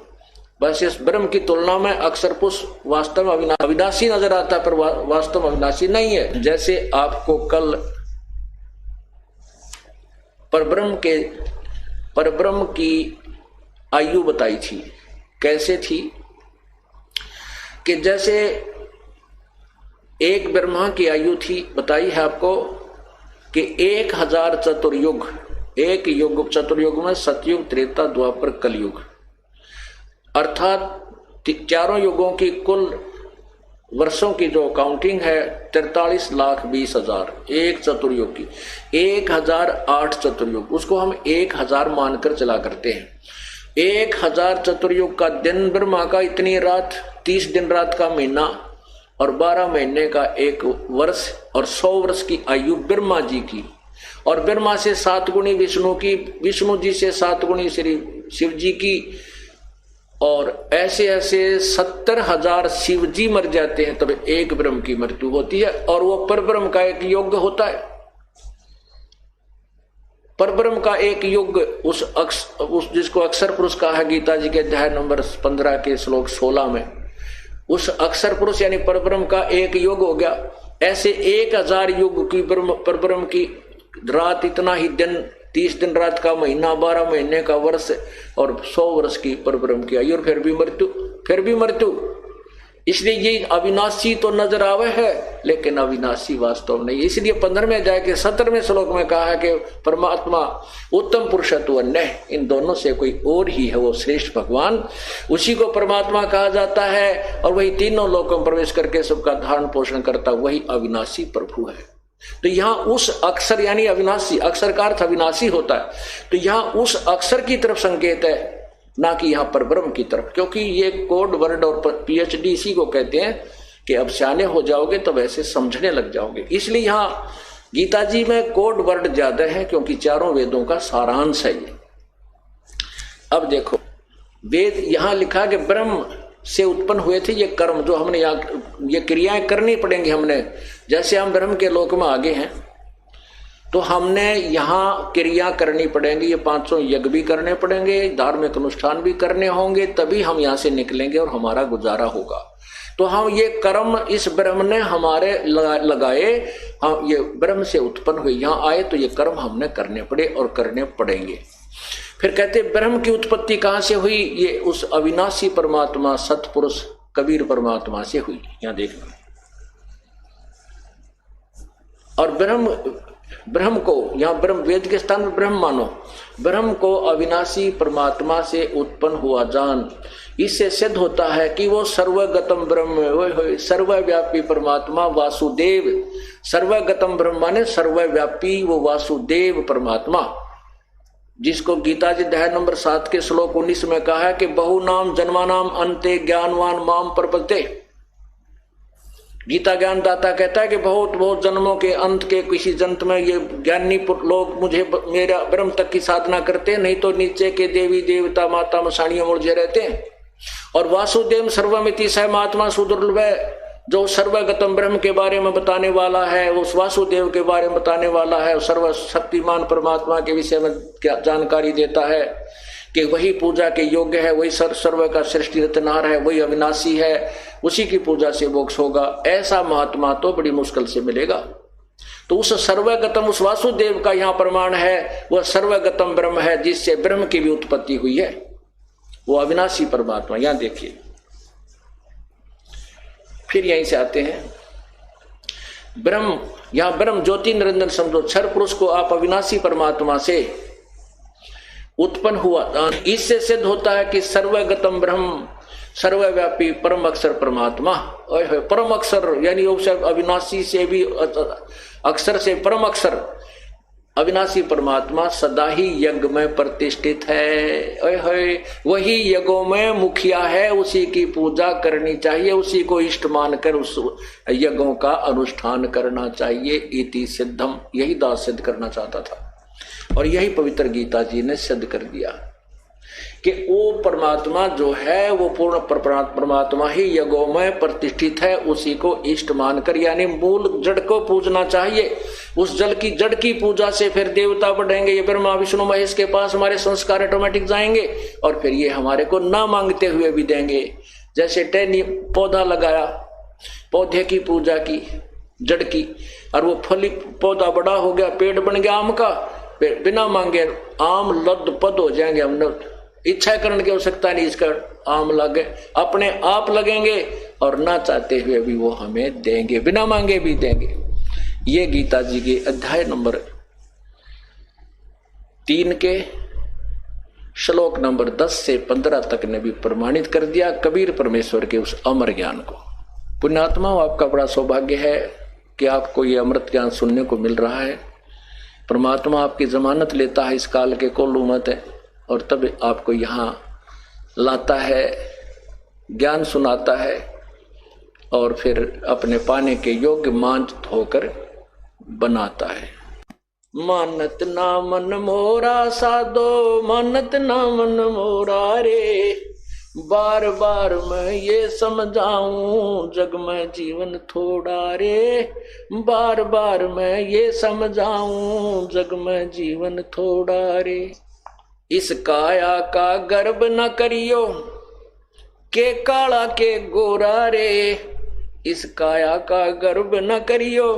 बस इस ब्रह्म की तुलना में अक्षर पुरुष वास्तव में अविनाशी नजर आता है, पर वास्तव में अविनाशी नहीं है। जैसे आपको कल परब्रह्म की आयु बताई थी, कैसे थी कि जैसे एक ब्रह्मा की आयु थी, बताई है आपको कि 1000 चतुर्युग, एक युग चतुर्युग में सतयुग, त्रेता, द्वापर, कलयुग, अर्थात चारों युगों की कुल वर्षों की जो काउंटिंग है 43,20,000 एक चतुर्युग की, 1008 चतुर्युग, उसको हम 1000 मानकर चला करते हैं। 1000 चतुर्युग का दिन ब्रह्मा का, इतनी रात, 30 दिन रात का महीना और 12 महीने का एक वर्ष, और 100 वर्ष की आयु ब्रह्मा जी की, और ब्रह्मा से 7 गुणी विष्णु की, विष्णु जी से 7 गुणी श्री शिव जी की, और ऐसे ऐसे 70,000 शिव जी मर जाते हैं तब एक ब्रह्म की मृत्यु होती है, और वो परब्रह्म का एक युग होता है। परब्रह्म का एक युग उस जिसको अक्षर पुरुष कहा है गीता जी के अध्याय नंबर 15 के श्लोक 16 में, उस अक्षर पुरुष यानी परब्रह्म का एक युग हो गया। ऐसे 1000 युग की परब्रह्म की रात, इतना ही दिन, 30 दिन रात का महीना, 12 महीने का वर्ष और 100 वर्ष की परब्रह्म की आयु, और फिर भी मृत्यु। इसलिए ये अविनाशी तो नजर आवे है, लेकिन अविनाशी वास्तव नहीं। इसलिए 15वें अध्याय के 17वें श्लोक में कहा है कि परमात्मा उत्तम पुरुषत्व अन्य, इन दोनों से कोई और ही है वो श्रेष्ठ भगवान, उसी को परमात्मा कहा जाता है, और वही तीनों लोकों में प्रवेश करके सबका धारण पोषण करता, वही अविनाशी प्रभु है। तो यहाँ उस अक्षर यानी अविनाशी, अक्षर का अर्थ अविनाशी होता है, तो यहाँ उस अक्षर की तरफ संकेत है, ना कि यहाँ पर ब्रह्म की तरफ, क्योंकि ये कोड वर्ड और पीएचडी इसी को कहते हैं कि अब सियाने हो जाओगे तो वैसे समझने लग जाओगे। इसलिए यहाँ गीता जी में कोड वर्ड ज्यादा है, क्योंकि चारों वेदों का सारांश है ये। अब देखो, वेद यहाँ लिखा कि ब्रह्म से उत्पन्न हुए थे ये कर्म, जो हमने यहाँ ये क्रियाएं करनी पड़ेंगी हमने। जैसे हम ब्रह्म के लोक में आगे हैं तो हमने यहाँ क्रिया करनी पड़ेंगी, ये 500 यज्ञ भी करने पड़ेंगे, धार्मिक अनुष्ठान भी करने होंगे, तभी हम यहाँ से निकलेंगे और हमारा गुजारा होगा। तो हम ये कर्म इस ब्रह्म ने हमारे लगाए, हम ये ब्रह्म से उत्पन्न हुए, यहाँ आए तो ये कर्म हमने करने पड़े और करने पड़ेंगे। फिर कहते ब्रह्म की उत्पत्ति कहाँ से हुई? ये उस अविनाशी परमात्मा सतपुरुष कबीर परमात्मा से हुई। यहाँ देखना, और ब्रह्म को यहाँ ब्रह्म वेद के स्थान में ब्रह्म मानो, ब्रह्म को अविनाशी परमात्मा से उत्पन्न हुआ जान, इससे सिद्ध होता है कि वो सर्वगतम ब्रह्म, सर्वव्यापी परमात्मा वासुदेव, सर्वगतम ब्रह्म माने सर्वव्यापी वो वासुदेव परमात्मा, जिसको गीता जी अध्याय नंबर 7 के श्लोक 19 में कहा है कि बहु नाम जन्मानाम अंते ज्ञानवान माम प्रपद्ये। गीता ज्ञान दाता कहता है कि बहुत बहुत जन्मों के अंत के किसी जन्म में ये ज्ञानी लोग मुझे मेरा ब्रह्म तक की साधना करते हैं, नहीं तो नीचे के देवी देवता माता मसाणियों मुझे रहते हैं। और वासुदेव सर्वमिति स महात्मा सुदुर्लभ, जो सर्वगतम ब्रह्म के बारे में बताने वाला है, उस वासुदेव के बारे में बताने वाला है, सर्वशक्तिमान परमात्मा के विषय में क्या जानकारी देता है कि वही पूजा के योग्य है, वही सर्व का सृष्टि रचनहार है, वही अविनाशी है, उसी की पूजा से मोक्ष होगा। ऐसा महात्मा तो बड़ी मुश्किल से मिलेगा। तो उस सर्वगतम, उस वासुदेव का यहाँ प्रमाण है, वह सर्वगतम ब्रह्म है, जिससे ब्रह्म की भी उत्पत्ति हुई है, वो अविनाशी परमात्मा। यहाँ देखिए, फिर यहीं से आते हैं ब्रह्म, यहाँ ब्रह्म ज्योति निरंजन समझो, क्षर पुरुष को आप अविनाशी परमात्मा से उत्पन्न हुआ, इससे सिद्ध होता है कि सर्वगतम ब्रह्म सर्वव्यापी परम अक्षर परमात्मा, परम अक्षर यानी अविनाशी से भी अक्षर से परम अक्षर, अविनाशी परमात्मा सदा ही यज्ञ में प्रतिष्ठित है। ओए होए, वही यज्ञों में मुखिया है, उसी की पूजा करनी चाहिए, उसी को इष्ट मानकर उस यज्ञों का अनुष्ठान करना चाहिए। इति सिद्धम, यही दास सिद्ध करना चाहता था और यही पवित्र गीता जी ने सिद्ध कर दिया कि वो परमात्मा जो है वो पूर्ण परमात्मा ही यज्ञों में प्रतिष्ठित है, उसी को इष्ट मानकर यानी मूल जड़ को पूजना चाहिए। उस जल की जड़ की पूजा से फिर देवता बढ़ेंगे, ये ब्रह्मा विष्णु महेश के पास हमारे संस्कार ऑटोमेटिक जाएंगे और फिर ये हमारे को ना मांगते हुए भी देंगे। जैसे टहनी पौधा लगाया, पौधे की पूजा की जड़ की, और वो फली पौधा बड़ा हो गया, पेड़ बन गया आम का, बिना मांगे आम लद पद हो जाएंगे। हमने इच्छा करने की आवश्यकता नहीं, इसका आम लगे अपने आप लगेंगे और ना चाहते हुए भी वो हमें देंगे, बिना मांगे भी देंगे। ये गीता जी के अध्याय नंबर 3 के श्लोक नंबर 10 से 15 तक ने भी प्रमाणित कर दिया कबीर परमेश्वर के उस अमर ज्ञान को। पुण्यात्मा, आपका बड़ा सौभाग्य है कि आपको ये अमृत ज्ञान सुनने को मिल रहा है। परमात्मा आपकी जमानत लेता है इस काल के कोल्लू मत है और तब आपको यहाँ लाता है, ज्ञान सुनाता है और फिर अपने पाने के योग्य मांझ धोकर बनाता है। मानत ना मन मोरा साधो, मानत ना मन मोरा रे, बार बार मैं ये समझाऊं जग में जीवन थोड़ा रे, बार बार मैं ये समझाऊं जग में जीवन थोड़ा रे। इस काया का गर्भ न करियो के काला के गोरा रे, इस काया का गर्भ न करियो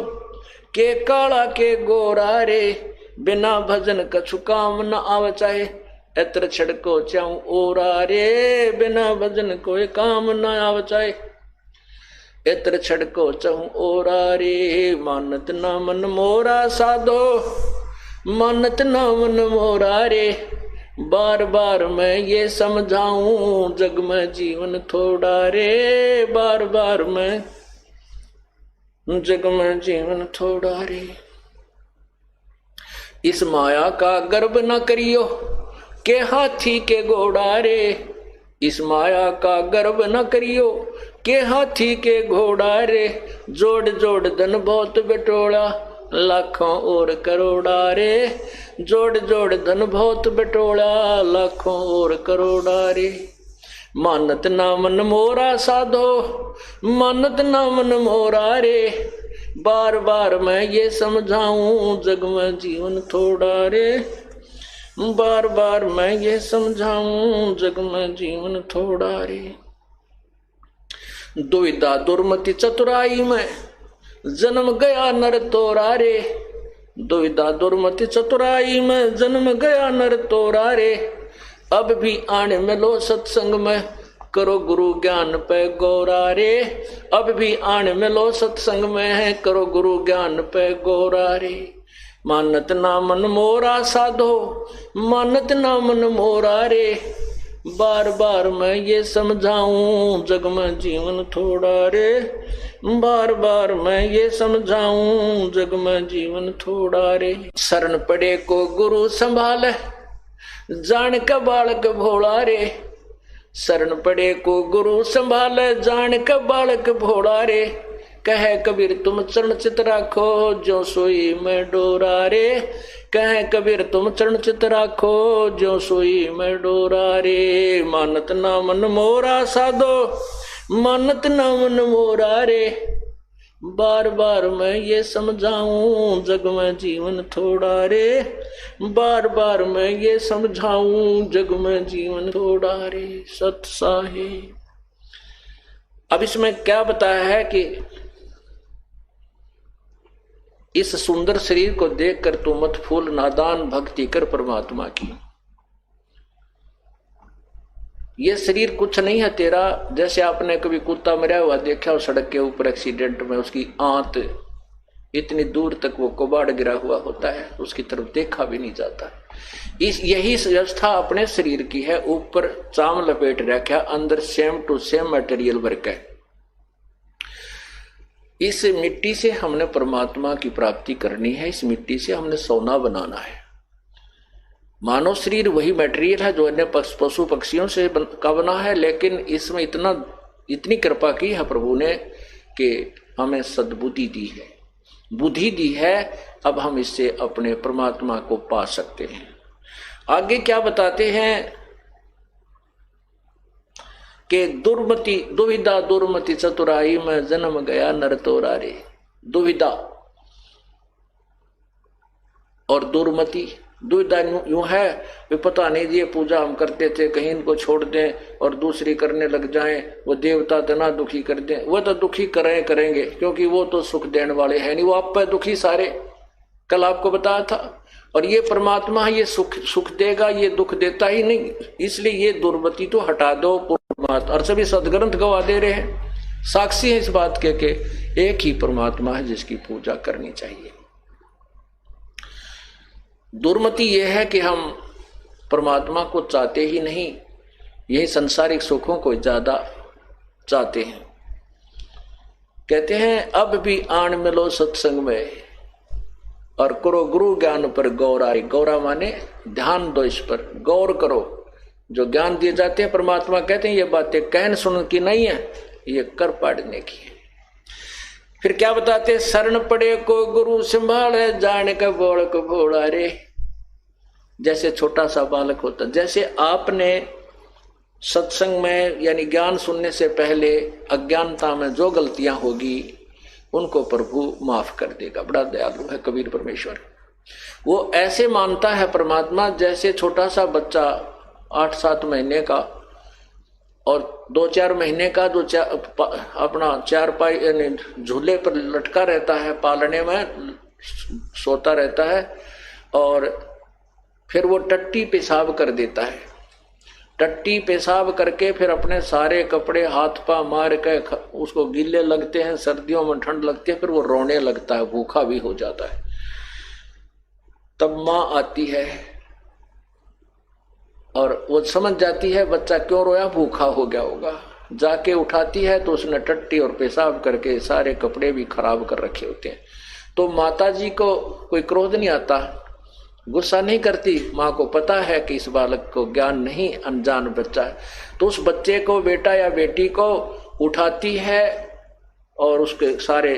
के काला के गोरा रे, बिना भजन कछु काम न आव चाहे, एत्र छड़को चाऊ ओरा रे, बिना भजन कोई काम न आव चाहे, एत्र छड़को चाऊ ओरा रे। मानत ना मन मोरा साधो, मानत ना मन मोरा रे, बार बार मैं ये समझाऊं जग में जीवन थोड़ा रे, बार बार मैं जग में जीवन थोड़ा रे। इस माया का गर्भ न करियो के हाथी के घोड़ा रे, इस माया का गर्भ न करियो के हाथी के घोड़ा रे, जोड़ जोड़ धन बहुत बटोला लाखों और करोड़ा रे, जोड़ जोड़ धन बहुत बटोला लाखों और करोड़ा रे। मानत ना मन मोरा साधो, मानत ना मन मोरा रे, बार बार मैं ये समझाऊं जग में जीवन थोड़ा रे, बार बार मैं ये समझाऊं जग में जीवन थोड़ा रे। दुविधा दुर्मति चतुराई में जन्म गया नर तोरा रे, दुविधा दुर्मति चतुराई में जन्म गया नर तोरा रे, अब भी आने मिलो सत्संग में करो गुरु ज्ञान पे गोरा रे, अब भी आने मिलो सत्संग में है करो गुरु ज्ञान पे गोरा रे। मानत ना मन मोरा साधो, मानत ना मन मोरा रे, बार बार मैं ये समझाऊं जग में जीवन थोड़ा रे, बार बार मैं ये समझाऊं जग में जीवन थोड़ा रे। शरण पड़े को गुरु संभाले जान का बालक भोला रे, शरण पड़े को गुरु संभाले जान का बालक भोला रे, कहे कबीर तुम चरण चित राखो जो सोई में डोरा रे, कहे कबीर तुम चरण चित राखो जो सोई में डोरा रे। मानत ना मन मोरा साधो, मानत ना मन मोरा रे, बार बार मैं ये समझाऊं जग में जीवन थोड़ा रे, बार बार मैं ये समझाऊं जग में जीवन थोड़ा रे। सत साहिब। अब इसमें क्या बताया है कि इस सुंदर शरीर को देखकर तू मत फूल, नादान भक्ति कर परमात्मा की। ये शरीर कुछ नहीं है तेरा। जैसे आपने कभी कुत्ता मरा हुआ देखा हो सड़क के ऊपर एक्सीडेंट में, उसकी आंत इतनी दूर तक वो कबाड़ गिरा हुआ होता है, उसकी तरफ देखा भी नहीं जाता। यही व्यवस्था अपने शरीर की है। ऊपर चाम लपेट रखा, अंदर same to same material work है। इस मिट्टी से हमने परमात्मा की प्राप्ति करनी है, इस मिट्टी से हमने सोना बनाना है। मानव शरीर वही मटेरियल है जो अन्य पशु पक्षियों से का बना है, लेकिन इसमें इतनी कृपा की है प्रभु ने कि हमें सद्बुद्धि दी है, बुद्धि दी है। अब हम इससे अपने परमात्मा को पा सकते हैं। आगे क्या बताते हैं कि दुविधा दुर्मति चतुराई में जन्म गया नर तोरारे। दुविधा और दुर्मति, दुविधा यूं है वे पता नहीं ये पूजा हम करते थे कहीं इनको छोड़ दें और दूसरी करने लग जाएं, वो देवता इतना दुखी कर दें। वो तो दुखी करेंगे क्योंकि वो तो सुख देने वाले हैं नहीं, वो आप पे दुखी सारे, कल आपको बताया था। और ये परमात्मा ये सुख देगा, ये दुख देता ही नहीं, इसलिए ये दुर्मति तो हटा दो परमात्मा। और सभी सदग्रंथ गवा दे रहे हैं, साक्षी है इस बात के एक ही परमात्मा है जिसकी पूजा करनी चाहिए। दुर्मति यह है कि हम परमात्मा को चाहते ही नहीं, यही संसारिक सुखों को ज्यादा चाहते हैं। कहते हैं अब भी आन मिलो सत्संग में और करो गुरु ज्ञान पर गौराई। गौरा माने ध्यान दो, इस पर गौर करो। जो ज्ञान दिए जाते हैं परमात्मा कहते हैं ये बातें कहन सुन की नहीं है, ये कर पाड़ने की है। फिर क्या बताते, शरण पड़े को गुरु संभाले जाने का बोल को भोला रे। जैसे छोटा सा बालक होता, जैसे आपने सत्संग में यानी ज्ञान सुनने से पहले अज्ञानता में जो गलतियां होगी उनको प्रभु माफ कर देगा। बड़ा दयालु है कबीर परमेश्वर। वो ऐसे मानता है परमात्मा जैसे छोटा सा बच्चा 8-7 महीने का और 2-4 महीने का जो अपना चारपाई यानी झूले पर लटका रहता है, पालने में सोता रहता है, और फिर वो टट्टी पेशाब कर देता है। टट्टी पेशाब करके फिर अपने सारे कपड़े हाथ पा मार के उसको गीले लगते हैं, सर्दियों में ठंड लगती है, फिर वो रोने लगता है, भूखा भी हो जाता है। तब माँ आती है और वो समझ जाती है बच्चा क्यों रोया, भूखा हो गया होगा। जाके उठाती है तो उसने टट्टी और पेशाब करके सारे कपड़े भी खराब कर रखे होते हैं। तो माता जी को कोई क्रोध नहीं आता, गुस्सा नहीं करती। माँ को पता है कि इस बालक को ज्ञान नहीं, अनजान बच्चा है, तो उस बच्चे को, बेटा या बेटी को उठाती है और उसके सारे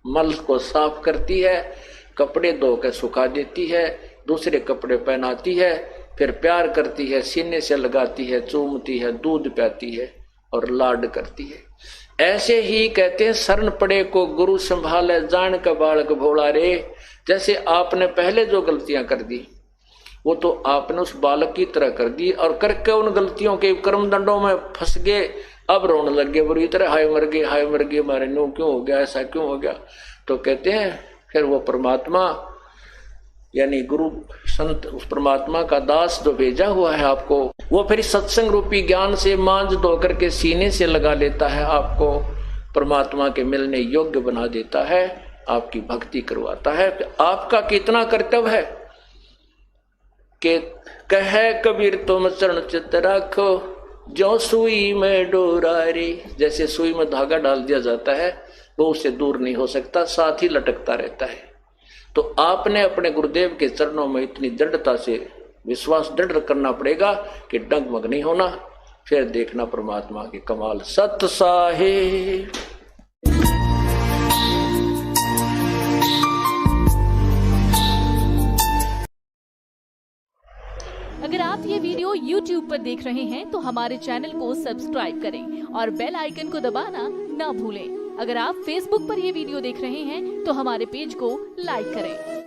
मल को साफ करती है, कपड़े धो के सुखा देती है, दूसरे कपड़े पहनाती है, फिर प्यार करती है, सीने से लगाती है, चूमती है, दूध पियाती है और लाड करती है। ऐसे ही कहते हैं शरण पड़े को गुरु संभाले जान का बालक भोला रे। जैसे आपने पहले जो गलतियां कर दी वो तो आपने उस बालक की तरह कर दी, और करके उन गलतियों के कर्म दंडों में फंस गए, अब रोने लग गए बुरी तरह, हाय मर गए, हाय मर गए, हमारे नो क्यों हो गया, ऐसा क्यों हो गया। तो कहते हैं फिर वो परमात्मा यानी गुरु संत, उस परमात्मा का दास जो भेजा हुआ है आपको, वो फिर सत्संग रूपी ज्ञान से मांझ धो करके सीने से लगा लेता है, आपको परमात्मा के मिलने योग्य बना देता है, आपकी भक्ति करवाता है। आपका कितना कर्तव्य है कि कहे कबीर तुम चरण चित रखो जो सुई में डोरा रे। जैसे सुई में धागा डाल दिया जाता है वो उससे दूर नहीं हो सकता, साथ ही लटकता रहता है। तो आपने अपने गुरुदेव के चरणों में इतनी दृढ़ता से विश्वास दृढ़ करना पड़ेगा कि डगमग नहीं होना, फिर देखना परमात्मा के कमाल। सत साहिब। अगर आप ये वीडियो YouTube पर देख रहे हैं तो हमारे चैनल को सब्सक्राइब करें और बेल आइकन को दबाना ना भूलें। अगर आप Facebook पर ये वीडियो देख रहे हैं तो हमारे पेज को लाइक करें।